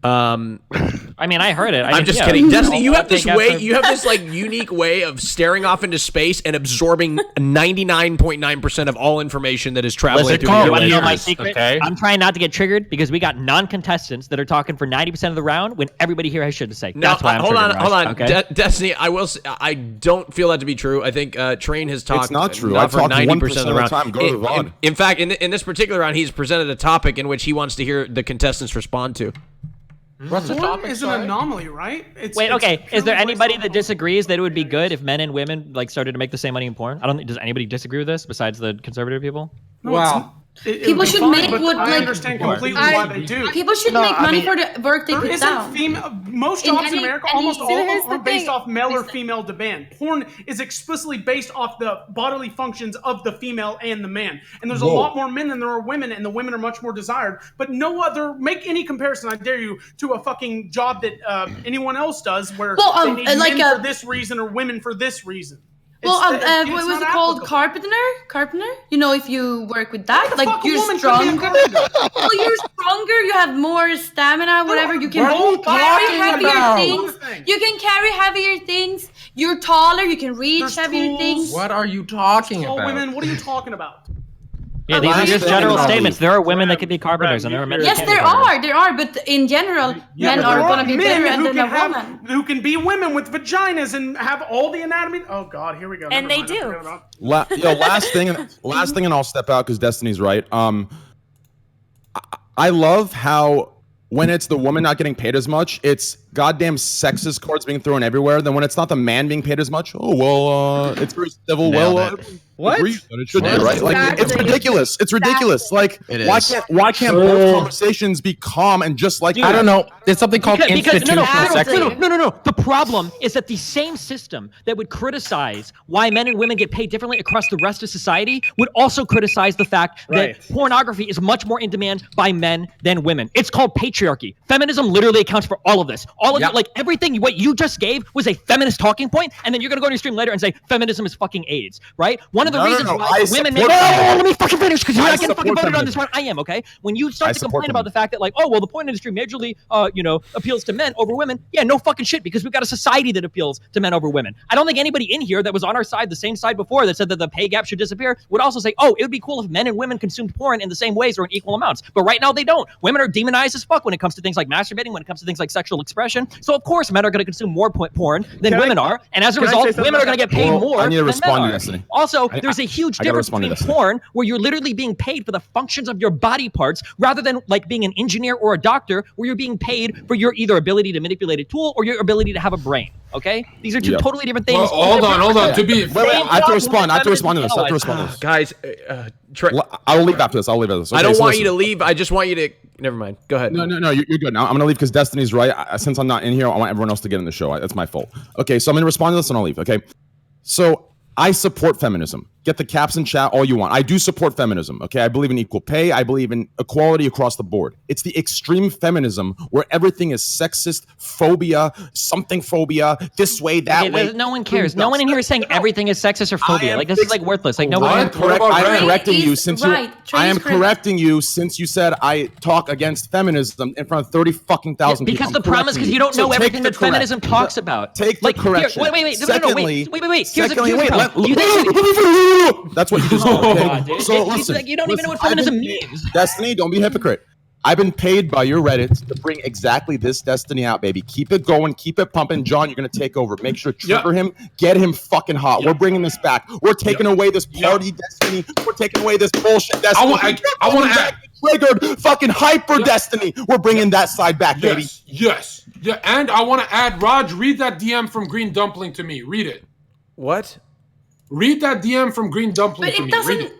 I mean, I heard it. I'm just kidding. Destiny, you have this way. You have this like unique way of staring off into space and absorbing 99.9% of all information that is traveling through you your want to know my ears. secret? I'm trying not to get triggered because we got non-contestants that are talking for 90% of the round when everybody here has shit to say. That's why I'm hold on. triggered, Raj, okay? Destiny, I don't feel that to be true. I think Train has talked. It's not true. Not I've for talked 90% 1% of the round. time. Go to the VOD. In fact, in this particular round, he's presented a topic in which he wants to hear the contestants respond to. What's the Porn topic? is an anomaly, right? Wait, okay. Is there anybody that disagrees that it would be good if men and women started to make the same money in porn? Does anybody disagree with this besides the conservative people? No, People should make what I like. understand completely why they do. People should make money for the work they put down. Most In jobs in any- America, any- almost all see, of here's them are the based thing. off male or female demand. Porn is explicitly based off the bodily functions of the female and the man. And there's a lot more men than there are women, and the women are much more desired. But no other, make any comparison, I dare you, to a fucking job that anyone else does where they need men for this reason or women for this reason. What was it called? Carpenter? If you work with that, like you're stronger. Well, you're stronger. You have more stamina. Whatever. You can carry heavier things. You can carry heavier things. You're taller. You can reach heavier things. What are you talking Tall about? women, what are you talking about? Yeah, these are just general statements. There are women that could be carpenters, and there are men. Yes, there are, but in general, men are going to be better than a woman. Who can be women with vaginas and have all the anatomy? Oh God, here we go. And they do. Last thing, and I'll step out because Destiny's right. I love how when it's the woman not getting paid as much, it's goddamn sexist cards being thrown everywhere. Then when it's not the man being paid as much, it's very civil. What? It should be, right? Like it's ridiculous. It's ridiculous. Like why can't both conversations be calm and just like I don't know. There's something called institutional sexism. No. The problem is that the same system that would criticize why men and women get paid differently across the rest of society would also criticize the fact that pornography is much more in demand by men than women. It's called patriarchy. Feminism literally accounts for all of this. All of like everything what you just gave was a feminist talking point, and then you're gonna go to your stream later and say feminism is fucking AIDS, right? One of the reasons why women make let me fucking finish because you're not getting fucking voted on this one. I am, okay? When you start to complain about the fact that the porn industry majorly appeals to men over women, yeah, no fucking shit, because we've got a society that appeals to men over women. I don't think anybody in here that was on our side, the same side before, that said that the pay gap should disappear would also say, it would be cool if men and women consumed porn in the same ways or in equal amounts. But right now they don't. Women are demonized as fuck when it comes to things like masturbating, when it comes to things like sexual expression. So of course men are going to consume more porn than women are, and as a result, women are going to get paid more. I need to than respond men to are. Destiny. Also, there's a huge difference between porn where you're literally being paid for the functions of your body parts rather than like being an engineer or a doctor where you're being paid for your either ability to manipulate a tool or your ability to have a brain. Okay? These are two totally different things. Well, hold on. To be I have to respond. I have to respond to this. Guys, I'll leave after this. Okay, I don't want you to leave. I just want you to. Never mind. Go ahead. No. You're good. Now I'm gonna leave because Destiny's right. Since I'm not in here, I want everyone else to get in the show. That's my fault. Okay, so I'm gonna respond to this and I'll leave. Okay, so I support feminism. Get the caps in chat all you want. I do support feminism, okay? I believe in equal pay. I believe in equality across the board. It's the extreme feminism where everything is sexist, phobia, this way, that way. No one cares. No one in here is saying everything is sexist or phobia. Like, this is like worthless. Like, I am correcting you since you said I talk against feminism in front of 30 fucking thousand people. Because the problem is because you don't know everything that feminism talks about. Take the correction. Wait. Secondly, Here's the that's what you just did. Okay? So listen, you don't even know what feminism means. Destiny, don't be a hypocrite. I've been paid by your Reddit to bring exactly this Destiny out, baby. Keep it going, keep it pumping. John, you're gonna take over. Make sure trigger him, get him fucking hot. We're bringing this back. We're taking away this party Destiny. We're taking away this bullshit Destiny. I want to add triggered fucking hyper Destiny. We're bringing that side back, baby. Yes. Yeah, and I want to add, Raj, read that DM from Green Dumpling to me. Read it. What? Read that DM from Green Dumpling But to it me. doesn't. Read it.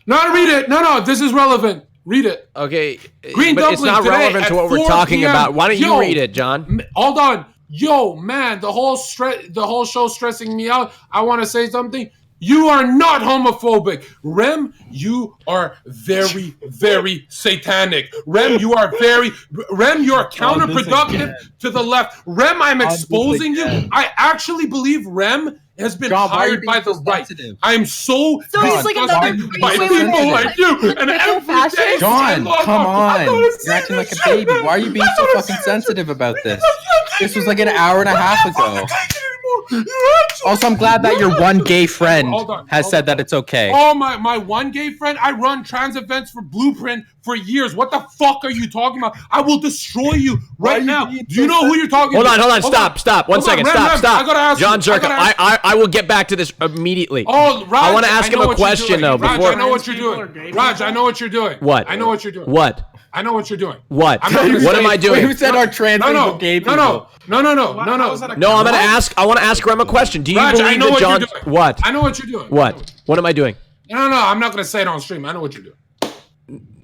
No, read it. No, this is relevant. Read it. Okay, Green but Dumpling it's not today relevant to at what we're 4 talking PM. about. Why don't you read it, John? Hold on. Yo, man, the whole show stressing me out. I want to say something. You are not homophobic. Rem, you are very, very satanic. Rem, you are counterproductive to the left. Rem, I'm exposing you. I actually believe Rem has been hired by the right. I'm so he's like disgusted by people like you. And every day, John, come on. You're acting like a baby. Why are you being so fucking sensitive about this? This was like an hour and a half ago. Also, I'm glad that your one gay friend has said that it's okay. Oh, my one gay friend? I run trans events for Blueprint for years. What the fuck are you talking about? I will destroy you right now. Do you know who you're talking Hold to? on. Stop. One second. Stop. I gotta ask Jonzherka, I will get back to this immediately. Oh, Raj, I want to ask him a question, though. Raj, Before I know what you're doing. Raj, I know what you're doing. What? I know what you're doing. What? I know what you're doing. What? What am I doing? Who said our trans people gay people? No. No, I'm gonna ask. I want to ask Rem a question. Do you Raj, believe I know that what John? you're doing. What? I know what you're doing. What am I doing? No, I'm not gonna say it on stream. I know what you're doing.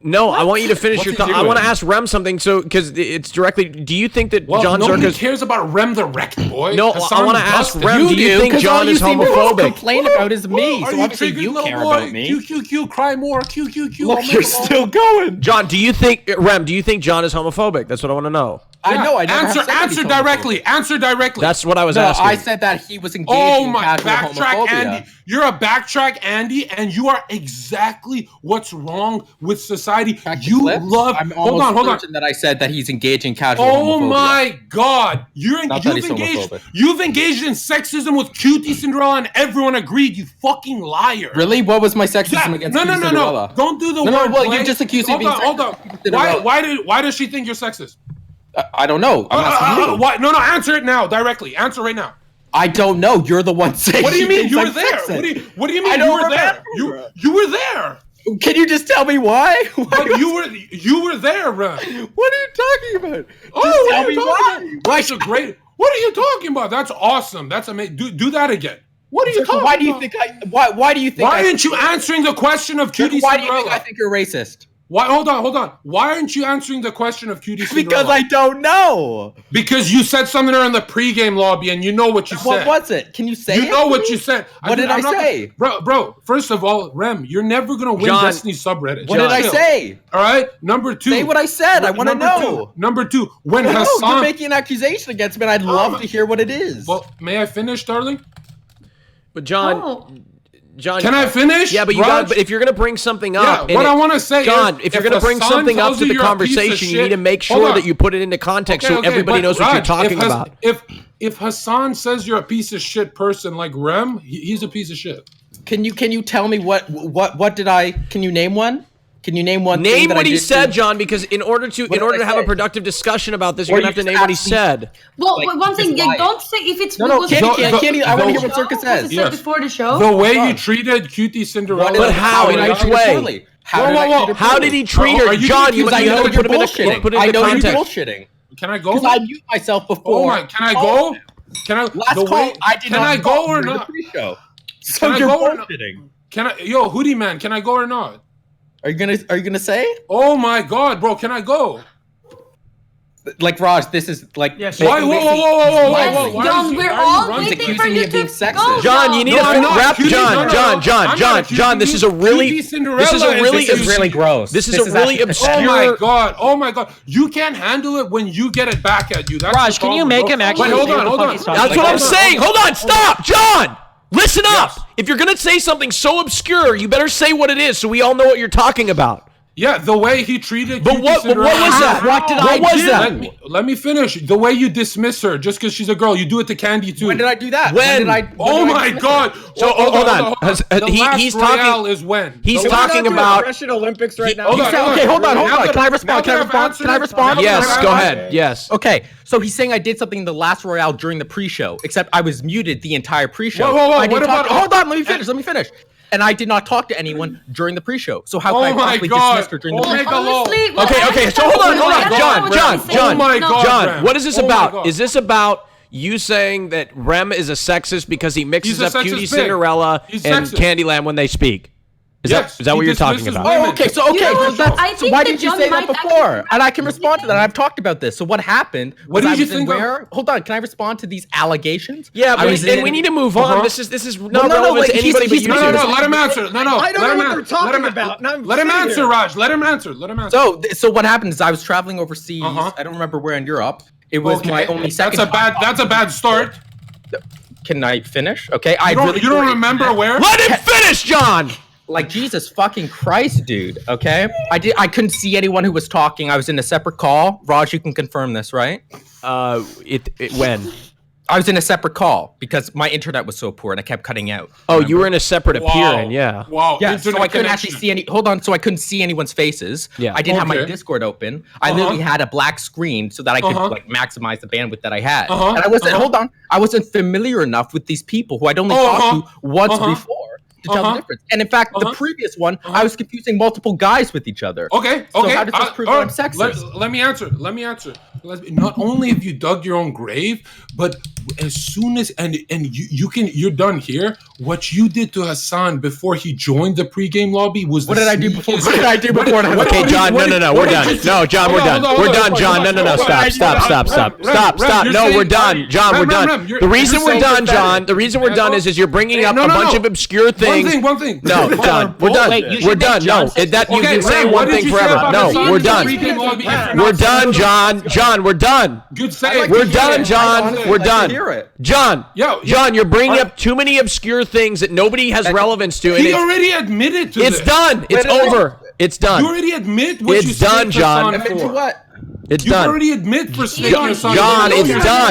No, I want you to finish What's your he thought. I doing? want to ask Rem something, so because it's directly. Do you think that John nobody Zerka's? cares about Rem the Wrecked Boy. No, I want to ask Rem. Do you think 'cause John all you is seem to homophobic? complain about is me. Are So you obviously triggered, you little care boy? about me. QQQ, cry more. QQQ. Look, you're still going. John, do you think Rem? Do you think John is homophobic? That's what I want to know. I know. I never have said that he's Answer directly. Answer directly. That's what I was No, asking. I said that he was engaged Oh in my, casual backtrack homophobia. Andy. You're a backtrack Andy, and you are exactly what's wrong with society. You love. I'm Hold almost on. certain that I said that he's engaged in casual Oh homophobia. my God! Not that he's homophobic. You've engaged in sexism with Cutie Cinderella, and everyone agreed. You fucking liar! Really? What was my sexism against No, Cutie Cinderella? Don't do the No, word. well, play. you just accused me of being Hold on. Why does she think you're sexist? I don't know. I'm asking you. Why? No, answer it now directly. Answer right now. I don't know. You're the one saying. What do you she mean thinks you were I'm there? sexist. What do you mean I you don't were there? remember. You were there. Can you just tell me why? But you were there, bro. What are you talking about? Oh, tell me why. That's a great. What are you talking about? That's awesome. That's amazing. Do that again. What are you talking Why do you about? think Why do you think? Why aren't you answering the question of Cutie Why do Cinderella? you think I think you're racist? Why? Hold on. Why aren't you answering the question of Cutie Cinderella? Because I don't know. Because you said something in the pregame lobby, and you know what you said. What was it? Can you say it? You know what you said. What did I say? Bro, first of all, Rem, you're never going to win John, Destiny subreddit. What did I say? All right? Number two. Say what I said. I want to know. Number two, when No, Hassan... you're making an accusation against me, and I'd love to hear what it is. Well, may I finish, darling? But John, Can I finish? Yeah, but you Raj? got. But if you're gonna bring something up, Yeah, what I want to say John, is, if you're gonna bring Hassan something up tells to you the you're a piece of conversation, you shit- need to make Hold sure on. that you put it into context so everybody but knows what you're Raj, talking about. If Hassan says you're a piece of shit person like Rem, he's a piece of shit. Can you tell me what did I? Can you name one? Can you name one? Name thing that what I he did said, to- John, because in order to What did I have a say? productive discussion about this, Or you're gonna have to you name just what he asked me- said. Well, Like, one thing, just lie. don't say if it's No, no, was Candy, it Candy, I want to hear what show? Circus Was says. it said before the show? The way you treated Cutie Cinderella. But how? In which way? How did he treat her? John, you I know have to you're put him in bullshitting. put it I into know you're context. bullshitting. Can I go? Because I mute myself before. Oh my! Can I go? Can I? Last the call, way, I did can not I go talk or during the not? pre-show. So Can I you're go or not? bullshitting. Can I? Yo, Hoodie Man, can I go or not? Are you gonna say? Oh my God, bro! Can I go? Like Raj, this is like. Yes. Why? Whoa! Why John, is he- we're why are you all running? waiting accusing for me you of being to sexist. go. John, you need No, to I'm not wrap. accusing- John, no, no, John, I'm John, not John, accusing John. This you. is a really. Cutie Cinderella This is a really. is really gross. This is This a is really actually obscure. Oh my God! Oh my God! You can't handle it when you get it back at you. That's Raj, the can you problem, make bro. him actually Wait, hold say on, what the hold fuck on. he's talking That's what I'm saying. Hold on, stop, John. Listen up. If you're gonna say something so obscure, you better say what it is so we all know what you're talking about. Yeah, the way he treated. But Cutie what was Cinderella. that? What did What I was do? that? Let me finish. The way you dismiss her just because she's a girl, you do it to Candy too. When did I do that? When? Did I? Oh my God! So, hold on. The last He's Royale talking. is when He's The last- talking about. Russian Olympics right now. Hold on, Okay, hold on. Now Can I that- respond? now Can I that I've respond? answered Can I it- respond? now that Yes, I've go answered ahead. it- Yes. Okay, so he's saying I did something in the last Royale during the pre-show, except I was muted the entire pre-show. Whoa, I didn't what talk about- to- hold on, let me finish. And I did not talk to anyone during the pre-show. So how Oh can I my possibly God. dismiss her during the Oh my pre-show? God. Honestly, well, Okay. So hold on. Oh my God. John. Oh my God, John. Ram. What is this Oh my about? God. Is this about you saying that Rem is a sexist because he mixes up Cutie pig. Cinderella and Candyland when they speak? Is that what you're talking about? Oh, okay. So I think why that did you John say that might before? And I can respond to that. I've talked about this. So what happened? What did you think? Hold on. Can I respond to these allegations? Yeah, but we need to move on. This is not relevant to anybody but you. No, let him answer. No, I don't know what they're talking about. Let him answer, Raj. Let him answer. So what happened is I was traveling overseas. I don't remember where in Europe. It was my only second. That's a bad start. Can I finish? Okay. You don't remember where? Let him finish, John. Like, Jesus fucking Christ, dude. Okay, I couldn't see anyone who was talking. I was in a separate call. Raj, you can confirm this, right? When? I was in a separate call because my internet was so poor and I kept cutting out. Oh, you were in a separate appearing, yeah. Wow. Yeah, so I couldn't actually see any. Hold on, so I couldn't see anyone's faces. Yeah. I didn't have my Discord open. I literally had a black screen so that I could like maximize the bandwidth that I had. And I wasn't. Hold on, I wasn't familiar enough with these people who I'd only talked to once before to tell the difference. And in fact, the previous one, I was confusing multiple guys with each other. Okay. So how does this prove that I'm sexist? Let me answer. Not only have you dug your own grave, but as soon as you're done here. What you did to Hassan before he joined the pregame lobby was what did I do before? What did I do before? Okay, John. No. We're done. No, John. We're done. We're done, John. No. Stop. No, we're done, John. We're done. The reason we're done, John. The reason we're done is you're bringing up a bunch of obscure things. One thing. No, John. We're done. We're done. No, that you can say one thing forever. No, we're done. We're done, John. John, we're done. Good save. We're done, John. We're done. John. John, you're bringing up too many obscure things that nobody has relevance to. He already admitted to this. It's done. It's over. It's done. You already admit what you It's done, John. Admit to what? It's you done. You already admit for John, it's done.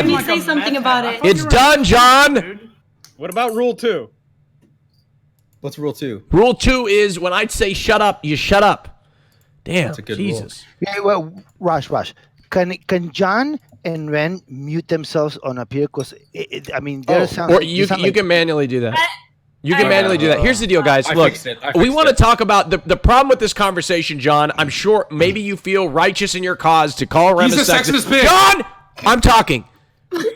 Can you say something about it? It's done, John. What about rule 2? What's rule 2? Rule 2 is when I say shut up, you shut up. Damn, that's a good Jesus. Rule. Yeah, well, Raj, can John and Ren mute themselves on appear? Because I mean, sounds. Or you can manually do that. You can manually do that. Here's the deal, guys. Look, we want to talk about the problem with this conversation, John. I'm sure maybe you feel righteous in your cause to call Rem a sexist. John, I'm talking.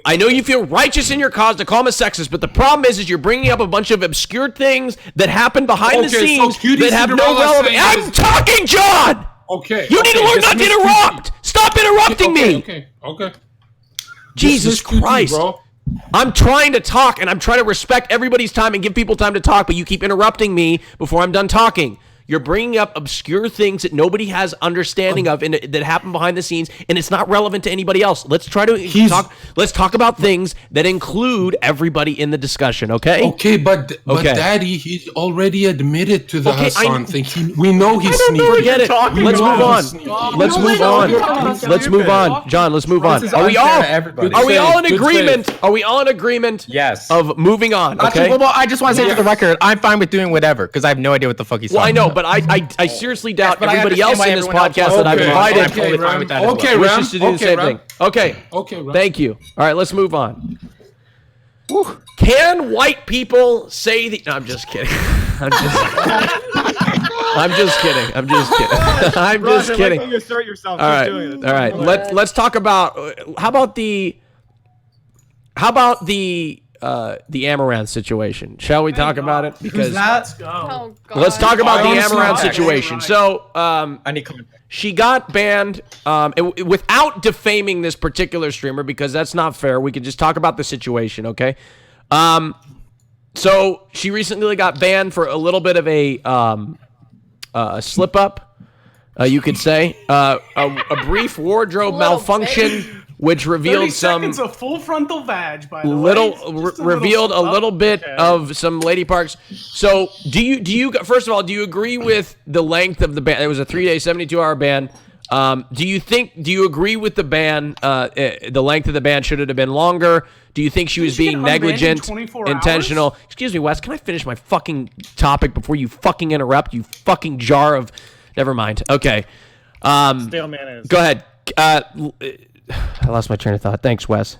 I know you feel righteous in your cause to call him a sexist, but the problem is you're bringing up a bunch of obscure things that happen behind the scenes that have no relevance. I'm talking, John! Okay. You need to learn not to interrupt! Stop interrupting me! Okay. Jesus Christ. Bro. I'm trying to talk, and I'm trying to respect everybody's time and give people time to talk, but you keep interrupting me before I'm done talking. You're bringing up obscure things that nobody has understanding of and that happen behind the scenes, and it's not relevant to anybody else. Let's try to talk. Let's talk about things that include everybody in the discussion, okay? Okay, but Daddy, he's already admitted to the Hassan thing. We know he's sneaking. Forget it. Let's move on. Let's move on. Let's move on. John, let's move on. Are we all in agreement? Are we all in agreement? Yes. Of moving on, okay? Well, I just want to say for the record, I'm fine with doing whatever because I have no idea what the fuck he's talking about. Well, I know. But I seriously doubt everybody else in this podcast that I've invited wishes to do the same thing. Okay. Thank you. All right, let's move on. Can white people say the... No, I'm just kidding. I'm just kidding. All right. Let's talk about... How about the Amaranth situation? Shall we talk about it? Because let's go. Let's talk about the Amaranth situation. So, she got banned without defaming this particular streamer because that's not fair. We could just talk about the situation, okay? So she recently got banned for a little bit of a slip up, you could say, a brief wardrobe malfunction. Which revealed 30 seconds of full frontal vag, by the way. Revealed a little bit of some lady parts. So, do you first of all, do you agree with the length of the ban? It was a 3-day, 72-hour ban. Do you agree with the ban? The length of the ban, should it have been longer? Do you think she was being negligent, intentional? Hours? Excuse me, Wes. Can I finish my fucking topic before you fucking interrupt? You fucking jar of. Never mind. Okay. Stale mayonnaise. Go ahead. I lost my train of thought. Thanks, Wes.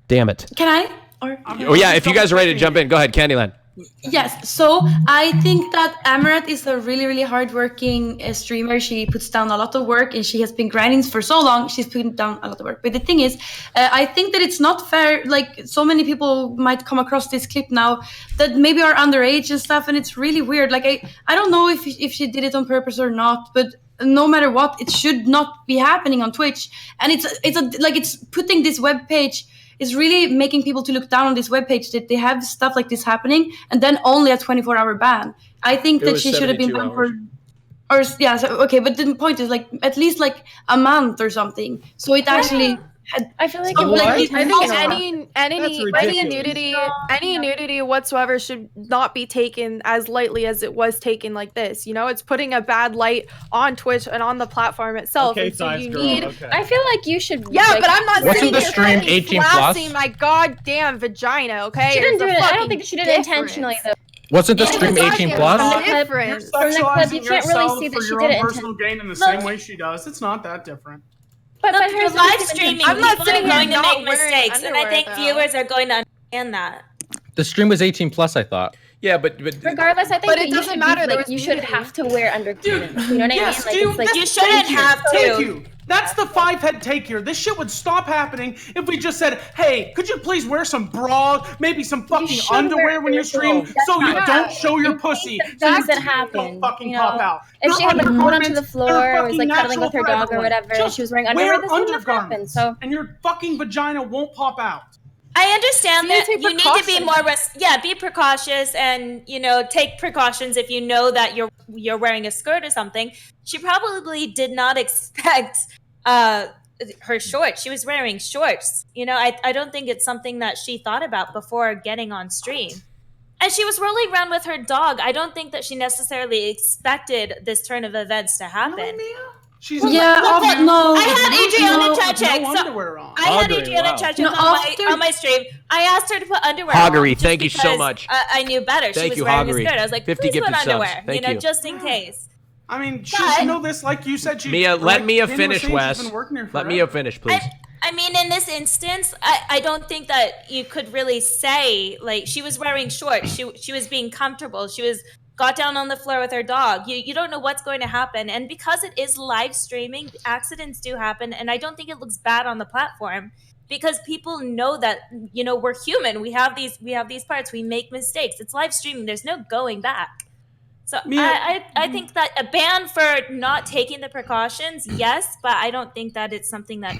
Damn it. Can I? Oh yeah, if you guys are ready to jump in, go ahead, Candyland. Yes, so I think that Amaranth is a really, really hardworking streamer. She puts down a lot of work, and she has been grinding for so long. She's putting down a lot of work. But the thing is, I think that it's not fair. Like, so many people might come across this clip now that maybe are underage and stuff, and it's really weird. Like, I don't know if she did it on purpose or not, but no matter what, it should not be happening on Twitch. And it's putting this webpage. Is really making people to look down on this webpage that they have stuff like this happening, and then only a 24-hour ban. I think that she should have been banned for, or yeah. So, okay, but the point is like at least like a month or something. So it actually. I feel like, I think any nudity whatsoever should not be taken as lightly as it was taken like this. You know, it's putting a bad light on Twitch and on the platform itself. Okay, and so size you girl, need. okay. I feel like you should. Yeah, like, but I'm not Wasn't sitting the here stream fucking 18 plus? blasting my goddamn vagina. Okay, She didn't do There's a it. I don't fucking think she did it difference. intentionally though. Wasn't the Yeah, stream it's 18 not plus? even From the difference. clip, you can't really see that for she your did own it personal gain in the same way she does. It's not that different. But her for live streaming, I'm not people sitting are here going to not make wearing mistakes, and I underwear, think though. viewers are going to understand that. The stream was 18 plus, I thought. Yeah, but Regardless, I think But that it you doesn't should matter, there like was you should nudity. have to wear undergarments. You know what Yes, I mean? dude, Like it's like You shouldn't have Thank to. you. That's the 5-head take here. This shit would stop happening if we just said, hey, could you please wear some bra, maybe some fucking should underwear wear when you stream That's so you not- don't show your in case pussy. of So your things that tits happen, don't fucking you know? pop out. If she had like food onto the Undergarments, floor, they're or was like fucking cuddling with her natural dog for or whatever, and everyone. she was wearing Just underwear, wear this wouldn't have happened. undergarments, So and your fucking vagina won't pop out. I understand So you that take you need to be precautions. more be precautious and take precautions if you know that you're wearing a skirt or something. She probably did not expect her shorts. She was wearing shorts. I don't think it's something that she thought about before getting on stream. And she was rolling around with her dog. I don't think that she necessarily expected this turn of events to happen. She's no. I had Adriana Chechik. No underwear on. I had Hoggery, Adriana wow. Chechik No, on my stream. I asked her to put underwear on. Hoggery, just thank you so because, much. I knew better. Thank She you, was wearing Hoggery. a skirt. I was like, 50 please put gifted subs. underwear, Thank you. just in case. I mean, she should know this, like you said. Mia, let Mia finish, Wes. Let Let Mia finish, please. I mean, in this instance, I don't think that you could really say, like, she was wearing shorts. She was being comfortable. She got down on the floor with her dog. You don't know what's going to happen. And because it is live streaming, accidents do happen. And I don't think it looks bad on the platform because people know that, we're human. We have these parts. We make mistakes. It's live streaming. There's no going back. So I think that a ban for not taking the precautions, yes, but I don't think that it's something that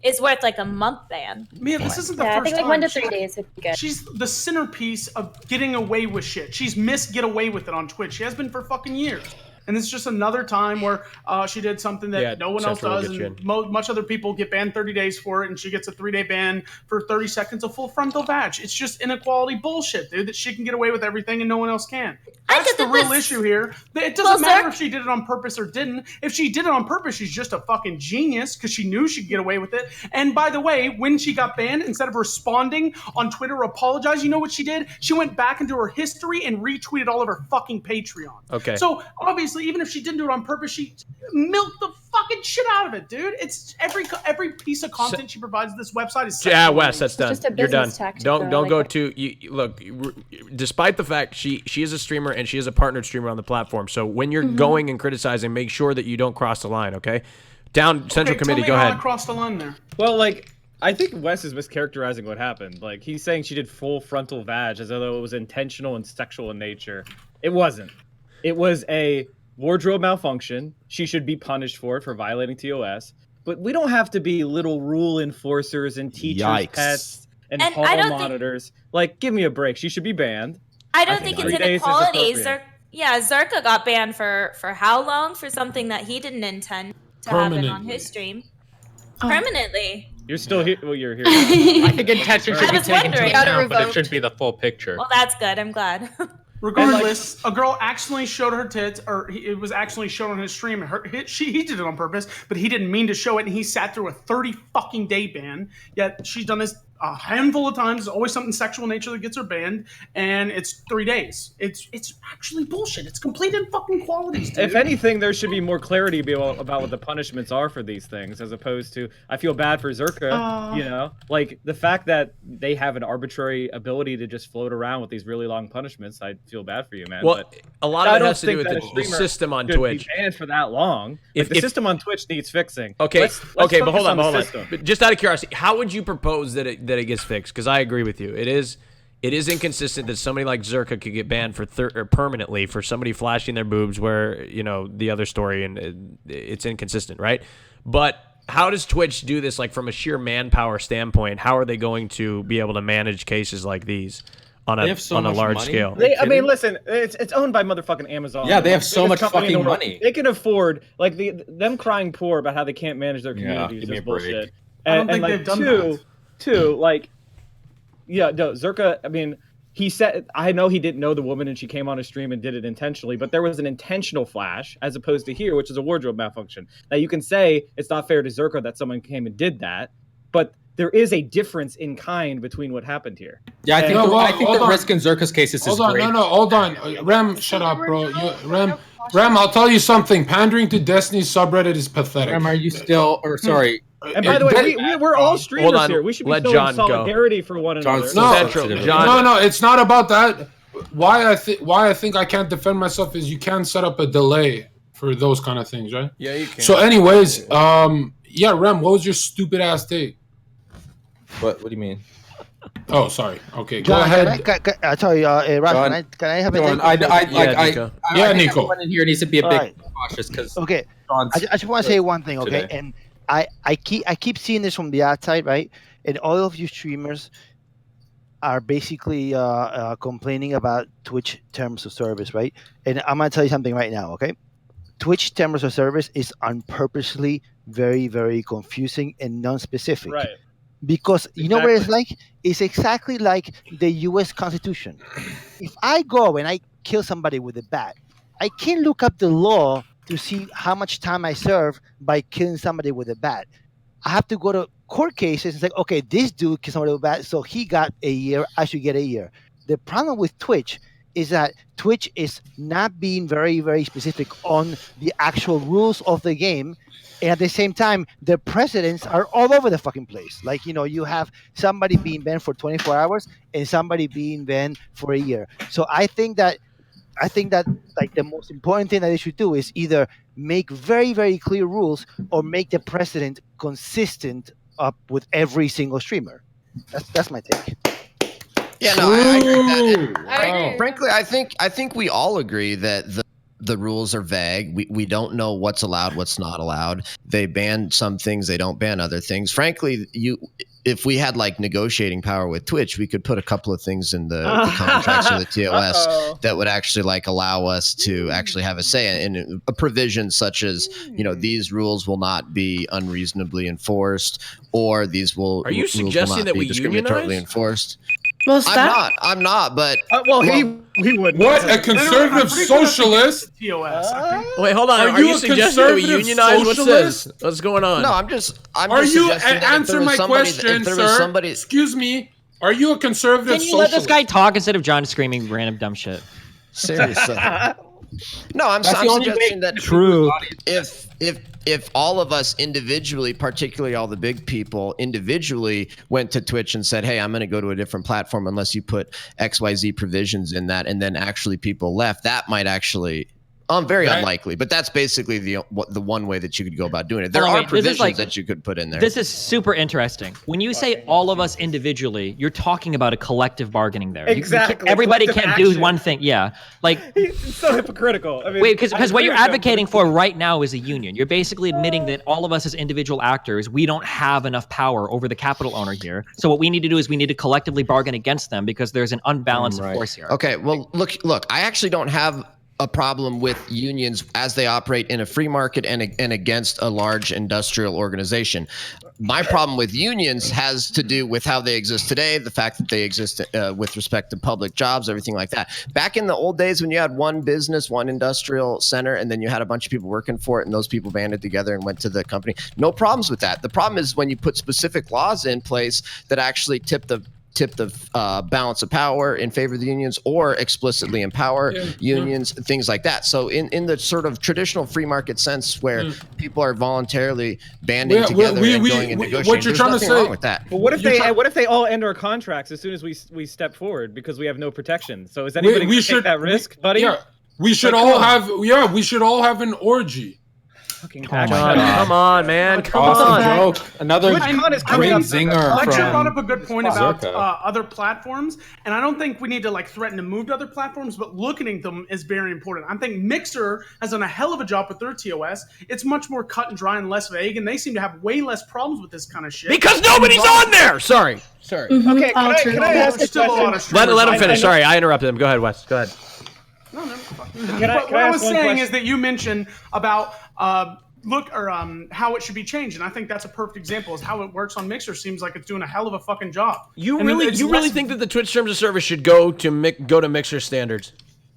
is worth like a month ban. Mia, this isn't the yeah, first I think like time. 1 to 3 days would be good. She's the centerpiece of getting away with shit. She's missed get away with it on Twitch. She has been for fucking years. And it's just another time where she did something that no one else Central will does, get you and much other people get banned 30 days for it, and she gets a 3-day ban for 30 seconds of full frontal vag. It's just inequality bullshit, dude, that she can get away with everything and no one else can. That's the real issue here. It doesn't matter if she did it on purpose or didn't. If she did it on purpose, she's just a fucking genius because she knew she'd get away with it. And by the way, when she got banned, instead of responding on Twitter or apologizing, you know what she did? She went back into her history and retweeted all of her fucking Patreon. Okay. So obviously, even if she didn't do it on purpose, she milked the fucking shit out of it, dude. It's every piece of content she provides to this website is Yeah, Wes, that's done. just a You're done. business tactic, Don't though, go like- to look. Despite the fact she is a streamer and she is a partnered streamer on the platform, so when you're going and criticizing, make sure that you don't cross the line. Okay, down Central Committee. Go ahead. Across the line there. Well, like, I think Wes is mischaracterizing what happened. Like, he's saying she did full frontal vag as though it was intentional and sexual in nature. It wasn't. It was a wardrobe malfunction. She should be punished for it for violating TOS. But we don't have to be little rule enforcers and teachers' Yikes. pets and And hall I don't think- monitors. Like, give me a break. She should be banned. I don't think it's 3 days is inequality. appropriate. Zerka got banned for how long? For something that he didn't intend to happen on his stream. Permanently. You're still here. Well, you're here. I think intention should I be was taken into wondering. account, but it shouldn't be the full picture. Well, that's good. I'm glad. Regardless, a girl accidentally showed her tits, or it was actually shown on his stream. And he did it on purpose, but he didn't mean to show it, and he sat through a 30 fucking day ban. Yet she's done this a handful of times. There's always something sexual nature that gets her banned, and it's 3 days. It's actually bullshit. It's complete fucking qualities, dude. If anything, there should be more clarity about what the punishments are for these things, as opposed to, I feel bad for Zherka, you know? Like, the fact that they have an arbitrary ability to just float around with these really long punishments, I feel bad for you, man. Well, but a lot of it has to do with the system on Twitch. Banned for that long. If the system on Twitch needs fixing. Okay, let's but hold on. system. But just out of curiosity, how would you propose that it gets fixed? Because I agree with you. It is inconsistent that somebody like Zherka could get banned for permanently for somebody flashing their boobs, where the other story, and it's inconsistent, right? But how does Twitch do this? Like, from a sheer manpower standpoint, how are they going to be able to manage cases like these on a large scale? I mean, listen, it's owned by motherfucking Amazon. Yeah, they have so much fucking money. They can afford, like, them crying poor about how they can't manage their communities is bullshit. And, I don't think they've done that. Two, like, yeah, no, Zherka, I mean, he said, I know he didn't know the woman and she came on his stream and did it intentionally, but there was an intentional flash as opposed to here, which is a wardrobe malfunction. Now, you can say it's not fair to Zherka that someone came and did that, but there is a difference in kind between what happened here. Yeah, I think the risk in Zherka's case is great. Hold on. Rem, shut up, bro. Rem, I'll tell you something. Pandering to Destiny's subreddit is pathetic. Rem, are you still, or sorry. And by the way, we're all streamers here. We should be showing solidarity for one another. No, it's not about that. Why I think I can't defend myself is you can set up a delay for those kind of things, right? Yeah, you can. So anyways, yeah, Rem, what was your stupid ass take? What do you mean? Oh, sorry. Okay, John, go ahead. I tell you, Raj, can I have a take? Yeah, Nico. Everyone in here needs to be a bit cautious because. Okay, I just want to say one thing, okay? Today. And I keep seeing this from the outside, right? And all of you streamers are basically complaining about Twitch terms of service, right? And I'm gonna tell you something right now, okay? Twitch terms of service is unpurposely very, very confusing and non-specific. Right. Because you know what it's like? It's exactly like the U.S. Constitution. If I go and I kill somebody with a bat, I can't look up the law to see how much time I serve by killing somebody with a bat. I have to go to court cases and say, okay, this dude killed somebody with a bat, so he got a year, I should get a year. The problem with Twitch is that Twitch is not being very, very specific on the actual rules of the game. And at the same time, the precedents are all over the fucking place. Like, you have somebody being banned for 24 hours and somebody being banned for a year. So I think that like the most important thing that they should do is either make very, very clear rules or make the precedent consistent up with every single streamer. That's my take. Yeah, no, I agree with that. And frankly, I think we all agree that the rules are vague. We don't know what's allowed, what's not allowed. They ban some things, they don't ban other things. Frankly, if we had like negotiating power with Twitch, we could put a couple of things in the contracts of the TOS that would actually like allow us to actually have a say in a provision such as, these rules will not be unreasonably enforced, or these will. Are you suggesting that we discriminatorily unionize? Enforced? Well, stop. I'm not, but he would. What, a conservative socialist? TOS. Wait, hold on. Are you suggesting that we unionize? What's this? What's going on? No, I'm just Answer my question, sir? Excuse me. Are you a conservative socialist? Can you let this guy talk instead of John screaming random dumb shit? Seriously. No, I'm suggesting that if all of us individually, particularly all the big people individually, went to Twitch and said, hey, I'm going to go to a different platform unless you put XYZ provisions in that, and then actually people left, that might actually very unlikely, but that's basically the one way that you could go about doing it. There are provisions that you could put in there. This is super interesting. When you say all of us individually, you're talking about a collective bargaining there. Exactly. Everybody can't do one thing. Yeah. Like, it's so hypocritical. I mean, wait, because what you're advocating for right now is a union. You're basically admitting that all of us as individual actors, we don't have enough power over the capital owner here. So what we need to do is we need to collectively bargain against them because there's an unbalance of force here. Okay, well, look, I actually don't have a problem with unions as they operate in a free market and against a large industrial organization. My problem with unions has to do with how they exist today, the fact that they exist with respect to public jobs, everything like that. Back in the old days when you had one business, one industrial center, and then you had a bunch of people working for it, and those people banded together and went to the company, no problems with that. The problem is when you put specific laws in place that actually tip the balance of power in favor of the unions or explicitly empower unions, things like that. So in the sort of traditional free market sense where people are voluntarily banding together and going and negotiating, what you're trying to say wrong with that. But what if they all end our contracts as soon as we step forward because we have no protection? So is anybody going to take that risk, buddy? Yeah, we should all have an orgy. Come on, man. Come on. Another great zinger. Lecture brought up a good point about other platforms, and I don't think we need to like threaten to move to other platforms, but looking at them is very important. I think Mixer has done a hell of a job with their TOS. It's much more cut and dry and less vague, and they seem to have way less problems with this kind of shit. Because nobody's on there! Sorry. Okay, can I ask a question? Let him finish. Sorry, I interrupted him. Go ahead, Wes. Go ahead. No, what I was saying is that you mentioned about how it should be changed, and I think that's a perfect example. Is how it works on Mixer seems like it's doing a hell of a fucking job. You really think that the Twitch terms of service should go to Mixer standards?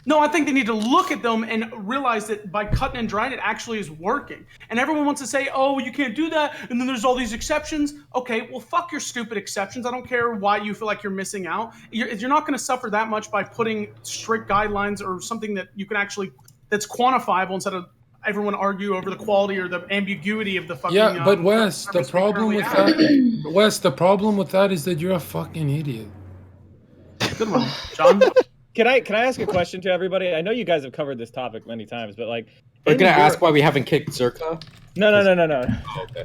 No, I think they need to look at them and realize that by cutting and drying, it actually is working. And everyone wants to say, oh, you can't do that, and then there's all these exceptions. Okay, well, fuck your stupid exceptions. I don't care why you feel like you're missing out. You're not going to suffer that much by putting strict guidelines or something that you can actually, that's quantifiable instead of everyone argue over the quality or the ambiguity of the fucking. Yeah, but Wes, the problem with that is that you're a fucking idiot. Good one, John. Can I ask a question to everybody? I know you guys have covered this topic many times, but like, we're gonna ask why we haven't kicked Zerka. No.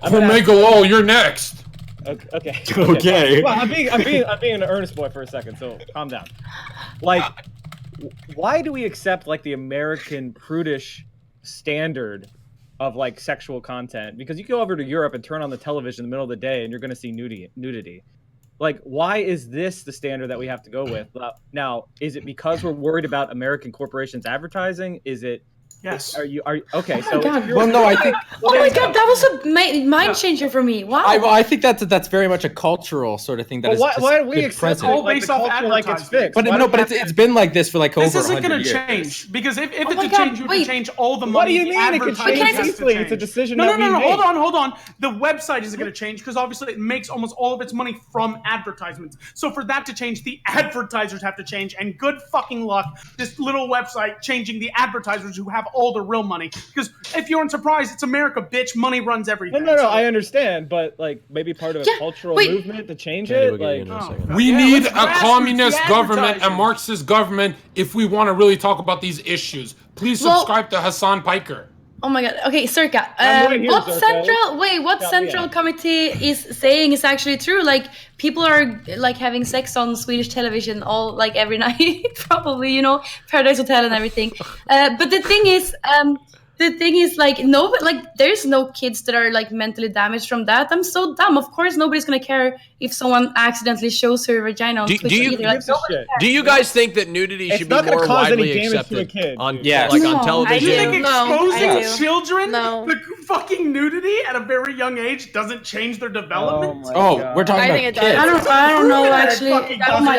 Omega Lol, you're next. Okay. Okay. Well, I'm being an earnest boy for a second, so calm down. Like, why do we accept like the American prudish standard of like sexual content? Because you go over to Europe and turn on the television in the middle of the day, and you're going to see nudity. Like, why is this the standard that we have to go with? Now, is it because we're worried about American corporations advertising? Is it? Yes. Are you okay? Oh So well, no, I think. Oh my god, that was a mind changer for me. Wow. I think that's very much a cultural sort of thing. That why do we accept all based off advertising? Like it's fixed? But it's been like this for like over 100 years. This isn't going to change because if it's a change, you can change all the money. What do you mean it can change easily? It's a decision. No. Hold on. The website isn't going to change because obviously it makes almost all of its money from advertisements. So for that to change, the advertisers have to change. And good fucking luck, this little website changing the advertisers who have all the real money. Because if you're surprised, it's America, bitch. Money runs everything. No. I understand, but like maybe part of a cultural movement to change it. Like we need a communist government, a Marxist government, if we want to really talk about these issues. Please subscribe to Hassan Piker. Oh my god. Okay, Zerka. What central committee is saying is actually true. Like, people are like having sex on Swedish television every night, probably, Paradise Hotel and everything. But the thing is, there's no kids that are like mentally damaged from that. I'm so dumb. Of course, nobody's gonna care if someone accidentally shows her vagina on Twitch either. Do you guys think that nudity should be more widely accepted on television? Do you think exposing children to fucking nudity at a very young age doesn't change their development? We're talking about kids. I don't know actually. Oh my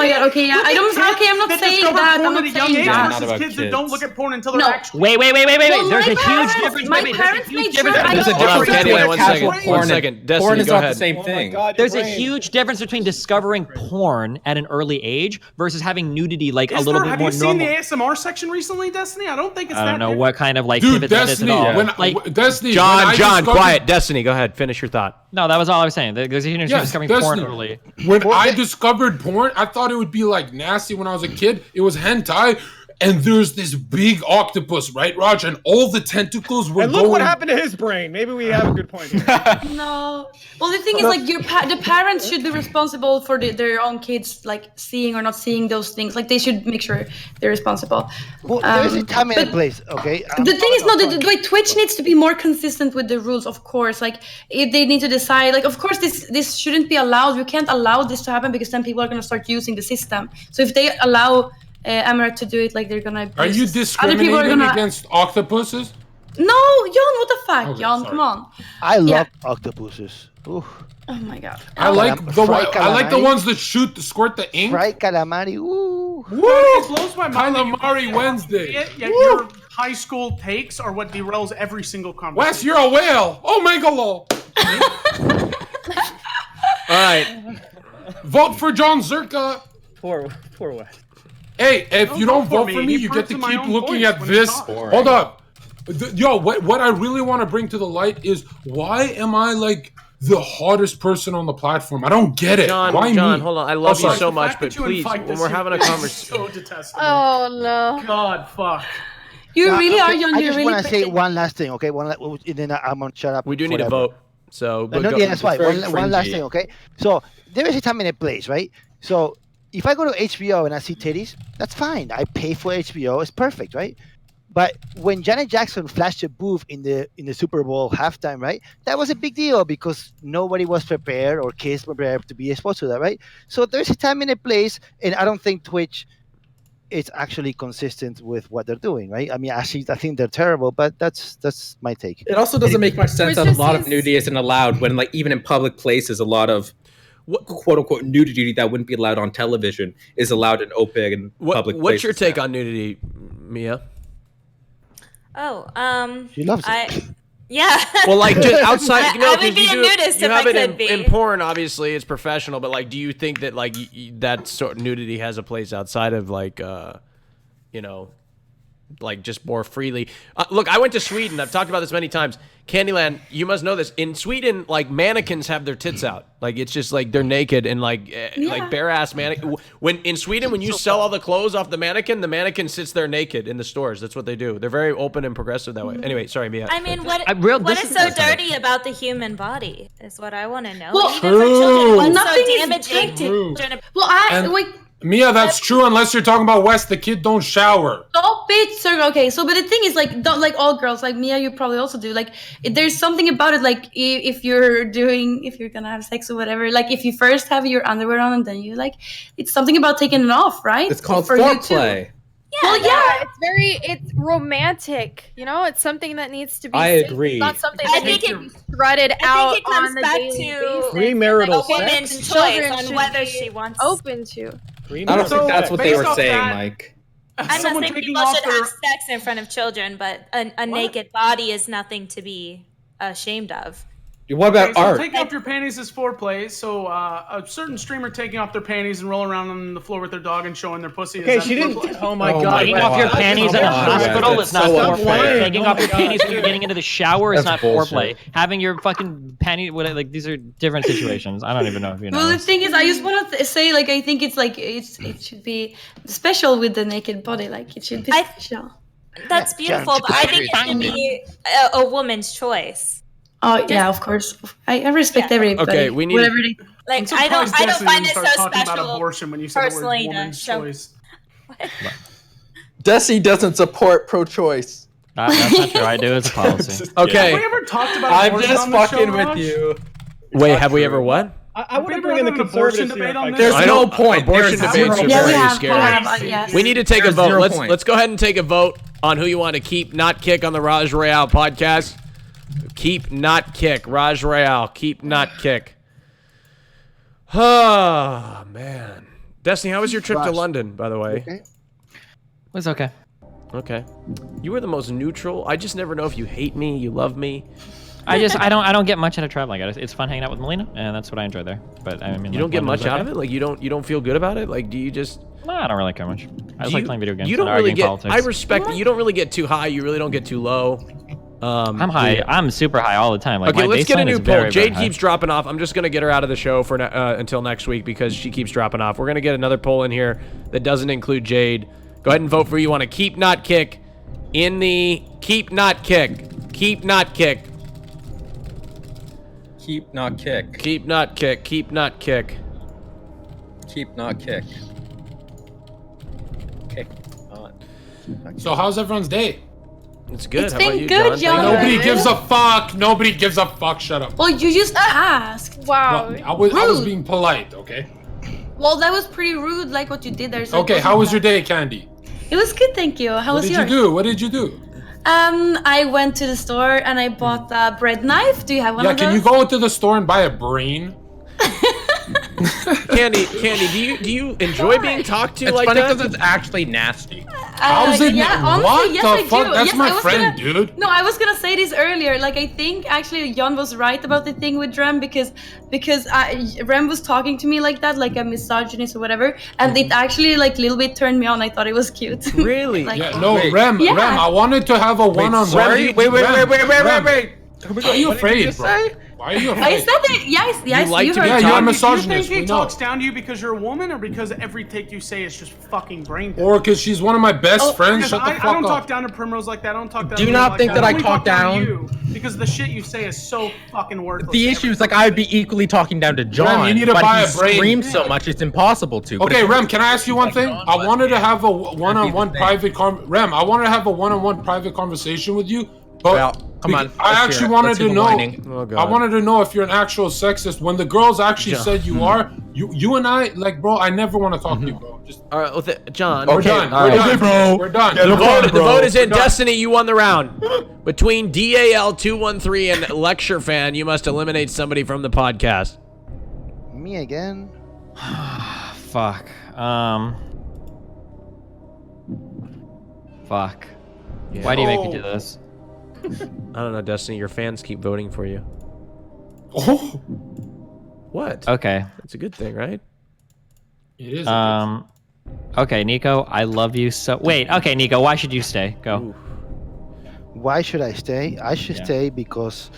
god. Okay, yeah. I'm not saying that. I'm not saying that. Versus kids that don't look at porn until they're actually. Wait. There's a huge difference. My parents made sure There's a difference. Candyland, one second. Destiny, porn is go not ahead. the same thing. There's a huge difference between discovering porn at an early age versus having nudity a little bit more normal. Have you seen the ASMR section recently, Destiny? I don't think it's that. I don't know what kind of Dude, pivot that is at all. Destiny, John, quiet. Destiny, go ahead. Finish your thought. No, that was all I was saying. There's a huge difference discovering porn early. When I discovered porn, I thought it would be like nasty when I was a kid. It was hentai. And there's this big octopus, right, Raj? And all the tentacles were And look what happened to his brain. Maybe we have a good point here. No. Well, the thing is, like, the parents should be responsible for their own kids, like, seeing or not seeing those things. Like, they should make sure they're responsible. Well, there's a time and a place, okay? The thing is, the Twitch needs to be more consistent with the rules, of course. Like, if they need to decide, like, of course, this shouldn't be allowed. You can't allow this to happen because then people are going to start using the system. So if they allow Amaranth to do it, like they're gonna. Are you discriminating against octopuses? No, Jon, what the fuck, Okay, Jon? sorry. Come on. I love octopuses. Ooh. Oh my god. I like the ones that squirt the ink. Fried calamari. Ooh. It blows my mind. Calamari Wednesday. Yet your high school takes are what derails every single conversation. Wes, you're a whale. Omega lol. All right. Vote for Jonzherka. Poor Wes. Hey, if you don't vote for me, you get to keep looking at this. Hold up. Yo, what I really want to bring to the light is why am I like the hottest person on the platform? I don't get it. John, why John, me? hold on. I love you sorry. so much, but please, when we're having a conversation. So detestable. Oh no. God, fuck. You really are, okay, Jon. I You're just really want to say pretty. one last thing, okay? And then I'm gonna shut up. We do need to forever. vote. So, No, yeah, that's why. One last thing, okay? So there is a time and a place, right? So if I go to HBO and I see titties, that's fine. I pay for HBO. It's perfect, right? But when Janet Jackson flashed a boob in the Super Bowl halftime, right? That was a big deal because nobody was prepared or kids were prepared to be exposed to that, right? So there's a time and a place, and I don't think Twitch is actually consistent with what they're doing, right? I mean, actually, I think they're terrible, but that's my take. It also doesn't make much sense that a lot of nudity isn't allowed when, like, even in public places, a lot of quote unquote nudity that wouldn't be allowed on television is allowed in open public places. What's your take on nudity, Mia? Oh, she loves it. Yeah. Well, like just outside, you know, I would be a nudist you if have I it could in, be. in porn. Obviously, it's professional, but like, do you think that like that sort of nudity has a place outside of like, you know, like just more freely? Look, I went to Sweden. I've talked about this many times. Candyland, you must know this. In Sweden, like mannequins have their tits out. Like it's just like they're naked and like bare ass mannequin. When in Sweden, when you sell all the clothes off the mannequin sits there naked in the stores. That's what they do. They're very open and progressive that way. Anyway, sorry, Mia. I mean, what is so that's dirty about the human body is what I want to know. Well, Even for children, what's nothing so is damaging to dirty. children? Well, And- Mia, that's true unless you're talking about Wes. The kid don't shower. Stop it, sir. Okay, so but the thing is, like, don't, like all girls, like Mia, you probably also do. Like, there's something about it. Like, if you're gonna have sex or whatever, like, if you first have your underwear on and then you like, it's something about taking it off, right? It's called For you too. foreplay. It's romantic. You know, it's something that needs to be. I safe. agree. It's not something I that think needs to be strutted out it comes on the back daily to basis. Premarital a woman's sex? choice Children on should whether be she wants. open to. I don't think that's what they were saying, that, Mike. I'm not someone saying taking people off should their- have sex in front of children, but a naked body is nothing to be ashamed of. What about Okay, so art? taking off your panties is foreplay. So a certain streamer taking off their panties and rolling around on the floor with their dog and showing their pussy. Okay, is that she didn't. foreplay? Oh my god! Taking off your panties in a hospital is not foreplay. unfair. Taking off your panties when you're getting into the shower is not That's bullshit. foreplay. Having your fucking panty, like these are different situations. I don't even know if you know. Well, the this. thing is, I just want to say, like, I think it's like it should be special with the naked body. Like, it should be special. That's beautiful, but I think it should be a woman's choice. Oh yeah, of course. I respect everybody. Okay, we need- whatever they. Like I'm I don't surprised Destiny find it didn't so start talking special about abortion when you said the word personally to woman's show. choice. Desi doesn't support pro-choice. That's not true. I do as a policy. Okay. Have we ever talked about I'm abortion just on the fucking show, with Raj? you. Wait, have we ever what? I want to Have we bring in the ever had an abortion conservatives debate here. on If I this? could. I don't. no point. Abortion There's debates zero are Yeah, we very have. scary. Yes. We need to take a There's vote. 0 Let's points. go ahead and take a vote on who you want to keep, not kick on the Rajj Royale podcast. Keep, not kick. Rajj Royale. Keep, not kick. Oh man, Destiny, how was your trip to London, by the way? Okay. It was okay. Okay. You were the most neutral. I just never know if you hate me, you love me. I don't get much out of traveling. It's fun hanging out with Melina, and that's what I enjoy there. But I mean, You don't get much out of it? Like you don't feel good about it? Like do you just No, I don't really care much. I just like playing video games. You don't and really arguing get politics. I respect that you don't really get too high, you really don't get too low. I'm high. Yeah. I'm super high all the time. Like Okay, my let's get a baseline new is poll. very, very Jade high. keeps dropping off. I'm just gonna get her out of the show for until next week because she keeps dropping off. We're gonna get another poll in here that doesn't include Jade. Go ahead and vote for who you want to keep, not kick. In the keep, not kick. Keep, not kick. Keep, not kick. Keep, not kick. Keep, not kick. Keep, not kick. Kick, not. So how's everyone's day? It's good. It's How about been you, good, John? John. Nobody gives a fuck. Nobody gives a fuck. Shut up. Well, you just asked. Wow. Well, I was being polite, okay? Well, that was pretty rude, like what you did there. So Okay, how was your day, Candy? It was good, thank you. How was yours? What did you do? I went to the store and I bought a bread knife. Do you have one of those? Can you go to the store and buy a brain? Candy, do you enjoy being talked to It's like funny that? because it's actually nasty. How's it? Yeah, What honestly, yes, the I fuck? do. That's Yes, my I was friend, gonna, dude. No, I was gonna say this earlier. Like, I think actually Jon was right about the thing with Rem because Rem was talking to me like that, like a misogynist or whatever, and it actually like a little bit turned me on. I thought it was cute. Really? Like, Rem, Yeah. Rem, I wanted to have a one-on-one. Wait. Are you afraid, bro? Why are you afraid? I said it. Yes, You like you to heard be me. Yeah, you're a Do you misogynist. think he We know. talks down to you because you're a woman, or because every take you say is just fucking brain dead? Or because she's one of my best friends. Shut the I fuck don't up. talk down to Primrose like that. I don't talk down. Do you to not you like think that I only talk to down? you because the shit you say is so fucking worthless. The issue is like I'd be equally talking down to John. you need to but buy he a brain. screams so much it's impossible to. But Okay, if- Rem, can I ask you one thing? I wanted to have a one-on-one private Rem, I wanted to have a one-on-one private conversation with you. But Well, come on, I let's actually hear it. wanted Let's hear to the know. whining. Oh, God. I wanted to know if you're an actual sexist. When the girls actually said you are, you and I, like, bro, I never want to talk to you, bro. Just All right, well, John. we're done. all We're right. done, bro. We're done. The vote is in. We're done. Destiny, you won the round. Between DAL213 and Lecture Fan, you must eliminate somebody from the podcast. Me again? Fuck. Fuck. Yeah. Why do you make me do this? I don't know, Destiny. Your fans keep voting for you. Oh, What? Okay. That's a good thing, right? it is. Okay, Nico, I love you so. Wait. Okay, Nico, why should you stay? Go. Why should I stay? I should stay because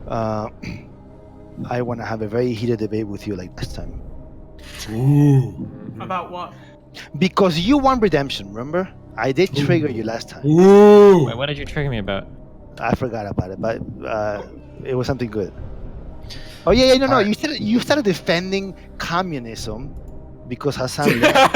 I want to have a very heated debate with you like last time. About what? Because you won redemption, remember? I did trigger you last time. Ooh. Wait, what did you trigger me about? I forgot about it, but it was something good. Oh yeah, no. You started defending communism because Hassan left,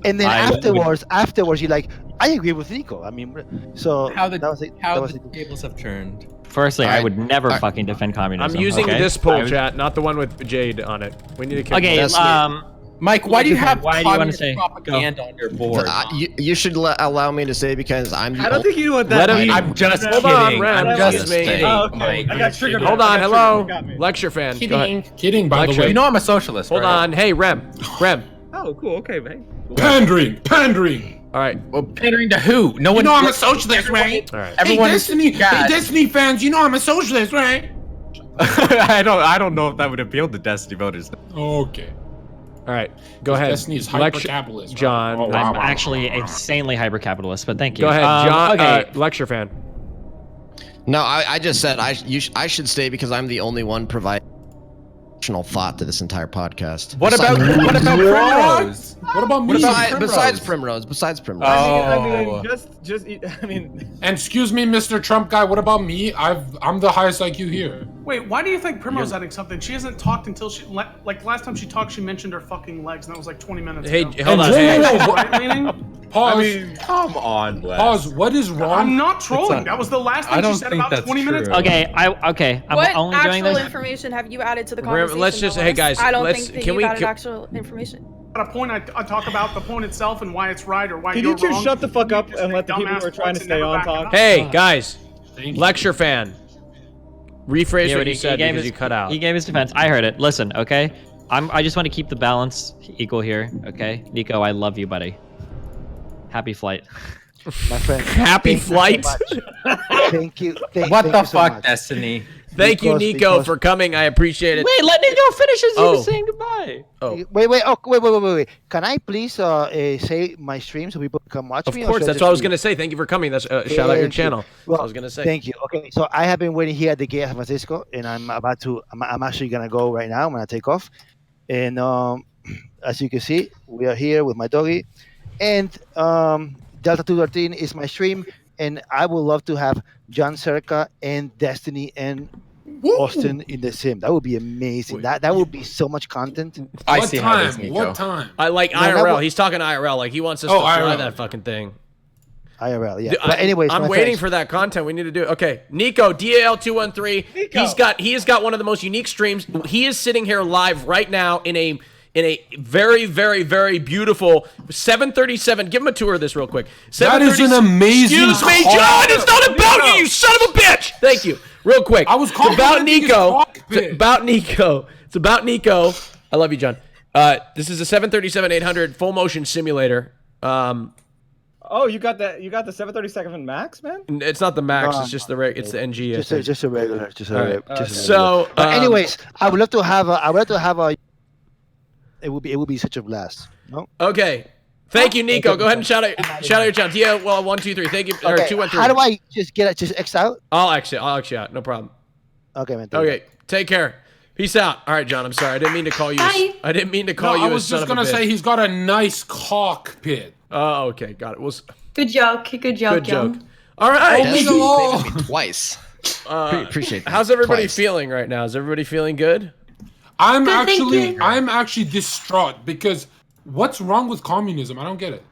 and then afterwards, you're like, I agree with Nico. I mean, so How the that was it. That was it. tables have turned. Firstly, I would never fucking defend communism. I'm using okay? this I poll would- chat, not the one with Jade on it. We need to kill Okay, Mike, why do you have why do you want to communist say? propaganda on your board? You should allow me to say because I'm. I don't think you know what that Let him- means. I'm just Hold kidding. on, Ren. I'm just kidding. Oh, okay. Mike. I got triggered. Hold I on, got hello. triggered. You got me. Lecture Fan. Go ahead. Kidding, by the Lecture. way. You know I'm a socialist. Hold right? on. Hey, Rem. Oh, cool. Okay, man. Pandering. All right. Well, pandering to who? No You one. know I'm a socialist, right? All right. Everyone Hey, is- Destiny. God. Hey, Destiny fans, you know I'm a socialist, right? I don't know if that would appeal to Destiny voters. Okay. All right. Go ahead. Destiny is Lecture- hyper-capitalist, right? John. Oh, I'm wow. actually insanely hyper-capitalist, but thank you. Go ahead, John. Okay. Lecture Fan. No, I just said I should stay because I'm the only one providing rational thought to this entire podcast. What about Primrose? What about me? Besides Primrose? Besides Primrose. I mean, And excuse me, Mr. Trump guy. What about me? I'm the highest IQ here. Wait, why do you think Primrose adding something? She hasn't talked until like last time she talked, she mentioned her fucking legs, and that was like 20 minutes Hey, ago. hold on. Whoa, Hey. whoa, whoa. Right-leaning? Pause. I mean, come on, Wes. Pause. What is wrong? I'm not trolling. That was the last I thing don't she said think about that's 20 minutes true. ago. Okay, I'm What only doing actual this. information have you added to the Rem, conversation? let's just- though, hey, Wes? guys, I don't let's- think that can you've we- added can- actual information. At a point, I talk about the point itself and why it's right or why Can you're you just wrong. shut the fuck up Just and let make the people who dumbass are trying to points and stay never on back it talk? up. Hey, guys. Thank you. Lecture Fan. Rephrase what you said gave because his- you cut out. He gave his defense. I heard it. Listen, okay? I just want to keep the balance equal here, okay? Nico, I love you, buddy. Happy flight. My friend. Happy thank you so flight. much. Thank you. What thank the you so fuck, much. Destiny? Thank you, Nico, because- for coming. I appreciate it. Wait, let Nico finish as he Oh. was saying goodbye. Oh, Wait. Oh, wait. Can I please say my stream so people can watch of me? or course. should That's what I was just going to say. Thank you for coming. That's shout out your Thank you. channel. That's Well, what I was going to say. Thank you. Okay, so I have been waiting here at the gate of San Francisco, and I'm actually gonna go right now. I'm gonna take off, and as you can see, we are here with my doggy, and Delta 213 is my stream, and I would love to have Jonzherka and Destiny and Austin in the sim. That would be amazing. That would be so much content. I What see how it is, time? Nico. What time? I like No, that IRL. wa- He's talking IRL. Like he wants us Oh, to try IRL. that fucking thing. IRL, yeah. Dude, But anyways, I'm my waiting friends, for that content. We need to do it. Okay, Nico, DAL213. He has got one of the most unique streams. He is sitting here live right now in in a very, very, very beautiful 737. Give him a tour of this real quick. That is an amazing Excuse me, car. John. It's not about you, you son of a bitch. Thank you. Real quick. I was It's about Nico. It's about Nico. It's about Nico. I love you, John. This is a 737-800 full motion simulator. Oh, you got that? You got the 737 Max, man? It's not the Max. It's just the it's the NG. Just a regular. So, but anyways, I would love to have a. It would be such a blast. No. Okay. Thank you, Nico. Go ahead and shout out your channel. Yeah, well, 1, 2, 3. Thank you. Or Okay, 2, 1, 3. how do I just get it? Just X out? I'll exit out. No problem. Okay, man. Okay. Take care. Peace out. All right, John. I'm sorry. I didn't mean to call you. Bye. I didn't mean to call you. I was just gonna say he's got a nice cockpit. Oh, okay. Got it. Good joke. Good joke. Good joke. John. All right. Twice. Appreciate that. How's everybody Twice. feeling right now? Is everybody feeling good? I'm Good, actually distraught because what's wrong with communism? I don't get it.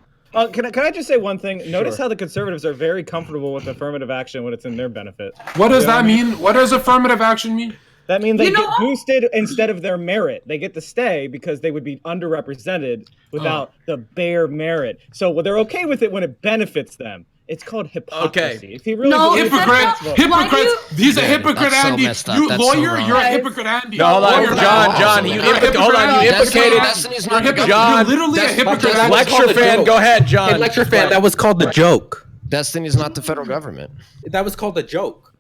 Can I just say one thing? Notice how the conservatives are very comfortable with affirmative action when it's in their benefit. What does that mean? What does affirmative action mean? That means they get boosted instead of their merit. They get to stay because they would be underrepresented without the bare merit. So they're okay with it when it benefits them. It's called hypocrisy. Okay. If you really believe Hypocrites. He's a hypocrite, That's so Andy. messed up. You That's so lawyer, wrong. you're a hypocrite, Andy. No, hold on, Lawyer, John. You implicated. Destiny's not the You're government. literally a hypocrite. Lecture fan. Go ahead, John. Hey, lecture fan, that was called the joke. Destiny's not the federal government. That was called a joke.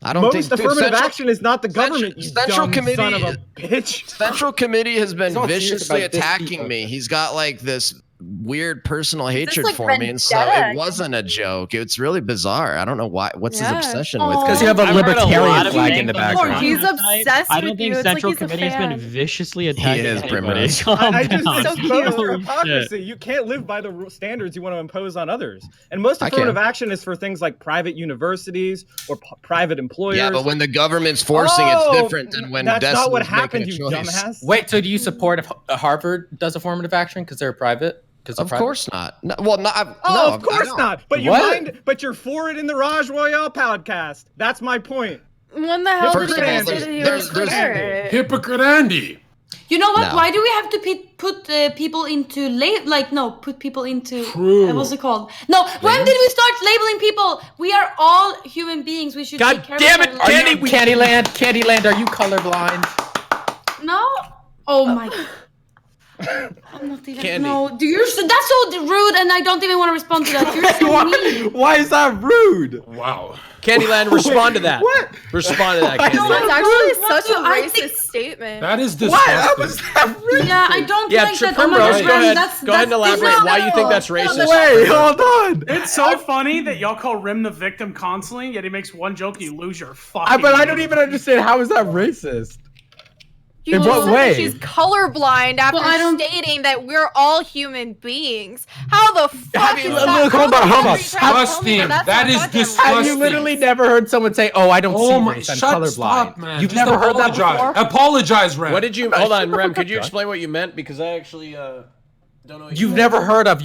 I don't Most think affirmative action is not the government. You Central dumb Committee, son of a bitch. Central Committee has been He's all serious viciously about this attacking people. me. He's got like this weird personal hatred like for me, and so vendetta? it wasn't a joke. It's really bizarre. I don't know why. What's his Yeah. obsession with? Because you have a I've heard a lot libertarian of flag things in the on background. the He's tonight. obsessed I don't with think you. It's Central like he's a Committee has been fan. viciously attacking is, anybody. Primrose. Calm I just down. exposed Holy hypocrisy. shit. You can't live by the standards you want to impose on others. And most I affirmative can. action is for things like private universities or private employers. Yeah, but when the government's forcing, it's different than when that's not what Destiny's happened, making you a choice. dumbass. Wait, so do you support if Harvard does affirmative action because they're private? Of course not. No, well, no, Oh, no, of course not. But you're for it in the Rajj Royale podcast. That's my point. When the hell First did of you all, guys say that he there's- was there's- for it? Hypocrite Andy. You know what? No. Why do we have to put people into put people into True. what's it called? No, when did we start labeling people? We are all human beings. We should God take care damn of it, our Candy, lives. Candyland, are you colorblind? No. Oh my. I'm not even. Candy. No, that's so rude, and I don't even want to respond to that. You're so mean. Why is that rude? Wow. Candyland, respond to that. What? Respond to that, No, Candyland. it's actually What such a do I racist think- statement. That is disgusting. Yeah, I don't Yeah, like that. Primrose, go ahead. That's, Go ahead and elaborate why you think that's racist. Wait, hold on. It's so funny that y'all call Rim the victim constantly, yet he makes one joke and you lose your fucking. But I don't even understand how is that racist. You In what said that way? she's colorblind after I don't- stating that we're all human beings. How the fuck is you- that? look, hold on, hold on. Disgusting. That is disgusting. Have you literally never heard someone say, "Oh, I don't Oh see my! race. I'm Shut colorblind"? up, man. You've Just never heard that apologize. before? Apologize, Ren. What did you? Hold on, Rem. Could you explain what you meant? Because I actually don't know. What You've never heard of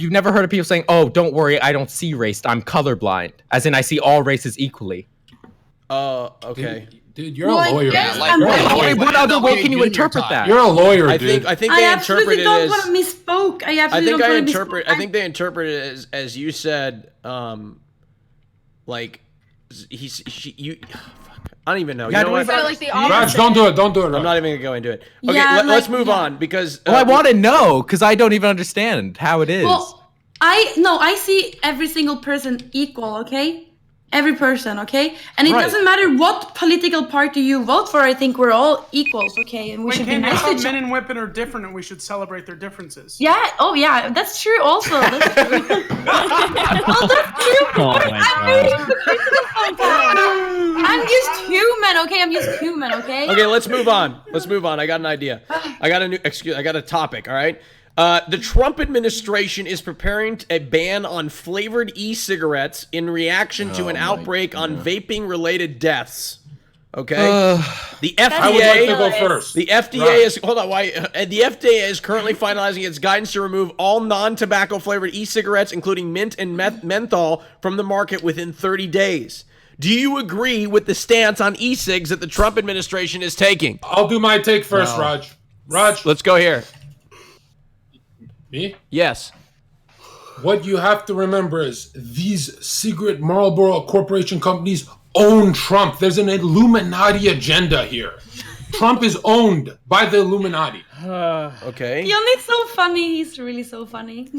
people saying, "Oh, don't worry, I don't see race. I'm colorblind," as in I see all races equally. Okay. Dude, you're a lawyer. yes, man. I'm You're a right. lawyer. What other way can you interpret that? You're a lawyer, I dude. think I they absolutely interpret it don't as. want to misspoke. I absolutely don't want to misspoke. I think they interpret it as you said. Like you. I don't even know. Yeah, You know what? Like the Raj, opposite. don't do it. Don't do it. I'm Raj. not even gonna go into it. Okay, Yeah, let's like, move yeah. on because. Well, I want to know because I don't even understand how it is. Well, I see every single person equal, okay? Every person, okay? And it Right. doesn't matter what political party you vote for, I think we're all equals, okay? And we Wait, should be Candy, I nice to thought each men other. and women are different and we should celebrate their differences. Yeah, oh yeah, that's true also. That's true. Well, that's true. Oh my I'm really hypocritical sometimes. I'm just human, okay? I'm just human, okay? Okay, let's move on. Let's move on. I got an idea. I got a topic, all right? The Trump administration is preparing a ban on flavored e-cigarettes in reaction to an outbreak on vaping-related deaths. Okay? The FDA. I would like to go first. The FDA Right. is hold on. Why? The FDA is currently finalizing its guidance to remove all non-tobacco flavored e-cigarettes, including mint and menthol, from the market within 30 days. Do you agree with the stance on e-cigs that the Trump administration is taking? I'll do my take first, Raj. Raj, Let's go here. Me? Yes. What you have to remember is these secret Marlboro Corporation companies own Trump. There's an Illuminati agenda here. Trump is owned by the Illuminati. Okay. Yon's so funny. He's really so funny.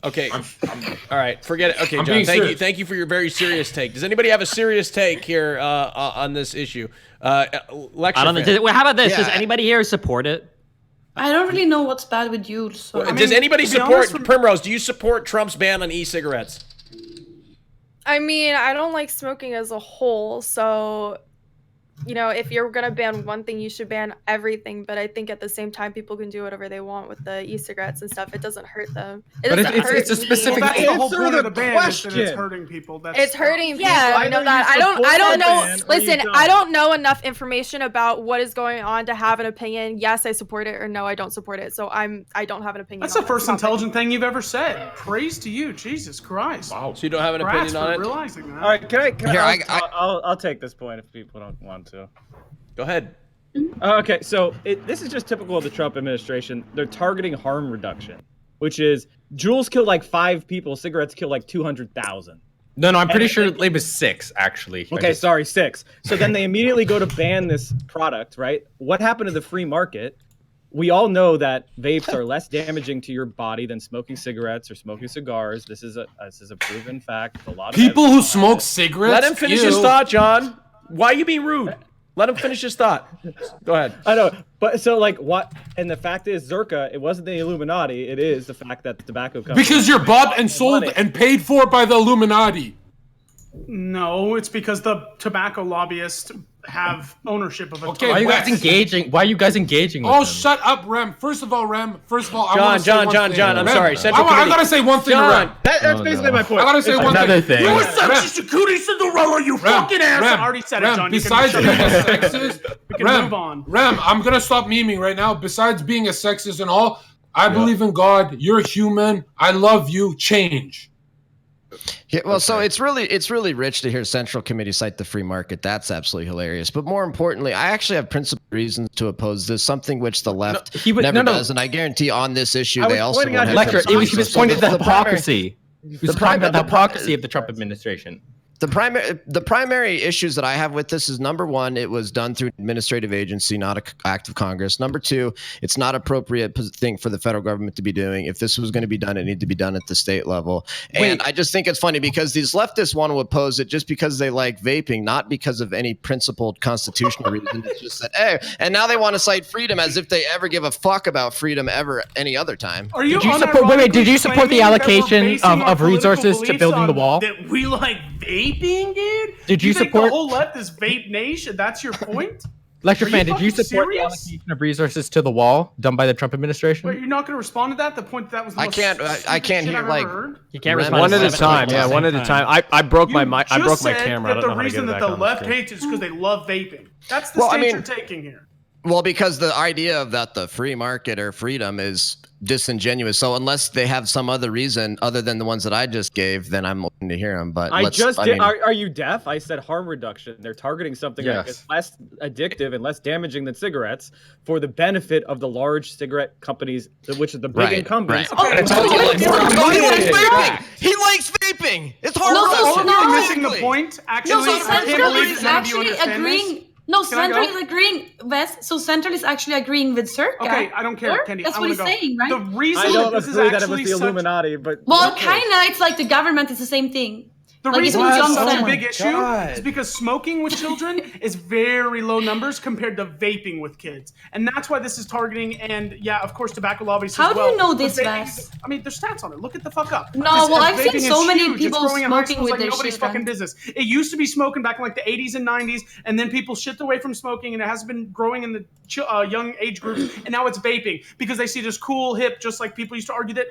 Okay. All right. Forget it. Okay, I'm John. being Thank you. serious. Thank you for your very serious take. Does anybody have a serious take here on this issue? Lecture I don't know. fan. How about this? Yeah. Does anybody here support it? I don't really know what's bad with you. So. Does anybody support Primrose? Do you support Trump's ban on e-cigarettes? I mean, I don't like smoking as a whole, so you know, if you're gonna ban one thing, you should ban everything. But I think at the same time, people can do whatever they want with the e-cigarettes and stuff. It doesn't hurt them. It But doesn't hurt it's a me. specific Well, that's the whole Answer point the of the ban is that it's question. hurting people. That's It's hurting people. Yeah, I know either that. you I don't support know. the ban or you Listen, don't. I don't know enough information about what is going on to have an opinion. Yes, I support it, or no, I don't support it. So I don't have an opinion. That's on the first that topic. intelligent thing you've ever said. Praise to you, Jesus Christ. Wow. So you don't have an Congrats opinion on for it? realizing that. All right, can Here, I'll take this point if people don't want to. Go ahead. Okay, so this is just typical of the Trump administration. They're targeting harm reduction, which is Juuls kill like 5 people, cigarettes kill like 200,000. No, I'm pretty sure it was 6, actually. Okay, sorry, 6. So then they immediately go to ban this product, right? What happened to the free market? We all know that vapes are less damaging to your body than smoking cigarettes or smoking cigars. This is a proven fact. A lot of People who evidence. smoke cigarettes. Let him finish his ew. thought, John. Why are you being rude? Let him finish his thought. Go ahead. I know, but so like what? And the fact is, Zerka, it wasn't the Illuminati. It is the fact that the tobacco company. Because you're bought and sold and paid for by the Illuminati. No, it's because the tobacco lobbyists have ownership of a Okay, Why are you guys Wes. engaging? Why are you guys engaging with Oh, them? shut up, Rem. First of all, I John, want to say John, one John, thing. John, I'm Rem, sorry. Central I Committee. gotta say one thing to John. Rem. That's basically my point. I gotta say one Another thing. thing. You Cootie Cinderella, you fucking ass! I already said it, John. You can Besides shut being a up. sexist, We can move on. Rem, I'm gonna stop memeing right now. Besides being a sexist and all, I believe in God. You're human. I love you. Change. Yeah, well, so it's really rich to hear Central Committee cite the free market. That's absolutely hilarious. But more importantly, I actually have principal reasons to oppose this, something which the left never does. And I guarantee on this issue, they also won't have Lecter, he was principles. pointing So to the hypocrisy. He was talking about the hypocrisy of the Trump the administration. The primary issues that I have with this is, number one, it was done through an administrative agency, not an act of Congress. Number two, it's not appropriate thing for the federal government to be doing. If this was going to be done, it needed to be done at the state level. And I just think it's funny because these leftists want to oppose it just because they like vaping, not because of any principled constitutional reason. It's just that, hey, and now they want to cite freedom as if they ever give a fuck about freedom ever any other time. Are you Did you support? Wait, did you support the claiming that we're allocation basing our of resources to political building the beliefs wall? on that we like vaping, dude? Did you think support- the whole left is vape nation? That's your point? Lecture Are fan, did you fucking support the serious? allocation of resources to the wall done by the Trump administration? Wait, you're not going to respond to that? The point that was the I most can't shit hear, I've like, ever heard? You can't Rem- respond One to at a 7 time. people Yeah, the one at same a time. I broke my mic. I broke my Just camera. I said don't know that how the to get reason it that back the on left screen. hates is because they love vaping. That's the Well, I stance mean- you're taking here. Well, because the idea of that the free market or freedom is disingenuous. So unless they have some other reason other than the ones that I just gave, then I'm open to hear them. But I just did. mean, Are you deaf? I said harm reduction. They're targeting something that is less addictive and less damaging than cigarettes for the benefit of the large cigarette companies, which are the big incumbents. Right. And it's all he likes like- vaping. He likes vaping. It's hard. You're missing the point. Actually, So I can't Central believe is none of you actually understand agreeing. this. No, Can I Central go? is agreeing. Wes, so Central is actually agreeing with Zerka. Okay, I don't care, Or? Candy. That's I what he's wanna go. saying, right? The reason I don't that this is agree that it actually was the such Illuminati, but Well, kinda. It's like the government is the same thing. The Like, reason it's this what is John such a said. big issue is because smoking with children is very low numbers compared to vaping with kids. And that's why this is targeting, and yeah, of course, tobacco lobbyists How as do well. you know But this, vaping Wes? is- I mean, there's stats on it. Look it the fuck up. No, This- well, I've seen vaping so is many huge. people It's growing in high smoking schools with like their nobody's shit, fucking man. business. It used to be smoking back in like the 80s and 90s, and then people shipped away from smoking, and it has been growing in the young age groups, and now it's vaping because they see it as cool, hip, just like people used to argue that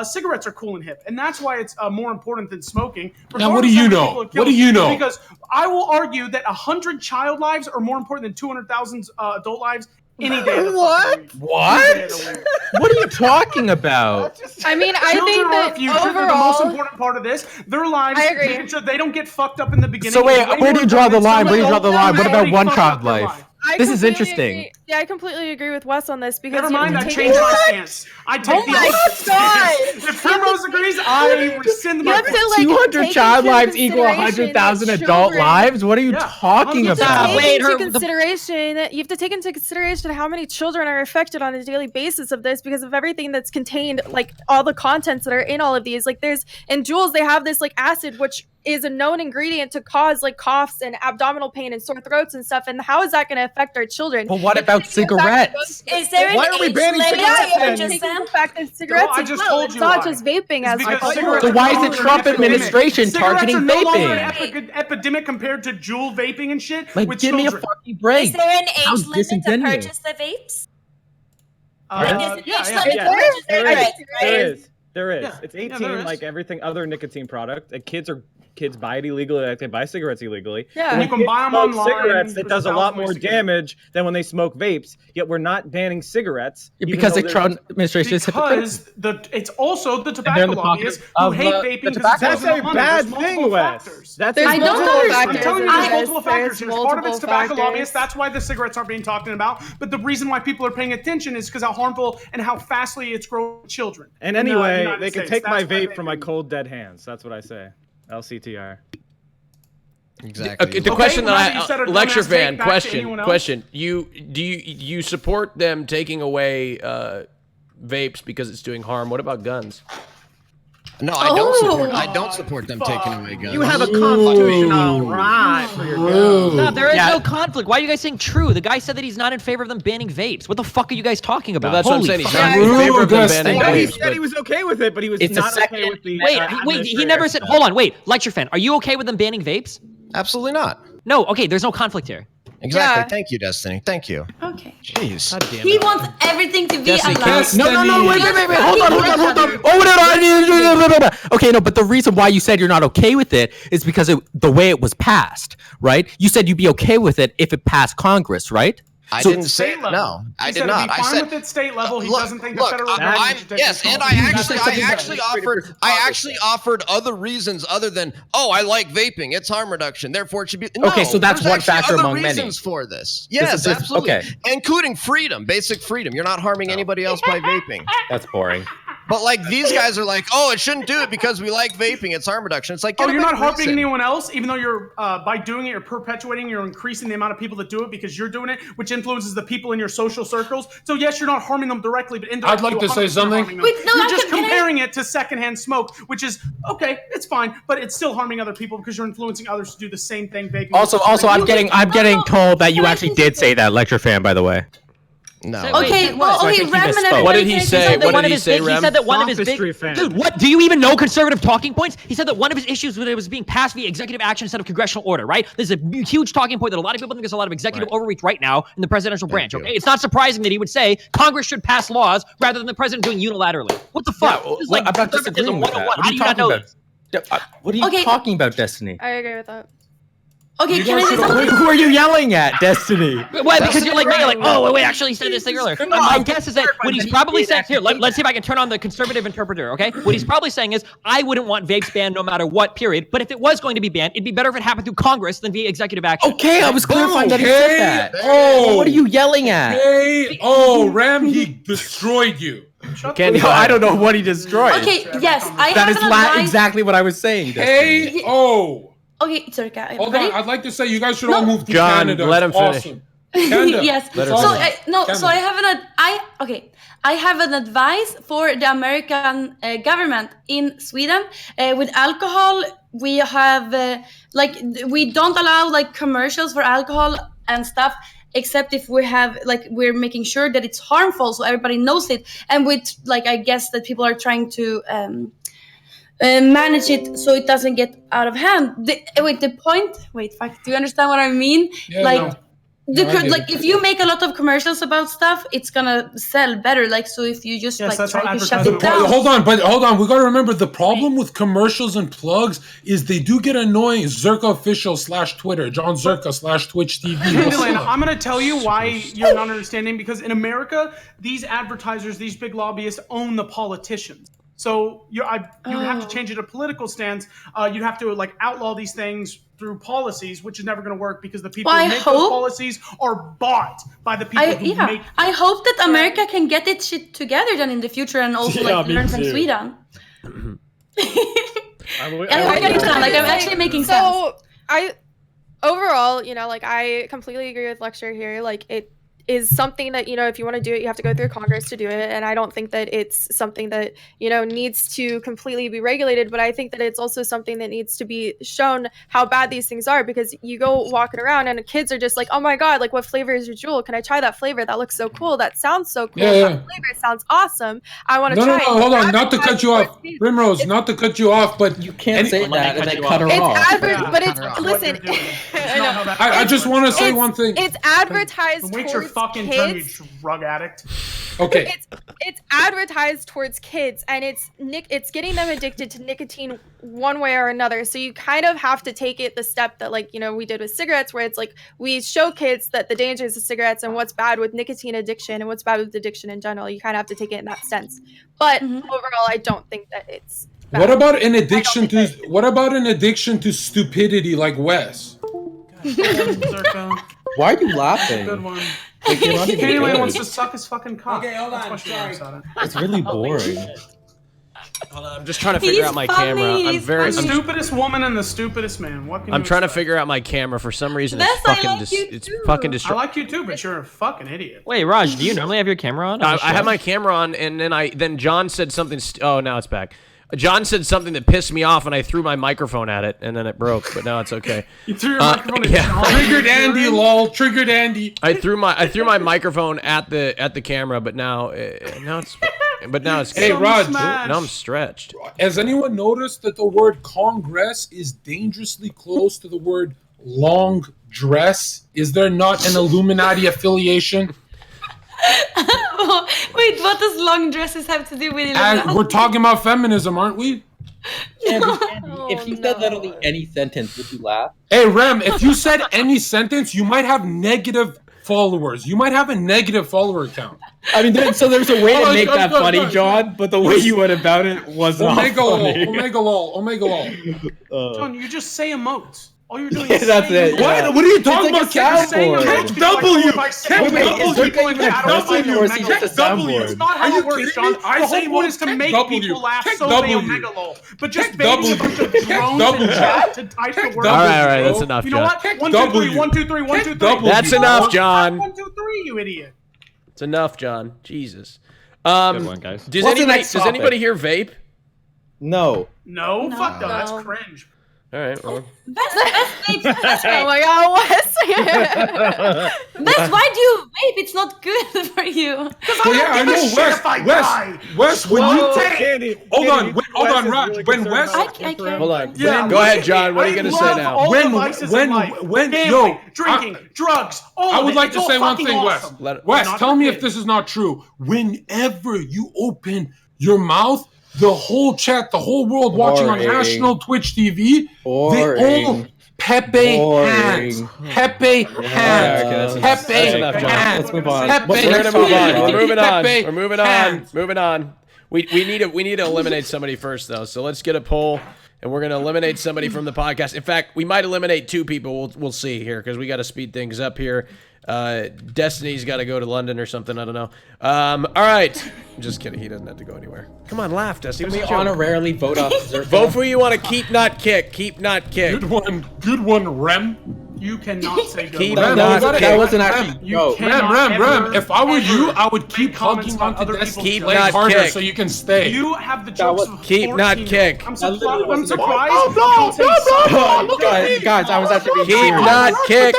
cigarettes are cool and hip, and that's why it's more important than smoking. Now, what do regardless you of how many know? people it What do kills. you know? Because I will argue that 100 child lives are more important than 200,000 adult lives any day of the fucking week. What? Any day of the week. What are you talking about? I mean, I Children think are that our future. They're the most overall, important part of this. Their lives, I agree. making sure they don't get fucked up in the beginning. So wait, is way where do more you draw the important line? than Where do you draw the some line? What adults about already one fucked child up their life? life. I This is completely interesting. agree. Yeah, I completely agree with Wes on this because Never mind, I changed my stance. I take the opposite stance. If Primrose agrees, I rescind my stance. 200 child lives equal 100,000 adult lives? What are you talking about? You have to take into consideration how many children are affected on a daily basis of this because of everything that's contained, like all the contents that are in all of these. Like there's in Juuls, they have this like acid which is a known ingredient to cause like coughs and abdominal pain and sore throats and stuff. And how is that going to affect our children? But what about cigarettes? Is there an Why are we age banning limit? The fact that cigarettes I as just well. told It's you not why. just vaping as So why is the Trump administration targeting Cigarettes are no longer vaping? an epidemic compared to Juul vaping and shit. Like, with give me a children. fucking break. Is there an How age limit to disingenuous. purchase the vapes? Pardon? There's an yeah, age yeah, limit yeah. to purchase the There vapes, is. There is. Yeah. It's Yeah, 18 there is. like everything other nicotine product. And kids buy it illegally, like they buy cigarettes illegally. Yeah. When You can kids buy 'em smoke online, cigarettes, there's it does a 1,000 lot ways more to get it. damage than when they smoke vapes. Yet we're not banning cigarettes even Because though the there's- Trump administration is hypocritical. Because it's also the they're tobacco in the pocket lobbyists who of, hate the vaping because tobacco. it's That's a money. bad There's thing, multiple Wes. factors. That's There's a I bad don't thing. understand. I'm telling you, there's multiple factors. There's Part of it's multiple tobacco factors. lobbyists. That's why the cigarettes aren't being talked about. But the reason why people are paying attention is because how harmful and how fastly it's growing children. And in the anyway, United they can States. take my That's why vape from my cold dead hands. That's what I say. LCTR. Exactly. Okay, the question that I lecture fan question. You support them taking away vapes because it's doing harm? What about guns? No, I don't support them taking away guns. You have a constitutional right for your guns. No, there is no conflict. Why are you guys saying true? The guy said that he's not in favor of them banning vapes. What the fuck are you guys talking about? Well, that's what I'm saying. He's not in favor of them banning He vapes. said he was okay with it, but he was It's a not second- okay with the. Wait, he never said. Hold on, wait. Lecture fan, are you okay with them banning vapes? Absolutely not. No, okay. There's no conflict here. Exactly. Yeah. Thank you, Destiny. Thank you. Okay. Jeez. He wants everything to be Destiny, allowed. No, wait, hold on. Oh, no. Okay, no, but the reason why you said you're not okay with it is because the way it was passed, right? You said you'd be okay with it if it passed Congress, right? I didn't say level. no. I He did said not. he'd be I fine said with it state level. He look, doesn't think the look, federal I'm- government should take yes, control. and I actually offered other reasons other than I like vaping. It's harm reduction, therefore it should be. No, Okay, so that's there's one actually factor other among many. reasons for this. Yes, absolutely. okay. Including freedom, basic freedom. You're not harming anybody else by vaping. That's boring. But like these guys are like, it shouldn't do it because we like vaping. It's harm reduction. It's like, you're not harming anyone else, even though you're by doing it, you're perpetuating, you're increasing the amount of people that do it because you're doing it, which influences the people in your social circles. So yes, you're not harming them directly, but indirectly. I'd like to say something. Wait, no, you're I just can I- comparing it to secondhand smoke, which is okay, it's fine, but it's still harming other people because you're influencing others to do the same thing. Vaping. Also, I'm getting told that you actually did say that, lecture fan, by the way. No. Okay, well, So I okay, think he Rem and misspoke. everybody What did he can say? something. What did he say, He Rem? said that one of his Sophistry fan. dude. What do you even know? Conservative talking points. He said that one of his issues when it was being passed via executive action instead of congressional order. Right. This is a huge talking point that a lot of people think there's a lot of executive overreach right now in the presidential branch. Okay, it's not surprising that he would say Congress should pass laws rather than the president doing unilaterally. What the fuck? Yeah, This is I'm not disagreeing with that. How do you not know this? What are you Okay. talking about, Destiny? I agree with that. Okay, can I say something? Who are you yelling at, Destiny? Why? Because you're like me. You're like, oh, wait, actually said this thing earlier. And my guess is that what he's probably saying here. Let's see if I can turn on the conservative interpreter. Okay, what he's probably saying is, I wouldn't want vapes banned no matter what. Period. But if it was going to be banned, it'd be better if it happened through Congress than via executive action. Okay, I was clarifying that he said that. Oh, What are you yelling at? Ram, he destroyed you. Candy, I don't know what he destroyed. Okay, yes, I That have is an advice. exactly what I was saying, Destiny. Okay, it's okay. Hold Ready? on, I'd like to say you guys should all move to John, Canada. let It's him finish. awesome. Canada. Yes. Let her So finish. so I have I have an advice for the American government in Sweden. With alcohol, we have we don't allow like commercials for alcohol and stuff, except if we're making sure that it's harmful, so everybody knows it. And with I guess that people are trying to manage it so it doesn't get out of hand. Do you understand what I mean? Yeah, If you make a lot of commercials about stuff, it's gonna sell better. So if you just Yes, that's try how to shut it advertising down. Hold on. We got to remember the problem with commercials and plugs is they do get annoying. Zerka official /Twitter, Jonzherka /Twitch TV. Kandyland, I'm going to tell you why you're not understanding, because in America, these advertisers, these big lobbyists own the politicians. So you have to change it to political stance. You'd have to like outlaw these things through policies, which is never going to work because the people who make those policies are bought by the people who make them. I hope that America can get its shit together then in the future and also like learn from Sweden. I'm actually making sense. So overall, you know, like I completely agree with Lecture here. Like it is something that, you know, if you want to do it, you have to go through Congress to do it. And I don't think that it's something that, you know, needs to completely be regulated. But I think that it's also something that needs to be shown how bad these things are, because you go walking around and kids are just like, oh my God, like what flavor is your Juul? Can I try that flavor? That looks so cool. That sounds so cool. Yeah. That flavor sounds awesome. I want to try it. No, hold on. Not to cut you off. Primrose, not to cut you off, but you can't say that and then cut her off. But it's, listen, I just want to say one thing. It's advertised Wait your fucking turn, you drug addict. Okay. It's advertised towards kids, and it's getting them addicted to nicotine one way or another. So you kind of have to take it the step that, like, you know, we did with cigarettes, where it's like we show kids that the dangers of cigarettes and what's bad with nicotine addiction and what's bad with addiction in general. You kind of have to take it in that sense. But overall, I don't think that it's bad. What about an addiction to stupidity like Wes? Why are you laughing? Good one. Anyone wants to suck his fucking cock. Okay, hold on. It's really boring. Hold on, I'm just trying to figure out my camera. I'm the stupidest woman and the stupidest man. What can I'm you trying to expect? figure out my camera. For some reason, Bess, it's fucking I like you it's too. fucking I distracting. like you too, but you're a fucking idiot. Wait, Raj, do you normally have your camera on? I have my camera on, and then John said something. Oh, now it's back. John said something that pissed me off, and I threw my microphone at it, and then it broke. But now it's okay. You threw your microphone at John? Triggered Andy, lol. Triggered Andy. I threw my microphone at the camera, but now it's Hey, Raj. Now I'm stretched. Has anyone noticed that the word Congress is dangerously close to the word long dress? Is there not an Illuminati affiliation? Wait, what does long dresses have to do with it? We're talking about feminism, aren't we? Andy, if you said literally any sentence, would you laugh? Hey, Rem, if you said any sentence, you might have negative followers. You might have a negative follower count. I mean, so there's a way to make that funny, John, but the way you went about it was not funny. Omega lol. John, you just say emotes. All you're doing Yeah, is that's saying it. What? Yeah. What are you talking It's about? like a soundboard. Catch W. It's not how it works, John. The whole point is to make people laugh, so they omega lol. But just baiting a bunch of drones in chat to type the word. All right, that's enough, You know John. what? 1, 2, 3, 1, 2, 3, 1, 2, 3. That's enough, John. 1, 2, 3, you idiot. It's enough, John. Jesus. Good one, guys. Does What's the anybody next topic? here vape? No. No, fuck no, that's cringe. All right, well. Best Oh my God, Wes. Best, why do you vape? It's not good for you. Well, yeah, I know. Wes, when you take... Hold on, Raj. When Wes... I can't. Hold on. Yeah, Go ahead, John. What are you going to say now? All the vices in life. Gambling, drinking, drugs, all I of would it. like It's to all say one fucking thing, awesome. Wes, Not tell for me if kids. this is not true. Whenever you open your mouth, the whole chat, the whole world watching on Boring. national Twitch TV, they all Boring. Pepe Boring. hands. Pepe hands. that's enough. Pepe That's enough, John. hands. Let's move on. Pepe We're going to move on. We're moving on. Pepe We're moving on. hands. Moving on. We need to eliminate somebody first, though. So let's get a poll, and we're going to eliminate somebody from the podcast. In fact, we might eliminate 2 people. We'll see here because we got to speed things up here. Destiny's got to go to London or something. I don't know. All right. Just kidding. He doesn't have to go anywhere. Come on, laugh, Destiny. Can we honorarily vote off Zerka? Vote for who you want to keep, not kick. Keep, not kick. Good one, Rem. You cannot say good Keep luck. not that kick. wasn't actually. You No. cannot Rem. If I were you, I would keep make comments hugging about onto other Destiny. people's Keep jokes. not harder kick. so you can stay. You have the jokes of Keep, 14. not kick. I'm literally surprised. I'm wasn't- surprised. Blah, blah, you don't say blah, something. Look at me. Guys, I was actually being Keep, serious. not kick.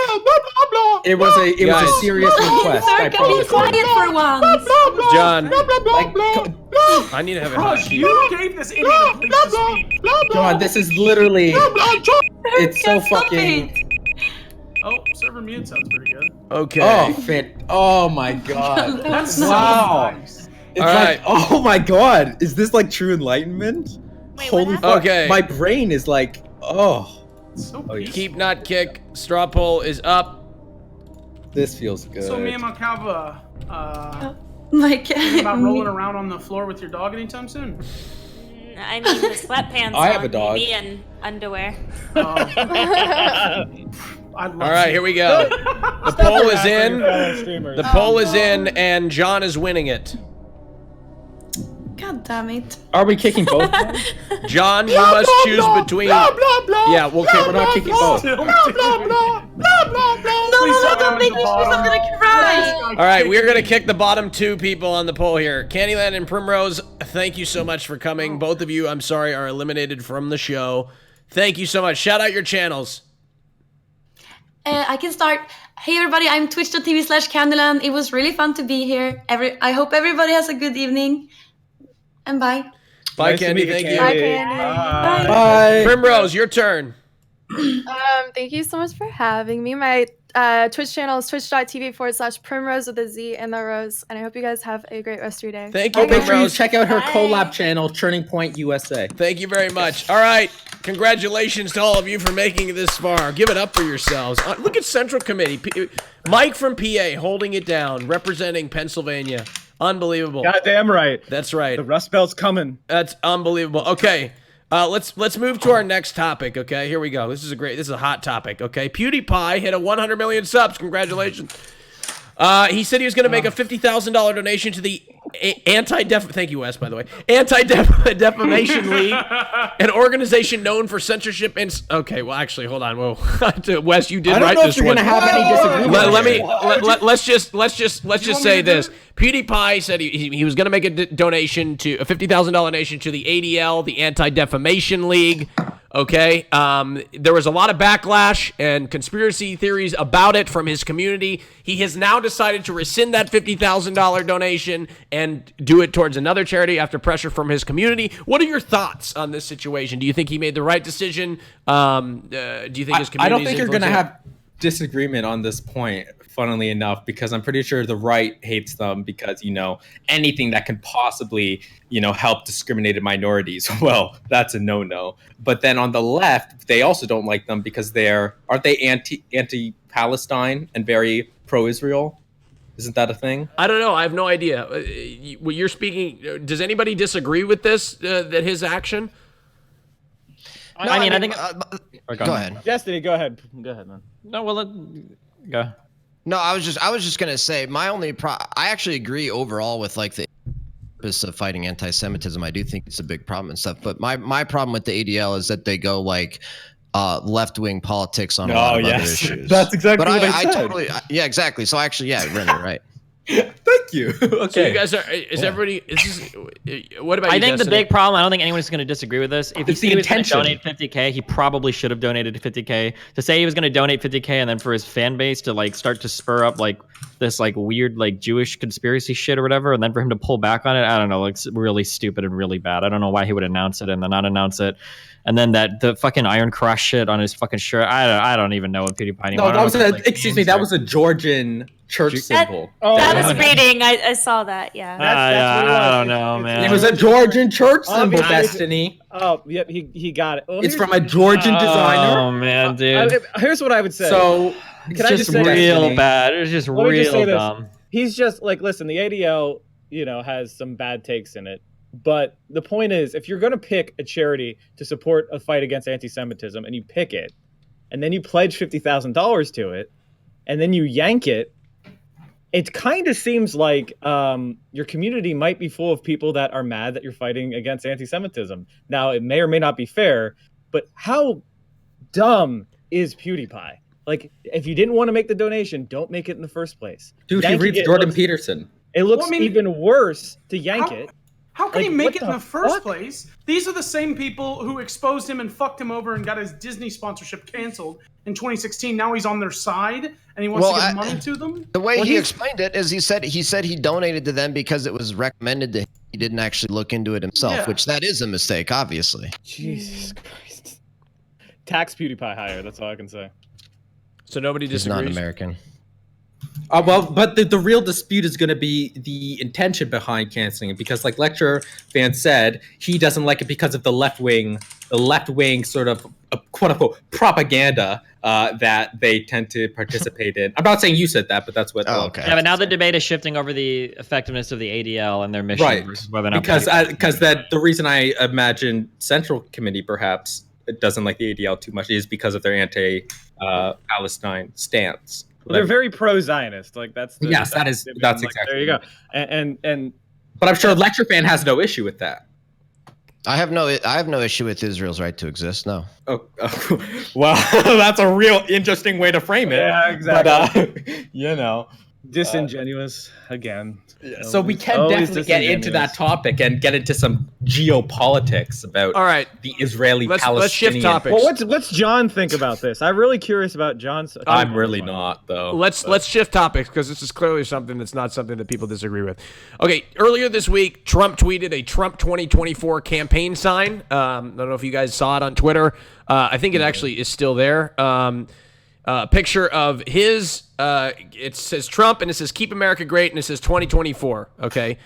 It was a Guys. serious request. I Sir, can be promise. quiet for once. John, Like, I need to have a Rush, you gave this idiot a place to speak. John, this is literally. It's so Stop fucking. it. Oh, server mute sounds pretty good. Okay. Oh, fit. Oh my god. That's Wow. so nice. It's All like, right. oh my god. Is this like true enlightenment? Wait, Holy what fuck. Okay. My brain is like, oh. So Keep, not kick. Straw poll is up. This feels good. So Miamalkova, Like, thinking about rolling around on the floor with your dog anytime soon? I mean, the sweatpants I have a on dog. me and underwear. All right, here we go. The poll is in. The poll is in, and John is winning it. God damn it. Are we kicking both? John, you must choose between. Yeah, we're not kicking both. No, don't make me choose. I'm gonna cry. All right, we're going to kick the bottom two people on the poll here. Candyland and Primrose, thank you so much for coming. Both of you, I'm sorry, are eliminated from the show. Thank you so much. Shout out your channels. I can start. Hey everybody, I'm twitch.tv/Kandyland. It was really fun to be here. I hope everybody has a good evening. And bye. Bye, Nice to Candy. meet you, Thank you. Bye, Candy. Bye. Primrose, your turn. Thank you so much for having me. My Twitch channel is twitch.tv/Primrose with a Z in the rose. And I hope you guys have a great rest of your day. Thank you, Make sure you Primrose. check out her collab channel, Turning Point USA. Thank you very much. All right. Congratulations to all of you for making it this far. Give it up for yourselves. Look at Central Committee. Mike from PA holding it down, representing Pennsylvania. Unbelievable. Goddamn right. That's right. The Rust Belt's coming. That's unbelievable. Okay. Let's move to our next topic, okay? Here we go. This is a hot topic, okay? PewDiePie hit a 100 million subs. Congratulations. He said he was going to make a $50,000 donation to the thank you, Wes, by the way, Anti-Defamation League, an organization known for censorship and okay, well, actually, hold on, whoa, Wes, you did write this one. Let's just say this. PewDiePie said he was going to make a donation to a $50,000 donation to the ADL, the Anti-Defamation League. Okay, there was a lot of backlash and conspiracy theories about it from his community. He has now decided to rescind that $50,000 donation and do it towards another charity after pressure from his community. What are your thoughts on this situation? Do you think he made the right decision? Do you think his community? I don't think you're going to have disagreement on this point, funnily enough, because I'm pretty sure the right hates them because, anything that can possibly, help discriminated minorities, well, that's a no-no. But then on the left, they also don't like them because aren't they anti-Palestine and very pro-Israel? Isn't that a thing? I don't know. I have no idea. What you're speaking, does anybody disagree with this, that his action? I think... Go ahead. Destiny, go ahead. Go ahead, man. No, well, go. No, I was just gonna say my only I actually agree overall with like the purpose of fighting anti-Semitism. I do think it's a big problem and stuff. But my problem with the ADL is that they go like left-wing politics on a lot of other issues. That's exactly what I said. Yeah, exactly. So actually, yeah, Renner, right. Thank you. Okay. So you guys everybody? What about you, I think the Destiny? big problem. I don't think anyone's going to disagree with this. If he was going to donate $50K, he probably should have donated $50K. To say he was going to donate $50K and then for his fan base to like start to spur up like this like weird like Jewish conspiracy shit or whatever, and then for him to pull back on it, I don't know. It's really stupid and really bad. I don't know why he would announce it and then not announce it. And then the fucking Iron Cross shit on his fucking shirt. I don't even know what PewDiePie anymore. No, that was a Georgian church symbol. That was reading. I saw that. Yeah. I don't know, man. It was a Georgian church symbol, Destiny. Oh, yep, he got it. Well, it's from a Georgian designer. Oh man, dude. Here's what I would say. So it's just real bad. It's just real dumb. He's just like, listen, the ADL, has some bad takes in it. But the point is, if you're going to pick a charity to support a fight against anti-Semitism and you pick it, and then you pledge $50,000 to it, and then you yank it, it kind of seems like your community might be full of people that are mad that you're fighting against anti-Semitism. Now, it may or may not be fair, but how dumb is PewDiePie? Like, if you didn't want to make the donation, don't make it in the first place. Dude, he reads Jordan Peterson. It looks even worse to yank it. How can he make it in the first place? These are the same people who exposed him and fucked him over and got his Disney sponsorship canceled in 2016. Now he's on their side and he wants to give money to them. The way he explained it is he said he donated to them because it was recommended to him. He didn't actually look into it himself, which that is a mistake, obviously. Jesus Christ. Tax PewDiePie higher. That's all I can say. So nobody disagrees. He's not American. Well, but the real dispute is going to be the intention behind canceling it, because, like Lecture Fan said, he doesn't like it because of the left wing sort of quote unquote propaganda that they tend to participate in. I'm not saying you said that, but that's what. Yeah, but now the debate is shifting over the effectiveness of the ADL and their mission Right, versus whether or not because that the reason I imagine Central Committee perhaps doesn't like the ADL too much is because of their anti-Palestine stance. Well, they're very pro-Zionist. Like that's that's like, exactly. There you go. And but I'm sure Lecture Fan has no issue with that. I have no issue with Israel's right to exist. No. Oh well, that's a real interesting way to frame it. Yeah, exactly. But disingenuous again. So we can definitely get into that topic and get into some geopolitics about the Israeli-Palestinian. Let's shift topics. Well, what's John think about this? I'm really curious about John's. I'm really not, though. Let's shift topics, because this is clearly something that's not something that people disagree with. Okay, earlier this week, Trump tweeted a Trump 2024 campaign sign. I don't know if you guys saw it on Twitter. I think it actually is still there. Picture of his, it says Trump, and it says "Keep America Great," and it says 2024. Okay,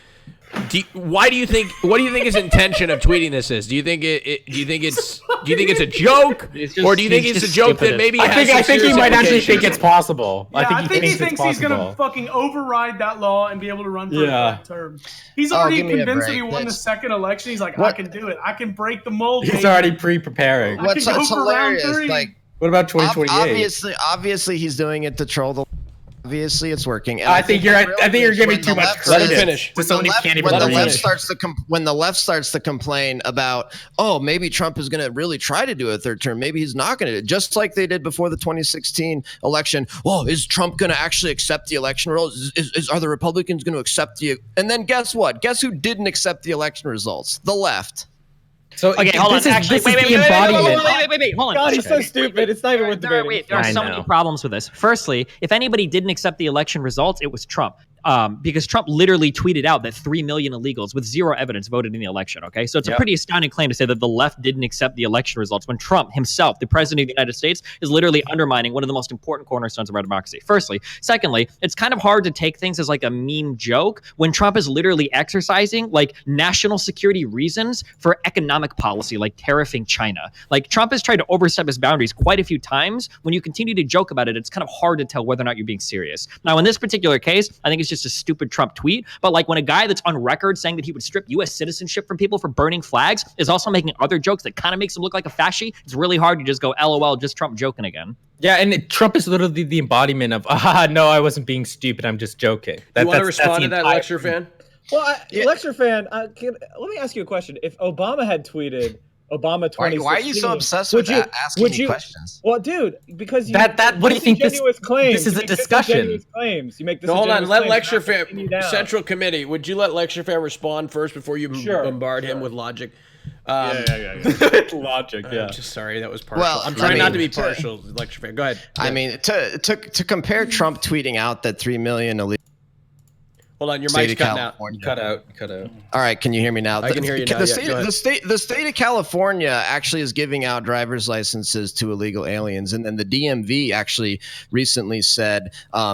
what do you think his intention of tweeting this is? Do you think it's a joke, or do you think it's a joke that maybe I think he might actually think it's possible. Yeah, I think he thinks he's gonna fucking override that law and be able to run for a third term. He's already convinced that he won the second election. He's like, I can do it. I can break the mold. He's already pre-preparing. What's hilarious? Like, what about 2028? Obviously, he's doing it to troll the. Obviously, it's working. And I think you're giving too much credit. Let him finish. When the left starts to complain about, oh, maybe Trump is going to really try to do a third term. Maybe he's not going to, just like they did before the 2016 election. Well, is Trump going to actually accept the election results? Are the Republicans going to accept the? And then guess what? Guess who didn't accept the election results? The left. So okay, hold on. Actually, wait, hold on. God, he's so stupid. It's not even worth debating. Wait, there are so many problems with this. Firstly, if anybody didn't accept the election results, it was Trump. Because Trump literally tweeted out that 3 million illegals with zero evidence voted in the election. Okay, so it's a pretty astounding claim to say that the left didn't accept the election results when Trump himself, the president of the United States, is literally undermining one of the most important cornerstones of our democracy. Firstly. Secondly, it's kind of hard to take things as like a meme joke when Trump is literally exercising like national security reasons for economic policy, like tariffing China. Like Trump has tried to overstep his boundaries quite a few times. When you continue to joke about it, it's kind of hard to tell whether or not you're being serious. Now, in this particular case, I think it's just a stupid Trump tweet, but like when a guy that's on record saying that he would strip U.S. citizenship from people for burning flags is also making other jokes that kind of makes him look like a fasci, it's really hard to just go, LOL, just Trump joking again. Yeah, and Trump is literally the embodiment of, no, I wasn't being stupid, I'm just joking. You want to respond to that, Lecture Fan? Well, Lecture Fan, let me ask you a question. If Obama had tweeted Obama 2016. Why are you so obsessed with asking me questions? Well, dude, because what do you think this is a discussion? Claims. You make this. Hold on, let Lecture Fan, Central Committee. Would you let Lecture Fan respond first before you bombard him with logic? Logic. Yeah. I'm just sorry, that was partial. Well, I'm trying not to be partial, Lecture Fan. Go ahead. I mean, to compare Trump tweeting out that 3 million illegal. Hold on, your mic's cutting out. Cut out. All right, can you hear me now? I can hear you now. The state of California actually is giving out driver's licenses to illegal aliens, and then the DMV actually recently said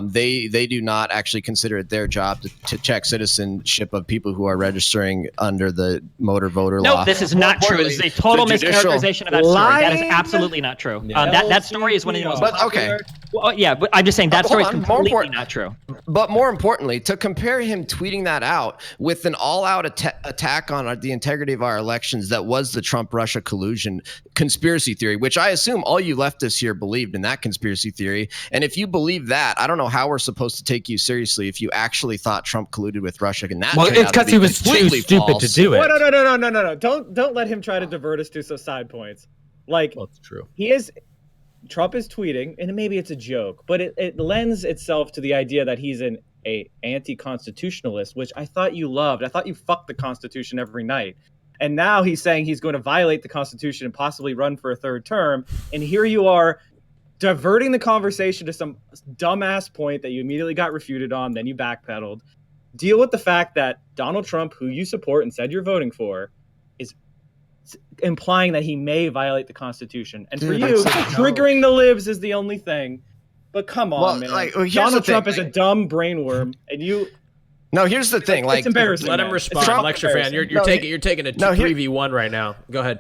they do not actually consider it their job to check citizenship of people who are registering under the motor voter law. No, this is not true. This is a total mischaracterization of that story. That is absolutely not true. That story is one of the most popular. Well, yeah, but I'm just saying that story is completely not true. But more importantly, to compare him tweeting that out with an all-out attack on the integrity of our elections that was the Trump-Russia collusion conspiracy theory, which I assume all you leftists here believed in that conspiracy theory. And if you believe that, I don't know how we're supposed to take you seriously if you actually thought Trump colluded with Russia. And that it's because he was too stupid to do it. Well, no. Don't let him try to divert us to some side points. Like, well, it's true. Trump is tweeting, and maybe it's a joke, but it lends itself to the idea that he's an anti-constitutionalist, which I thought you loved. I thought you fucked the Constitution every night. And now he's saying he's going to violate the Constitution and possibly run for a third term. And here you are diverting the conversation to some dumbass point that you immediately got refuted on, then you backpedaled. Deal with the fact that Donald Trump, who you support and said you're voting for, is implying that he may violate the Constitution. And for you, triggering the libs is the only thing. But come on, Well, man. like, here's Donald the thing, Trump is a dumb brainworm, and you. No, here's the thing. Like, it's embarrassing. Let him man. respond, Trump- lecture fan. You're taking a 3v1 right now. Go ahead.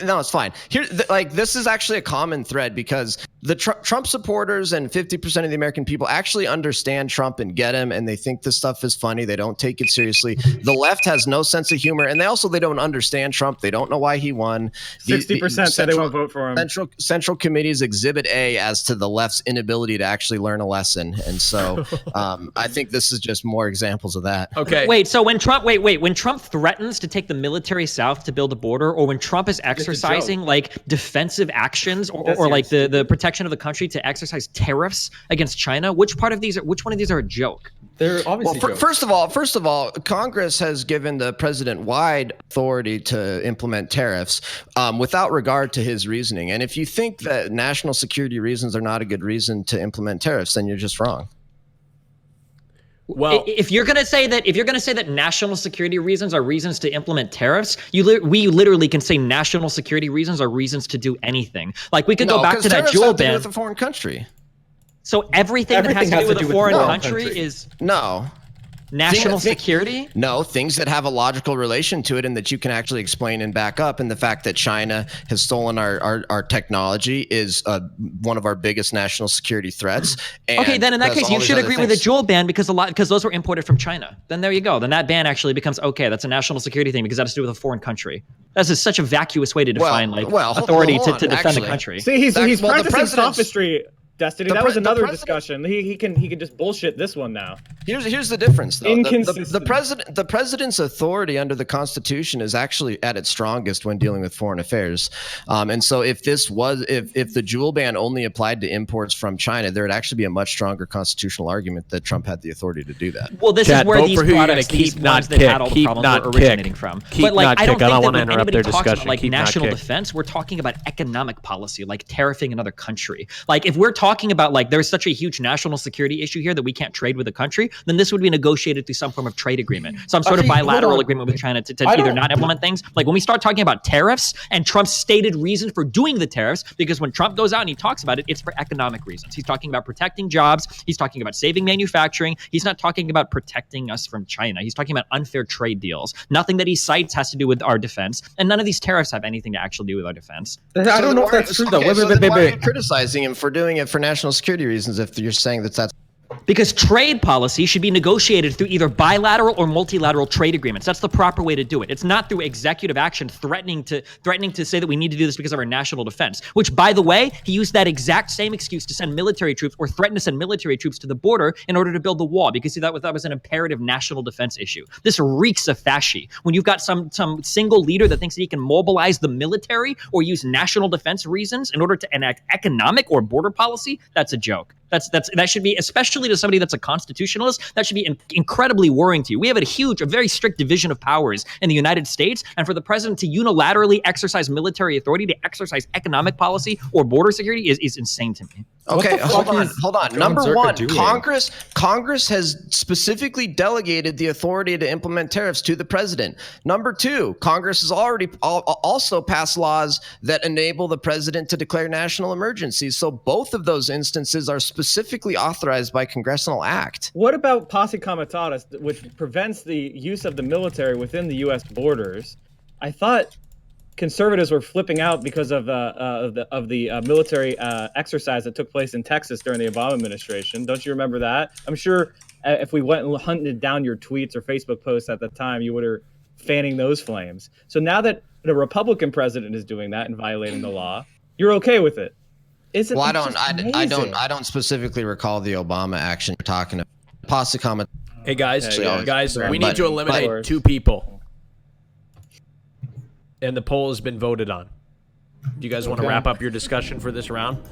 No, it's fine. This is actually a common thread because the Trump supporters and 50% of the American people actually understand Trump and get him, and they think this stuff is funny. They don't take it seriously. The left has no sense of humor, and they don't understand Trump. They don't know why he won. 60% said they won't vote for him. Central Committee's Exhibit A as to the left's inability to actually learn a lesson, and so I think this is just more examples of that. Okay. Wait. So when Trump when Trump threatens to take the military south to build a border, or when Trump is exercising like defensive actions or like the protection of the country to exercise tariffs against China, which one of these are a joke? They're obviously jokes. First of all, Congress has given the president wide authority to implement tariffs without regard to his reasoning. And if you think that national security reasons are not a good reason to implement tariffs, then you're just wrong. Well, if you're gonna say that national security reasons are reasons to implement tariffs, we literally can say national security reasons are reasons to do anything. Like we could go back to that jewel ban with a foreign country. So everything that has to do with a foreign country is national security? No, things that have a logical relation to it and that you can actually explain and back up. And the fact that China has stolen our technology is one of our biggest national security threats. And okay, then in that case, you should agree with the jewel ban because those were imported from China. Then there you go. Then that ban actually becomes okay. That's a national security thing because that has to do with a foreign country. That's just such a vacuous way to define authority to defend the country. See, he's practicing sophistry. Destiny, that was another discussion. He can just bullshit this one now. Here's the difference, though. Inconsistent. The president's authority under the Constitution is actually at its strongest when dealing with foreign affairs. And so if the jewel ban only applied to imports from China, there would actually be a much stronger constitutional argument that Trump had the authority to do that. Well, this is where these products, these ones that had all the problems were originating from. But like, I don't think that when anybody talks about like national defense, we're talking about economic policy, like tariffing another country. Like if we're talking about like there's such a huge national security issue here that we can't trade with a country, then this would be negotiated through some form of trade agreement, some sort of bilateral agreement with China to either not implement things. Like when we start talking about tariffs and Trump's stated reason for doing the tariffs, because when Trump goes out and he talks about it, it's for economic reasons. He's talking about protecting jobs. He's talking about saving manufacturing. He's not talking about protecting us from China. He's talking about unfair trade deals. Nothing that he cites has to do with our defense, and none of these tariffs have anything to actually do with our defense. I don't know if that's true though. Why are you criticizing him for doing it for national security reasons if you're saying that's because trade policy should be negotiated through either bilateral or multilateral trade agreements. That's the proper way to do it. It's not through executive action threatening to say that we need to do this because of our national defense, which, by the way, he used that exact same excuse to send military troops or threaten to send military troops to the border in order to build the wall because that was an imperative national defense issue. This reeks of fasci. When you've got some single leader that thinks that he can mobilize the military or use national defense reasons in order to enact economic or border policy, that's a joke. That should be, especially to somebody that's a constitutionalist, that should be incredibly worrying to you. We have a very strict division of powers in the United States, and for the president to unilaterally exercise military authority to exercise economic policy or border security is insane to me. Okay, hold on. Number one, Congress has specifically delegated the authority to implement tariffs to the president. Number two, Congress has already also passed laws that enable the president to declare national emergencies. So both of those instances are specifically authorized by congressional act. What about posse comitatus, which prevents the use of the military within the U.S. borders? I thought conservatives were flipping out because of the military exercise that took place in Texas during the Obama administration. Don't you remember that? I'm sure if we went and hunted down your tweets or Facebook posts at the time, you would have fanning those flames. So now that the Republican president is doing that and violating the law, you're okay with it. Well, I don't specifically recall the Obama action you're talking about. Posse comment. Hey guys, we need to eliminate two people. And the poll has been voted on. Do you guys want to wrap up your discussion for this round?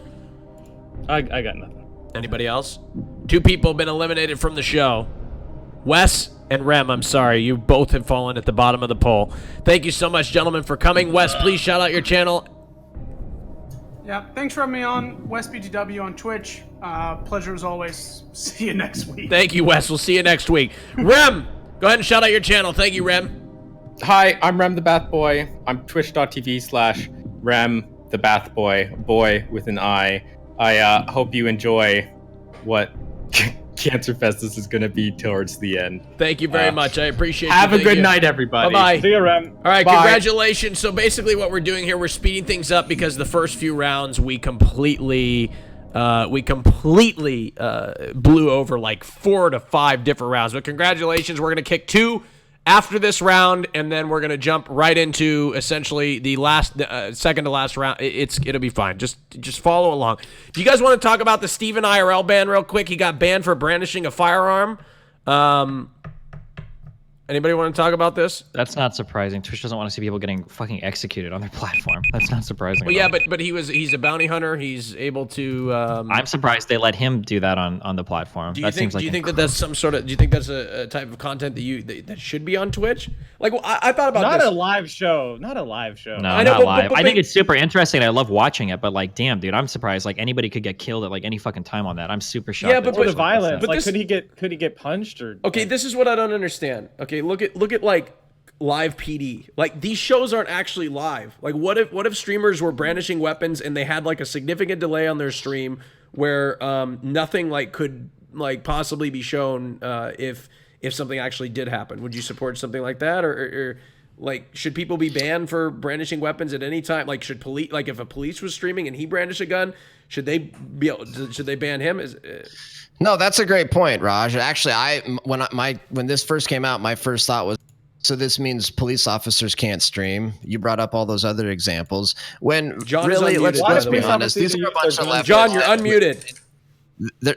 I got nothing. Anybody else? Two people have been eliminated from the show. Wes and Rem, I'm sorry. You both have fallen at the bottom of the poll. Thank you so much, gentlemen, for coming. Wes, please shout out your channel. Yeah, thanks for having me on. WesBGW on Twitch. Pleasure as always. See you next week. Thank you, Wes. We'll see you next week. Rem, go ahead and shout out your channel. Thank you, Rem. Hi, I'm Rem the Bath Boy. I'm twitch.tv/Rem the Bath Boy, boy with an I. I hope you enjoy what Cancer Festus is going to be towards the end. Thank you very much. I appreciate it. Have a good night, everybody. Bye-bye. See you, Rem. All right, Bye. congratulations. So basically what we're doing here, we're speeding things up because the first few rounds we completely blew over like 4 to 5 different rounds. But congratulations. We're going to kick 2 after this round, and then we're going to jump right into essentially the last second to last round. It'll be fine. Just follow along. Do you guys want to talk about the Steven IRL ban real quick? He got banned for brandishing a firearm. Anybody want to talk about this? That's not surprising. Twitch doesn't want to see people getting fucking executed on their platform. That's not surprising. Well, yeah, but he's a bounty hunter. He's able to. I'm surprised they let him do that on the platform. Do you think that that's some sort of? Do you think that's a type of content that should be on Twitch? Like, well, I thought about not this. a live show. Not a live show. No, not live. I think it's super interesting. I love watching it, but like, damn, dude, I'm surprised. Like, anybody could get killed at like any fucking time on that. I'm super shocked. Yeah, but the violence. But like, this, could he get punched or? Okay, this is what I don't understand. Okay, look at like live PD. Like, these shows aren't actually live. Like, what if streamers were brandishing weapons and they had like a significant delay on their stream where nothing like could like possibly be shown if something actually did happen? Would you support something like that, or like, should people be banned for brandishing weapons at any time? Like, should police, like, if a police was streaming and he brandished a gun, should they ban him? No, that's a great point, Raj. Actually, when this first came out, my first thought was, so this means police officers can't stream. You brought up all those other examples. When John really, is unmuted, let's be honest, these are a bunch of leftists. John, you're unmuted.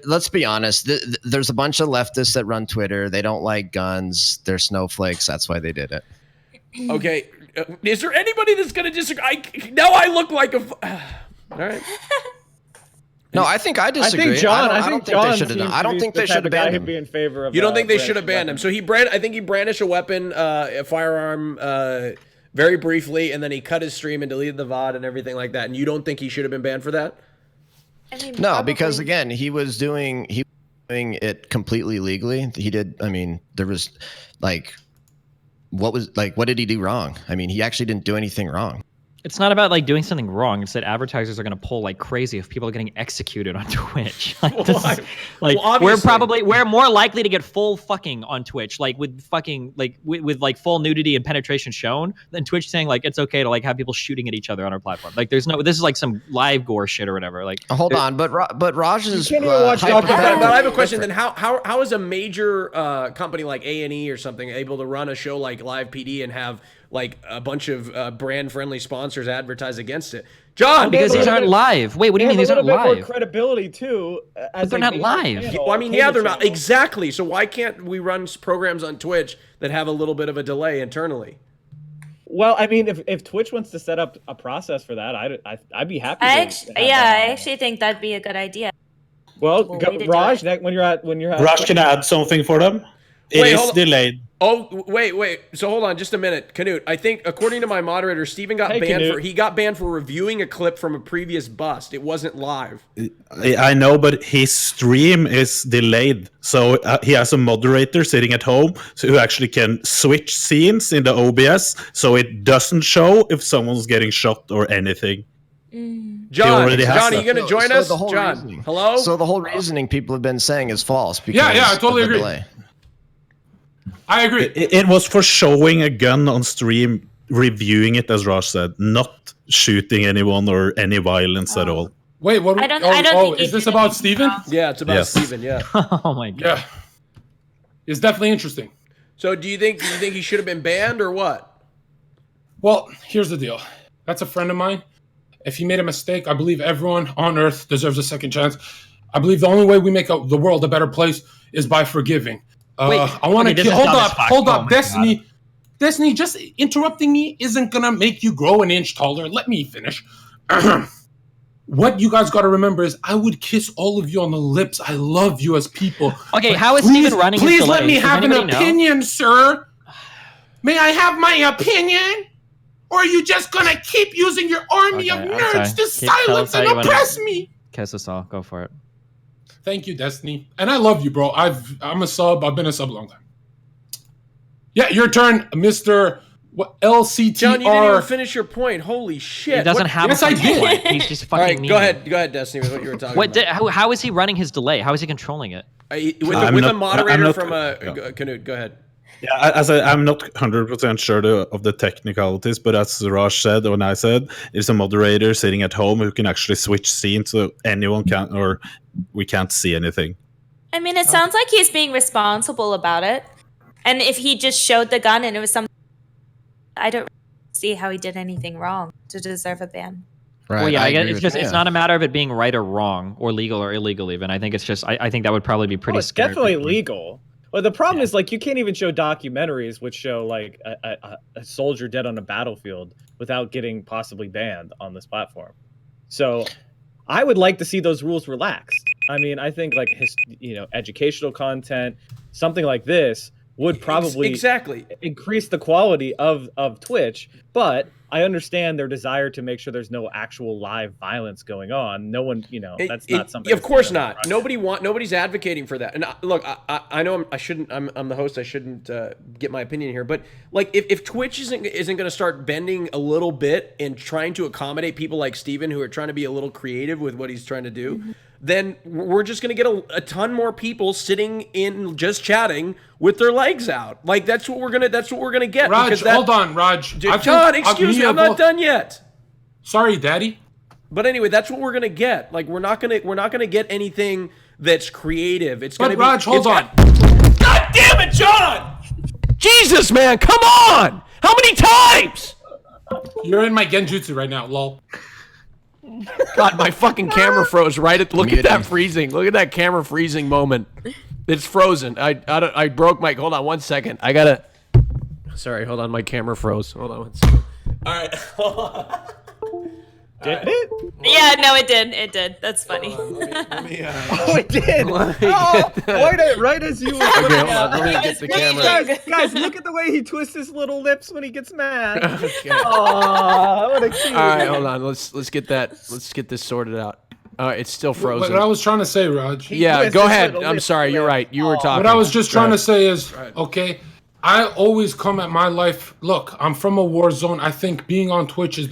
Let's be honest. There's a bunch of leftists that run Twitter. They don't like guns. They're snowflakes. That's why they did it. Okay, is there anybody that's going to disagree? Now I look like a... All right. No, I think I disagree. I think John. I don't think they should have banned him. Be in favor of. You don't think they should have banned him? So I think he brandished a weapon, a firearm, very briefly, and then he cut his stream and deleted the VOD and everything like that. And you don't think he should have been banned for that? No, because again, he was doing it completely legally. He did. I mean, there was like, what did he do wrong? I mean, he actually didn't do anything wrong. It's not about like doing something wrong. It's that advertisers are going to pull like crazy if people are getting executed on Twitch. We're more likely to get full fucking on Twitch, like with fucking with like full nudity and penetration shown, than Twitch saying like it's okay to like have people shooting at each other on our platform. Like this is like some live gore shit or whatever. Like hold on, but Raj is. But I have a question. Then how is a major company like A&E or something able to run a show like Live PD and have like a bunch of brand-friendly sponsors advertise against it? John, because these aren't live. Wait, what do you mean these aren't live? More credibility too. But they're not live. Well, I mean, yeah, they're not exactly. So why can't we run programs on Twitch that have a little bit of a delay internally? Well, I mean, if Twitch wants to set up a process for that, I'd be happy. I actually think that'd be a good idea. Well, Raj, when you're at Raj, can I add something for them? It is delayed. Oh, wait. So hold on just a minute. Canute, I think according to my moderator, Steven got banned for reviewing a clip from a previous bust. It wasn't live. I know, but his stream is delayed. So he has a moderator sitting at home who actually can switch scenes in the OBS so it doesn't show if someone's getting shot or anything. John, are you going to join us? John, hello? So the whole reasoning people have been saying is false. Because I totally agree. Delay. I agree. It was for showing a gun on stream, reviewing it, as Raj said, not shooting anyone or any violence at all. Wait, what? I don't think is this about Steven? Yeah, it's about Steven. Yeah. Oh my god. Yeah. It's definitely interesting. So, do you think he should have been banned or what? Well, here's the deal. That's a friend of mine. If he made a mistake, I believe everyone on Earth deserves a second chance. I believe the only way we make the world a better place is by forgiving. I want to hold up, Destiny. God. Destiny, just interrupting me isn't gonna make you grow an inch taller. Let me finish. What you guys got to remember is I would kiss all of you on the lips. I love you as people. Okay, how is Steven running his Please delays? let me have an opinion, sir. May I have my opinion? Or are you just gonna keep using your army of nerds to silence and oppress me? Kiss us all. Go for it. Thank you, Destiny. And I love you, bro. I'm a sub. I've been a sub a long time. Yeah, your turn, Mr. What LCTR? John, you didn't even finish your point. Holy shit! He doesn't have. Yes, I did. Point. He's just fucking. All right, mean. go ahead, Destiny. With what you were talking about. How is he running his delay? How is he controlling it? With a moderator from Canute. Go ahead. Yeah, I'm not 100% sure of the technicalities, but as Raj said, when I said, there's a moderator sitting at home who can actually switch scenes so anyone can, or we can't see anything. I mean, it sounds like he's being responsible about it. And if he just showed the gun and it was something, I don't see how he did anything wrong to deserve a ban. Right. Well, yeah, I guess it's not a matter of it being right or wrong or legal or illegal even. I think it's just I think that would probably be pretty it's definitely legal. Well, the problem is like you can't even show documentaries which show like a soldier dead on a battlefield without getting possibly banned on this platform. So I would like to see those rules relaxed. I mean, I think like educational content, something like this would probably increase the quality of Twitch, but I understand their desire to make sure there's no actual live violence going on. No one, that's not something. Of course not. Nobody's advocating for that. And look, I know I'm the host. I shouldn't get my opinion here, but like if Twitch isn't going to start bending a little bit and trying to accommodate people like Steven who are trying to be a little creative with what he's trying to do, then we're just going to get a ton more people sitting in just chatting with their legs out. Like that's what we're gonna get. Raj, hold on, Raj. John, excuse me, I'm not done yet. Sorry, Daddy. But anyway, that's what we're gonna get. Like we're not gonna get anything that's creative. It's gonna be. Raj, hold on. God damn it, John! Jesus, man, come on! How many times? You're in my genjutsu right now, lol. God, my fucking camera froze right at. Look at that freezing. Look at that camera freezing moment. It's frozen. I broke my. Hold on 1 second. I gotta. Sorry, hold on. My camera froze. Hold on 1 second. All right. Did it? Yeah, no, it did. It did. That's funny. Oh, it did. Right as you were. Okay, hold on. Let me get the camera. Guys, look at the way he twists his little lips when he gets mad. Okay. Oh, what a cute. All right, hold on. Let's get that. Let's get this sorted out. It's still frozen. What I was trying to say, Raj. Yeah, go ahead. I'm sorry. You're right. You were talking. What I was just trying to say is, okay, I always come at my life. Look, I'm from a war zone. I think being on Twitch is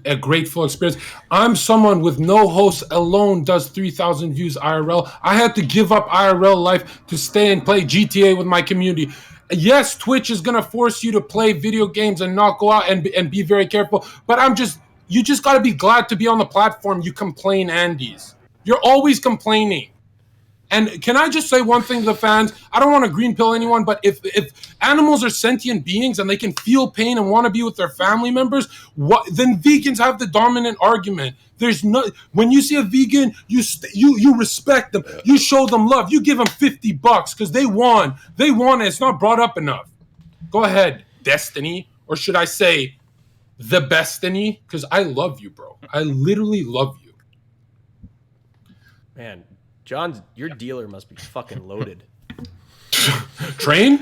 a grateful experience. I'm someone with no host alone does 3,000 views IRL. I had to give up IRL life to stay and play GTA with my community. Yes, Twitch is going to force you to play video games and not go out and be very careful. But you just got to be glad to be on the platform. You complain, Andes. You're always complaining. And can I just say one thing to the fans? I don't want to green pill anyone, but if animals are sentient beings and they can feel pain and want to be with their family members, then vegans have the dominant argument. There's no when you see a vegan, you respect them, you show them love, you give them $50 because they won. They won. And it's not brought up enough. Go ahead, Destiny, or should I say, the Bestiny? Because I love you, bro. I literally love you. Man. John, your dealer must be fucking loaded. Train?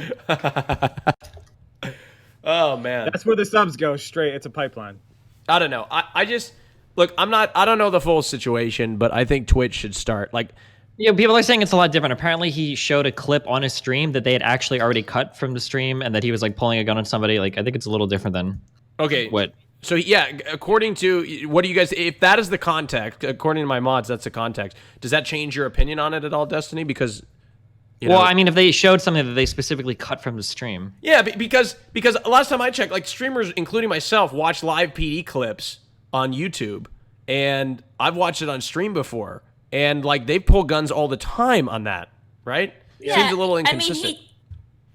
Oh man, that's where the subs go straight. It's a pipeline. I don't know. I just look. I don't know the full situation, but I think Twitch should start like. Yeah, people are saying it's a lot different. Apparently, he showed a clip on his stream that they had actually already cut from the stream, and that he was like pulling a gun on somebody. Like, I think it's a little different than. Okay. What? So yeah, according to what do you guys? If that is the context, according to my mods, that's the context. Does that change your opinion on it at all, Destiny? Because, I mean, if they showed something that they specifically cut from the stream. Yeah, because last time I checked, like streamers, including myself, watch live PD clips on YouTube, and I've watched it on stream before, and like they pull guns all the time on that, right? Yeah, seems a little inconsistent. I mean,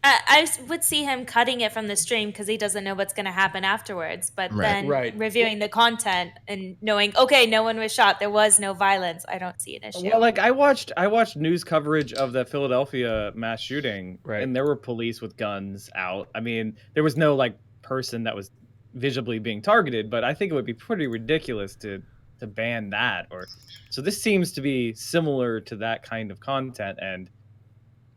I would see him cutting it from the stream because he doesn't know what's going to happen afterwards. But then reviewing the content and knowing, okay, no one was shot, there was no violence, I don't see an issue. Well, like I watched news coverage of the Philadelphia mass shooting, and there were police with guns out. I mean, there was no like person that was visibly being targeted, but I think it would be pretty ridiculous to ban that. So this seems to be similar to that kind of content, and.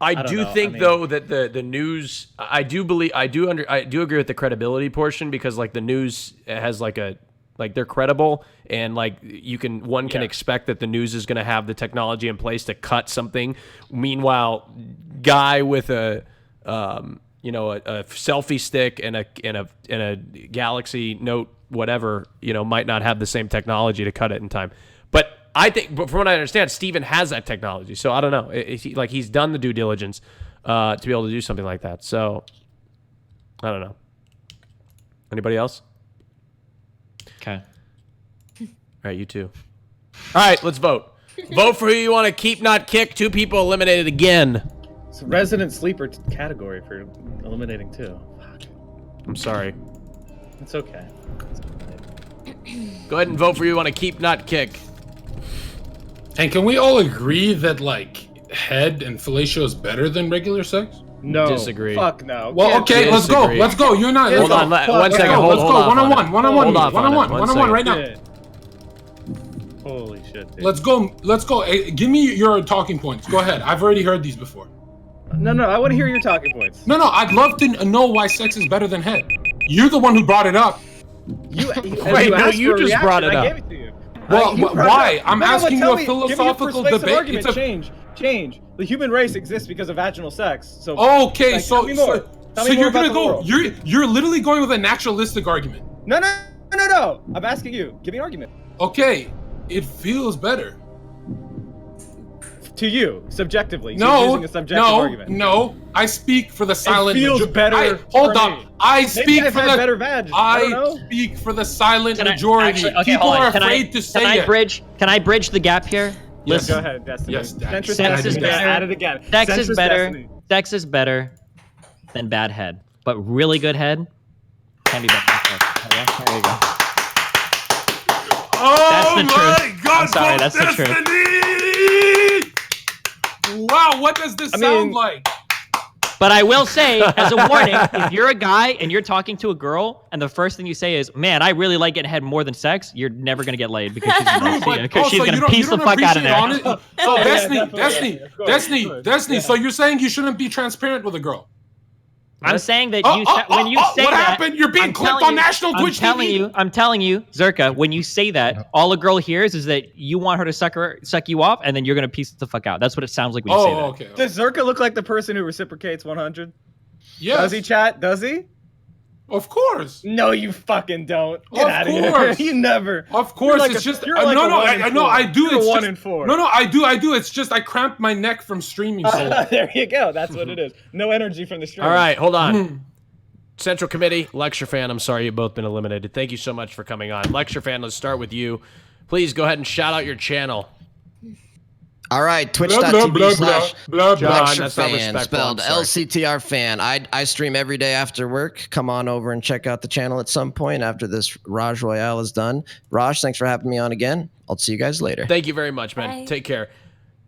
I do think though that the news I do agree with the credibility portion because like the news has they're credible and like one can expect that the news is going to have the technology in place to cut something. Meanwhile, guy with a you know, a selfie stick and a Galaxy Note whatever, you know, might not have the same technology to cut it in time. But I think, but from what I understand, Steven has that technology. So I don't know. He's done the due diligence to be able to do something like that. So I don't know. Anybody else? Okay. All right, you too. All right, let's vote. Vote for who you want to keep, not kick. 2 people eliminated again. It's a resident sleeper category for eliminating 2. Fuck. I'm sorry. It's okay. Go ahead and vote for who you want to keep, not kick. And can we all agree that, like, head and fellatio is better than regular sex? No. Disagree. Fuck no. Well, okay, let's go. Let's go. You and I. Hold on. One second. Hold Let's go. on. One-on-one right now. Holy shit, dude. Let's go. Let's go. Hey, give me your talking points. Go ahead. I've already heard these before. No, I want to hear your talking points. No, I'd love to know why sex is better than head. You're the one who brought it up. You just brought it up. I gave it to you. Well, why? I'm asking you a philosophical debate. Change. The human race exists because of vaginal sex. So okay, like, so tell me more. Tell me more you're about gonna the go. world. You're literally going with a naturalistic argument. No. I'm asking you. Give me an argument. Okay, it feels better. To you, subjectively. So you're using a subjective argument. No. I speak for the silent. It feels better. Hold on. I speak for the better vag. I speak for the silent majority. People are afraid to say it. Can I bridge the gap here? Yes, go ahead, Destiny. Yes, Sex is better. Add it again. Sex is better. Sex is better than bad head, but really good head can be better than sex. Okay, there you go. Oh that's the my truth. God! I'm sorry, that's Destiny! the truth. Wow, what does this sound like? But I will say, as a warning, if you're a guy and you're talking to a girl, and the first thing you say is, "Man, I really like getting head more than sex," you're never gonna get laid because she's gonna piece the fuck out of there. So Destiny. So you're saying you shouldn't be transparent with a girl? I'm saying that when you say what that, happened? You're being clipped on national Twitch TV. I'm telling you, Zherka, when you say that, all a girl hears is that you want her to suck you off, and then you're gonna piece the fuck out. That's what it sounds like when you say that. Okay. Does Zherka look like the person who reciprocates 100? Yes. Does he, chat? Does he? Of course. No, you fucking don't. Get out of course. here. You never. Of course, it's just you're like I do. You're It's 1 just, in 4. No, I do. It's just I cramped my neck from streaming so long. There you go. That's what it is. No energy from the stream. All right, hold on. Central Committee, Lecture Fan, I'm sorry you've both been eliminated. Thank you so much for coming on. Lecture Fan, let's start with you. Please go ahead and shout out your channel. All right, twitch.tv/lecturefan, spelled LCTR fan. I stream every day after work. Come on over and check out the channel at some point after this Rajj Royale is done. Raj, thanks for having me on again. I'll see you guys later. Thank you very much, man. Bye. Take care.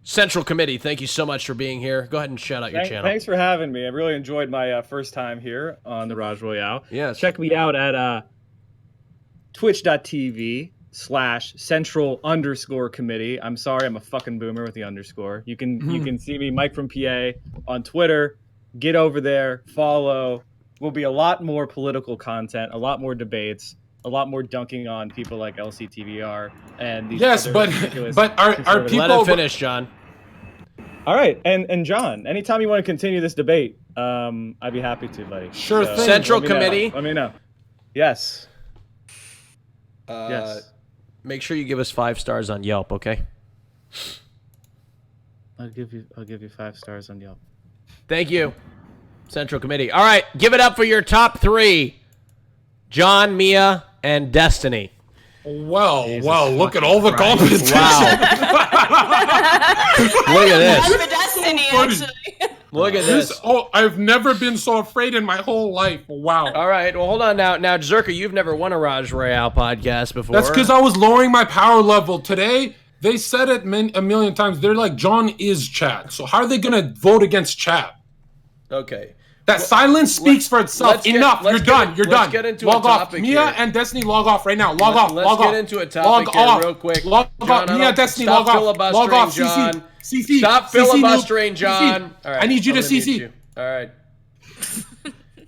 Central Committee, thank you so much for being here. Go ahead and shout out your channel. Thanks for having me. I really enjoyed my first time here on the Rajj Royale. Yes. Check me out at twitch.tv/central_committee. I'm sorry, I'm a fucking boomer with the underscore. You can see me, Mike from PA, on Twitter. Get over there, follow. Will be a lot more political content, a lot more debates, a lot more dunking on people like LCTVR and these. Yes, other but are people? Let him finish, John. All right, and John, anytime you want to continue this debate, I'd be happy to, buddy. Sure thing. Central Committee. Let me know. Yes. Yes. Make sure you give us 5 stars on Yelp, okay? I'll give you 5 stars on Yelp. Thank you, Central Committee. All right, give it up for your top 3: John, Mia, and Destiny. Well, look at all the competition. Wow. Look at this. For Destiny, actually. Look at this. Oh, I've never been so afraid in my whole life. Wow. All right, well, hold on now. Now, Zherka, you've never won a Rajj Royale podcast before. That's because I was lowering my power level. Today, they said it a million times. They're like, John is chat. So how are they going to vote against chat? Okay. That silence speaks for itself. Enough. You're done. Let's get into log a off. topic Mia here. and Destiny, log off right now. Log off. Let's get into a topic here real quick. Log off. Mia, Destiny, log off. Log off. John. CC. Stop filibustering, John. All right, I need you to CC. All right.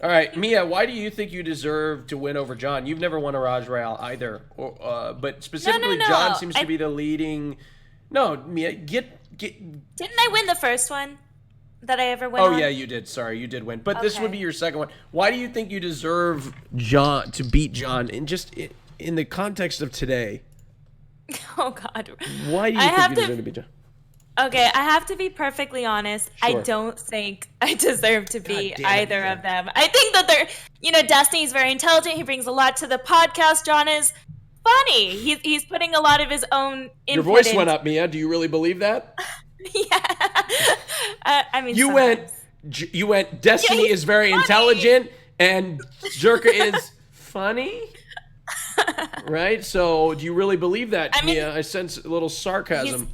All right, Mia, why do you think you deserve to win over John? You've never won a Rajj Royale either. But specifically, No. John seems to be the leading... No, Mia, get... Didn't I win the first one? that I ever went on? Oh yeah, you did. Sorry, you did win. But this would be your second one. Why do you think you deserve John to beat John in the context of today? Oh God. Why do you think you deserve to beat John? Okay, I have to be perfectly honest. Sure. I don't think I deserve to be either of them. I think that Destiny's very intelligent. He brings a lot to the podcast. John is funny. He's putting a lot of his own input. Your voice went up, Mia. Do you really believe that? I mean, you went. Destiny is very intelligent, and Zherka is funny. Right? So, do you really believe that, Mia? I sense a little sarcasm.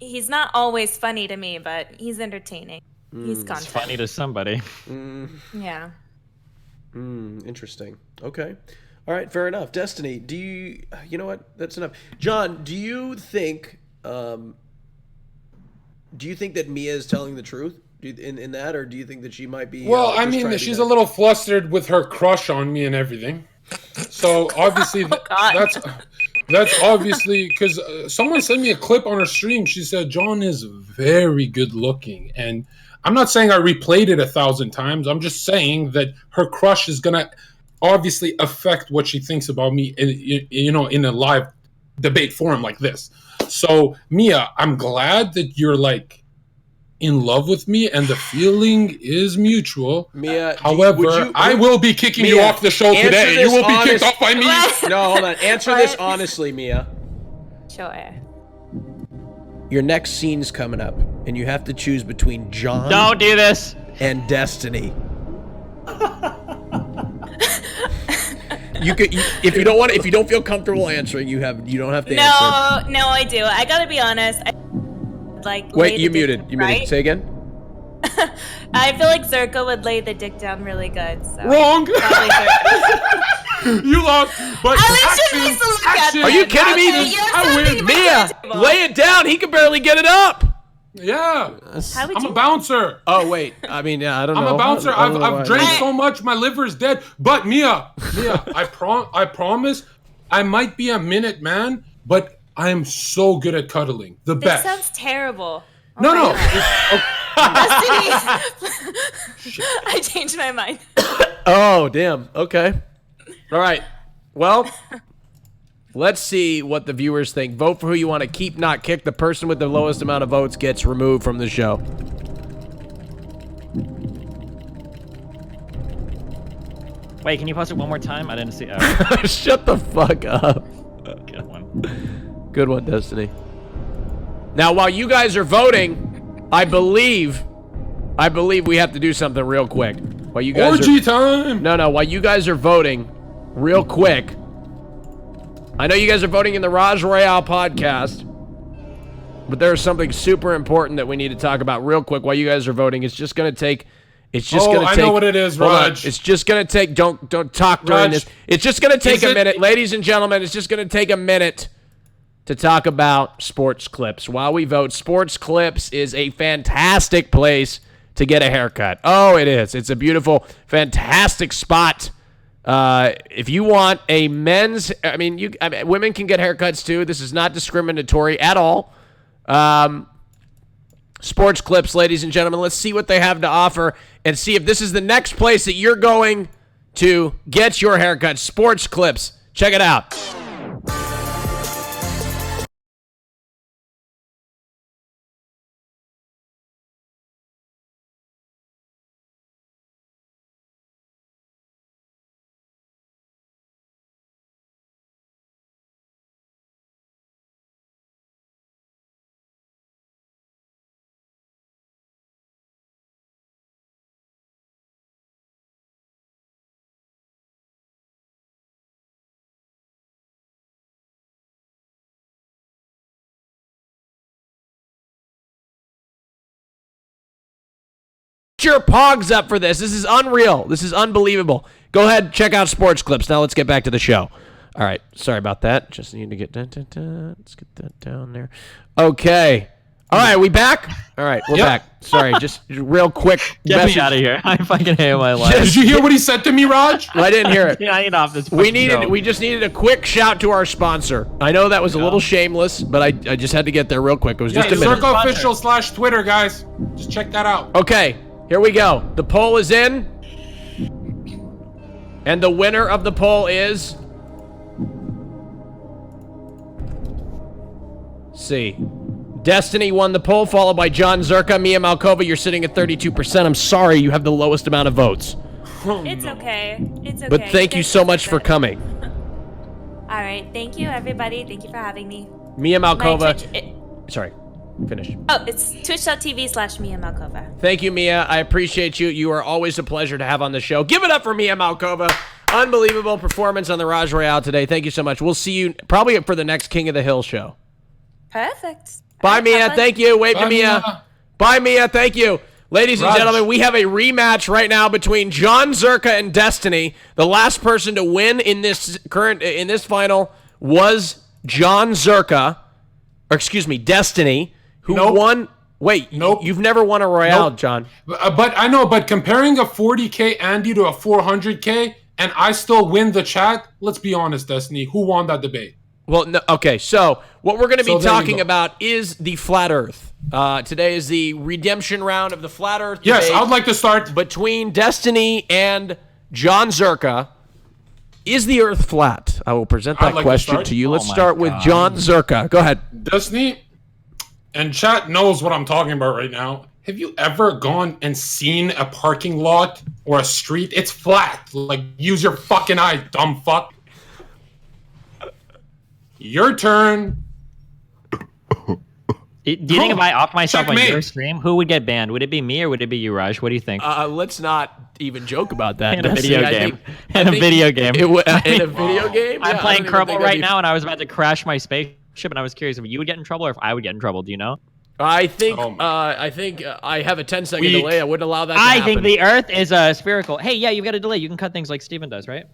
He's not always funny to me, but he's entertaining. He's content. It's funny to somebody. Yeah. Interesting. Okay. All right. Fair enough. Destiny, do you? You know what? That's enough. John, do you think? Do you think that Mia is telling the truth in that, or do you think that she might be? Well, I mean, she's a little flustered with her crush on me and everything. So obviously, that's obviously because someone sent me a clip on her stream. She said John is very good looking, and I'm not saying I replayed it 1,000 times. I'm just saying that her crush is gonna obviously affect what she thinks about me, in a live debate forum like this. So Mia, I'm glad that you're like in love with me and the feeling is mutual. Mia, however, I will be kicking you off the show today. You will be kicked off by me. No, hold on. Answer this honestly, Mia. Sure. Your next scene's coming up, and you have to choose between John. Don't do this. And Destiny. If you don't feel comfortable answering, you don't have to answer. No, I do. I gotta be honest. Wait, you muted. Say again. I feel like Zherka would lay the dick down really good. So. Wrong. You lost. But Are you kidding me? I win. Mia, lay it down. He can barely get it up. Yeah. I'm a bouncer. Oh wait. I mean, I don't know. I'm a bouncer. I've drank so much, my liver is dead. But Mia, I promise, I might be a minute man, but I am so good at cuddling. The best. This sounds terrible. No. I changed my mind. Oh, damn. Okay. All right. Well, let's see what the viewers think. Vote for who you want to keep, not kick. The person with the lowest amount of votes gets removed from the show. Wait, can you pause it one more time? I didn't see. Oh. Shut the fuck up. Good one. Good one, Destiny. Now, while you guys are voting, I believe we have to do something real quick. While you guys Orgy time! No, while you guys are voting, real quick. I know you guys are voting in the Rajj Royale podcast, but there's something super important that we need to talk about real quick while you guys are voting. It's just gonna take. I know what it is, Raj. It's just gonna take. Don't talk during this. It's just gonna take a minute, ladies and gentlemen. It's just gonna take a minute to talk about Sports Clips. While we vote, Sports Clips is a fantastic place to get a haircut. Oh, it is. It's a beautiful, fantastic spot. If you want a men's, women can get haircuts too. This is not discriminatory at all. Sports Clips, ladies and gentlemen. Let's see what they have to offer and see if this is the next place that you're going to get your haircut. Sports Clips. Check it out. Your pogs up for this. This is unreal. This is unbelievable. Go ahead, check out Sports Clips. Now let's get back to the show. All right, sorry about that. Just need to get let's get that down there. Okay. All right, we back? All right, we're back. Sorry, just real quick. Get me out of here. I fucking hate my life. Did you hear what he said to me, Raj? I didn't hear it. I need off this. We just needed a quick shout to our sponsor. I know that was a little shameless, but I just had to get there real quick. It was just a minute. Circle Official /Twitter, guys. Just check that out. Okay, here we go. The poll is in. And the winner of the poll is... see. Destiny won the poll, followed by Jonzherka. Miamalkova, you're sitting at 32%. I'm sorry, you have the lowest amount of votes. It's okay. It's okay. But thank you so much for coming. All right. Thank you, everybody. Thank you for having me. Miamalkova. Sorry. Finish. Oh, it's twitch.tv/Miamalkova. Thank you, Mia. I appreciate you. You are always a pleasure to have on the show. Give it up for Miamalkova. Unbelievable performance on the Rajj Royale today. Thank you so much. We'll see you probably for the next King of the Hill show. Perfect. Bye, Mia. Thank you. Wave to Mia. Bye, Mia. Thank you. Ladies and gentlemen, we have a rematch right now between Jonzherka and Destiny. The last person to win in this final was Jonzherka, or excuse me, Destiny, who won. Wait, you've never won a Royale, John. But I know, but comparing a 40K Andy to a 400K, and I still win the chat, let's be honest, Destiny, who won that debate? Well, no, okay, so what we're going to be talking about is the Flat Earth. Today is the redemption round of the Flat Earth debate. Yes, I would like to start. Between Destiny and Jonzherka. Is the Earth flat? I will present that question to you. Let's start with Jonzherka. Go ahead. Destiny, and chat knows what I'm talking about right now. Have you ever gone and seen a parking lot or a street? It's flat. Like, use your fucking eye, dumb fuck. Your turn. Do you think if I off myself on your stream, who would get banned? Would it be me or would it be you, Raj? What do you think? Let's not even joke about that. In a video game. In a video game. In a video game? I'm playing Kerbal right now, and I was about to crash my spaceship, and I was curious if you would get in trouble or if I would get in trouble. Do you know? I think I have a 10-second delay. I wouldn't allow that to happen. I think the Earth is spherical. Hey, yeah, you've got a delay. You can cut things like Steven does, right?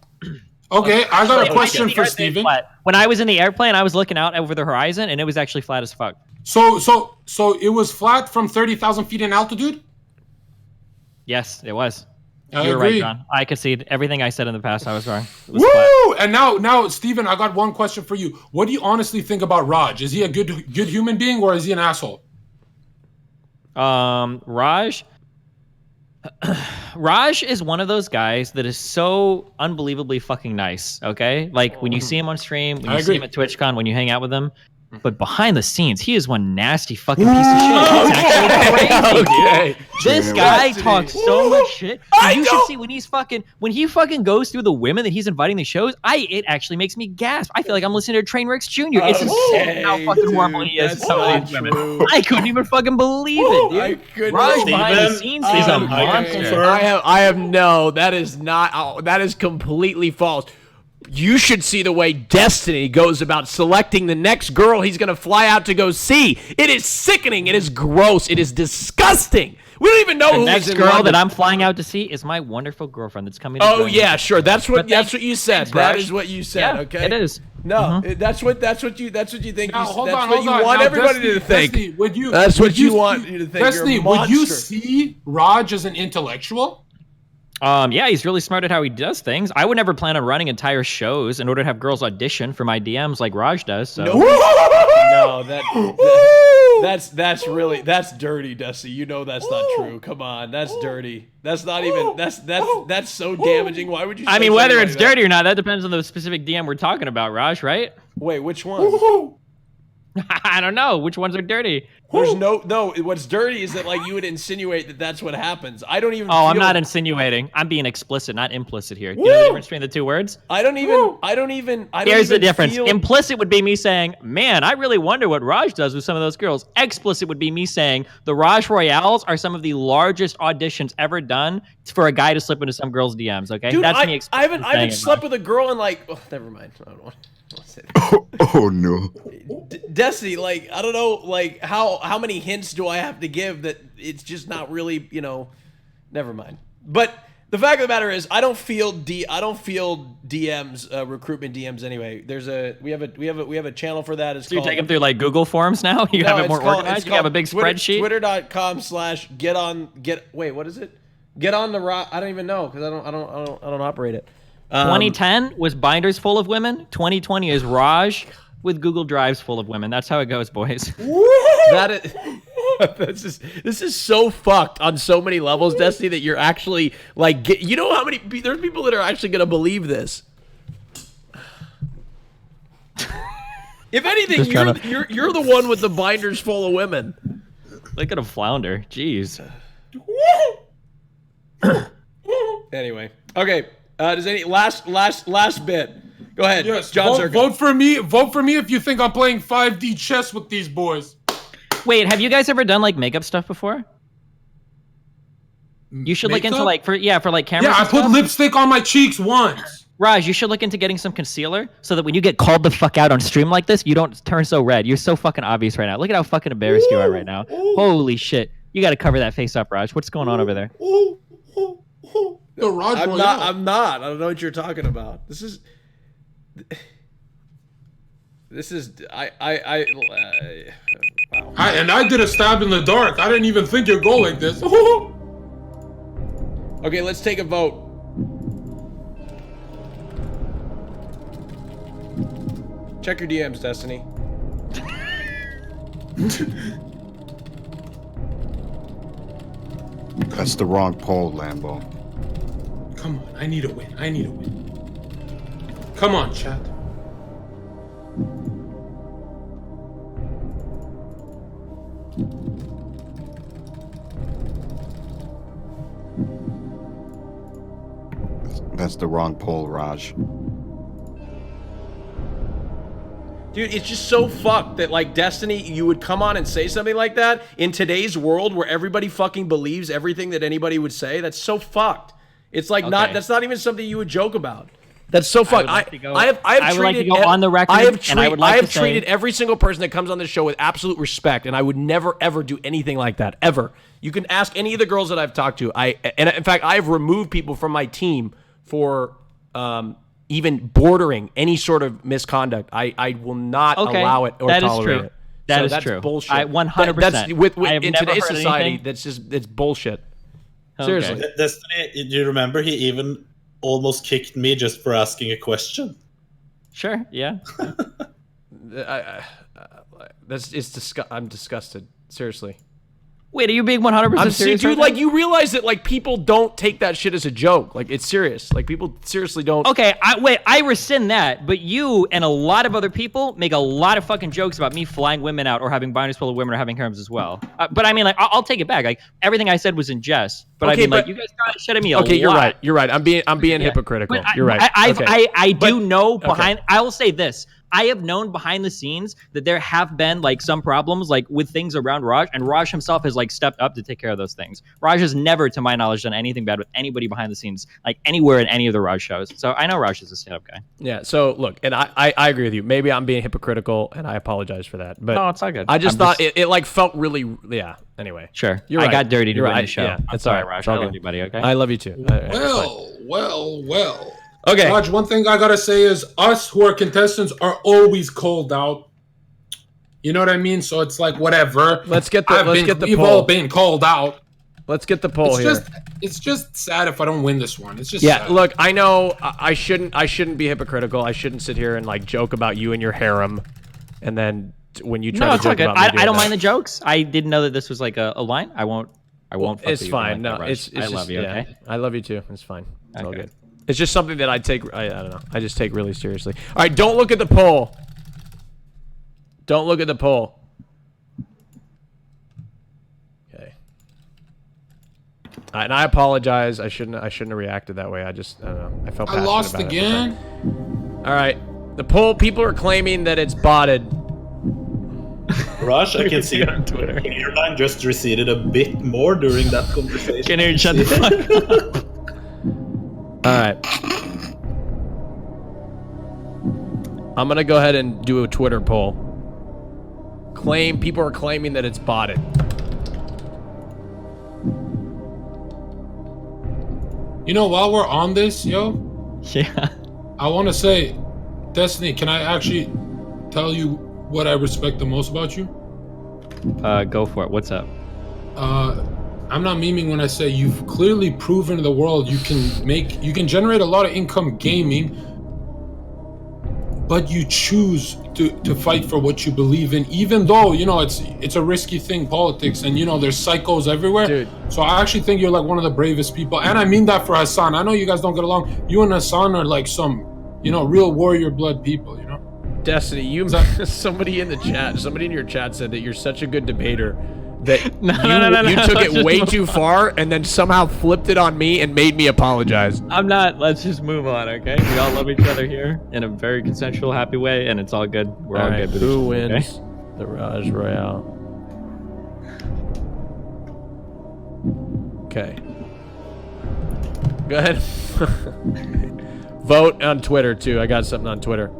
Okay, I got a question for Steven. When I was in the airplane, I was looking out over the horizon, and it was actually flat as fuck. So it was flat from 30,000 feet in altitude? Yes, it was. I You're agree. right, John. I concede. Everything I said in the past, I was wrong. Woo! And now, Steven, I got one question for you. What do you honestly think about Raj? Is he a good human being or is he an asshole? Raj is one of those guys that is so unbelievably fucking nice, okay? Like, when you see him on stream, when you see him at TwitchCon, when you hang out with him, but behind the scenes, he is one nasty fucking piece of shit. He's actually crazy, dude. This guy talks so much shit. You should see when he fucking goes through the women that he's inviting to shows. It actually makes me gasp. I feel like I'm listening to Trainwrecks Jr. It's insane how fucking horrible he is to some of these women. I couldn't even fucking believe it, dude. Raj behind the scenes is a monster. I have no. That is not. That is completely false. You should see the way Destiny goes about selecting the next girl he's going to fly out to go see. It is sickening. It is gross. It is disgusting. We don't even know who the next is in girl London. that I'm flying out to see is my wonderful girlfriend that's coming. Oh yeah, sure. That's what you said. Thanks, that Raj. is what you said. Yeah, okay, it is. No, that's what you think. Now, hold that's on, what hold you on. want Now, everybody Destiny, to think. Destiny, That's what you want you to think. Destiny, You're a would you monster. see Raj as an intellectual? Yeah, he's really smart at how he does things. I would never plan on running entire shows in order to have girls audition for my DMs like Raj does. So. No, that's dirty, Dusty. You know that's not true. Come on, that's dirty. That's not even that's so damaging. Why would you? I mean, whether it's dirty or not, that depends on the specific DM we're talking about, Raj. Right? Wait, which one? I don't know. Which ones are dirty? There's no. What's dirty is that like you would insinuate that that's what happens. I don't even. I'm not insinuating. I'm being explicit, not implicit here. You know the difference between the two words? I don't even. Here's the difference. Implicit would be me saying, "Man, I really wonder what Raj does with some of those girls." Explicit would be me saying, "The Rajj Royales are some of the largest auditions ever done for a guy to slip into some girl's DMs." Okay, Dude, that's me. I haven't slept with a girl in like. Oh, never mind. I don't want to say that. Oh no. Destiny, like I don't know, like how many hints do I have to give that it's just not really, never mind. But The fact of the matter is, I don't feel DMs, recruitment DMs anyway. We have a channel for that. It's so you take them through like Google Forms now. You have it more organized. You have a big spreadsheet. Wait, what is it? Get on the rock. I don't even know because I don't operate it. 2010 was binders full of women. 2020 is Raj with Google Drives full of women. That's how it goes, boys. That is, this is so fucked on so many levels, Destiny, that you're actually like, you know how many there's people that are actually gonna believe this. If anything, you're the one with the binders full of women. Look at a flounder. Jeez. Anyway, okay. Does any last bit? Go ahead. Yes, Jonzherka. vote for me. Vote for me if you think I'm playing 5D chess with these boys. Wait, have you guys ever done like makeup stuff before? You should look into like for like cameras. Yeah, I put lipstick on my cheeks once. Raj, you should look into getting some concealer so that when you get called the fuck out on stream like this, you don't turn so red. You're so fucking obvious right now. Look at how fucking embarrassed you are right now. Holy shit. You got to cover that face up, Raj. What's going on over there? The Rajj Royale. I'm not. I don't know what you're talking about. Wow. And I did a stab in the dark. I didn't even think you'd go like this. Okay, let's take a vote. Check your DMs, Destiny. That's the wrong poll, Lambo. Come on, I need a win. Come on, chat. That's the wrong poll, Raj. Dude, it's just so fucked that, like, Destiny, you would come on and say something like that in today's world where everybody fucking believes everything that anybody would say. That's so fucked. It's like that's not even something you would joke about. That's so fucked. I would like to go on the record. I have treated every single person that comes on this show with absolute respect, and I would never ever do anything like that ever. You can ask any of the girls that I've talked to. And in fact, I have removed people from my team for even bordering any sort of misconduct. I will not allow it or tolerate it. That's true. Bullshit. 100%. That's in today's society. It's bullshit. Seriously. Destiny, do you remember he even almost kicked me just for asking a question? Sure. Yeah. I'm disgusted. Seriously. Wait, are you being 100% serious? Dude, like, you realize that, like, people don't take that shit as a joke. Like, it's serious. Like, people seriously don't. Okay, I rescind that. But you and a lot of other people make a lot of fucking jokes about me flying women out or having binders full of women or having harems as well. But I mean, like, I'll take it back. Like, everything I said was in jest. But I mean, like, you guys got shit at me a lot. Okay, you're right. You're right. I'm being hypocritical. You're right. I do know behind. I will say this. I have known behind the scenes that there have been like some problems like with things around Raj, and Raj himself has like stepped up to take care of those things. Raj has never, to my knowledge, done anything bad with anybody behind the scenes, like anywhere in any of the Raj shows. So I know Raj is a stand-up guy. Yeah. So look, and I agree with you. Maybe I'm being hypocritical, and I apologize for that. But no, it's all good. I just thought it like felt really, Anyway, sure. You're right. I got dirty to run the show. Yeah, I'm sorry, Raj. I love you, buddy. Okay. I love you too. Well. Okay. Raj, one thing I gotta say is us who are contestants are always called out. You know what I mean? So it's like whatever. We've all been called out. Let's get the poll here. It's just sad if I don't win this one. It's just sad. Sad. Look, I know I shouldn't be hypocritical. I shouldn't sit here and like joke about you and your harem, and then when you try to joke about me, I don't mind the jokes. I didn't know that this was like a line. I won't. It's fine. No, it's I love you. Okay. I love you too. It's fine. It's all good. It's just something that I don't know. I just take really seriously. All right, don't look at the poll. Don't look at the poll. Okay. And I apologize. I shouldn't have reacted that way. I don't know. I felt passionate lost about again. All right. The poll, people are claiming that it's botted. Raj, I can see on Twitter. Your line just receded a bit more during that conversation. Can you shut the fuck up? All right. I'm going to go ahead and do a Twitter poll. People are claiming that it's botted. You know, while we're on this, yo. Yeah. I want to say, Destiny, can I actually tell you what I respect the most about you? Go for it. What's up? I'm not memeing when I say you've clearly proven to the world you can generate a lot of income gaming, but you choose to fight for what you believe in, even though, you know, it's a risky thing, politics, and, you know, there's psychos everywhere. Dude. So I actually think you're like one of the bravest people, and I mean that for Hassan. I know you guys don't get along. You and Hassan are like some, you know, real warrior blood people, you know? Destiny, somebody in your chat said that you're such a good debater that you took it way too far and then somehow flipped it on me and made me apologize. I'm not. Let's just move on, okay? We all love each other here in a very consensual, happy way, and it's all good. We're all good. Who wins the Rajj Royale? Okay. Go ahead. Vote on Twitter, too. I got something on Twitter.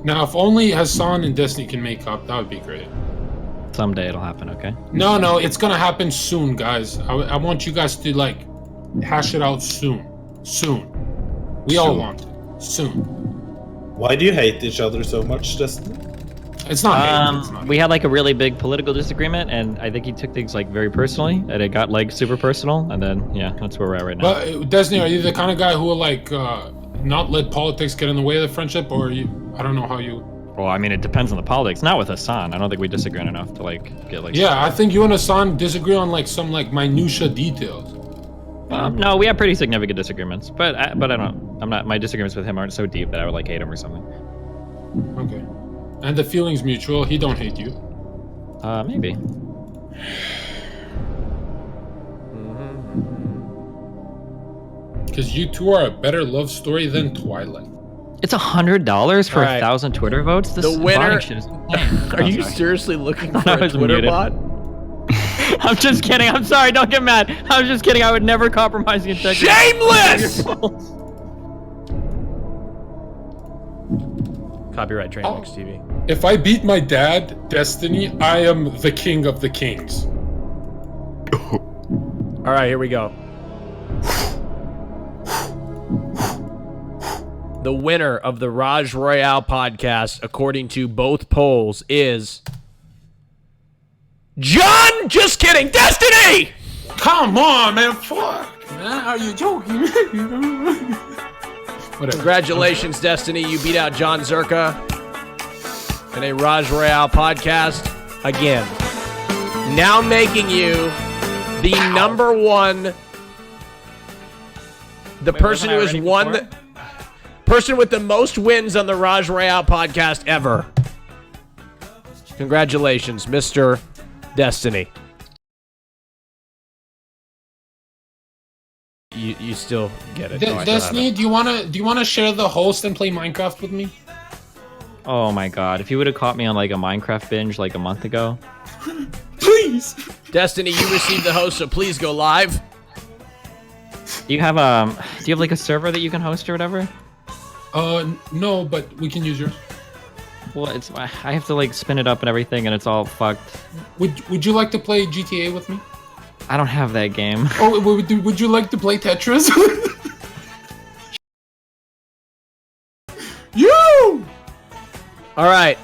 Now, if only Hassan and Destiny can make up, that would be great. Someday it'll happen, okay? No, it's gonna happen soon, guys. I want you guys to, like, hash it out soon. We all want it. Soon. Why do you hate each other so much, Destiny? It's not hate. We had like a really big political disagreement, and I think he took things like very personally, and it got like super personal, and then yeah, that's where we're at right now. But Destiny, are you the kind of guy who will like not let politics get in the way of the friendship, or I don't know how you. Well, I mean, it depends on the politics. Not with Hassan. I don't think we disagree on enough to like get like. Yeah, I think you and Hassan disagree on like some like minutia details. No, we have pretty significant disagreements, but I don't. I'm not. My disagreements with him aren't so deep that I would like hate him or something. Okay. And the feeling's mutual. He don't hate you. Maybe. Because you two are a better love story than Twilight. It's $100 for 1,000 Twitter votes. This the winner. shit is insane. Are you seriously looking for a Twitter bot? I'm just kidding. I'm sorry. Don't get mad. I was just kidding. I would never compromise the integrity. Shameless! Copyright Trainwrecks TV. If I beat my dad, Destiny, I am the king of the kings. All right, here we go. The winner of the Rajj Royale podcast, according to both polls, is John. Just kidding, Destiny. Come on, man. Fuck, man. Are you joking? Congratulations, Destiny. You beat out Jonzherka in a Rajj Royale podcast again. Now making you the number one, the person who has won, person with the most wins on the Rajj Royale podcast ever. Congratulations, Mr. Destiny. You still get it. Destiny, do you wanna share the host and play Minecraft with me? Oh my god! If you would have caught me on like a Minecraft binge like a month ago. Please. Destiny, you received the host, so please go live. Do you have like a server that you can host or whatever? No, but we can use yours. Well, I have to like spin it up and everything, and it's all fucked. Would you like to play GTA with me? I don't have that game. Oh, would you like to play Tetris? All right.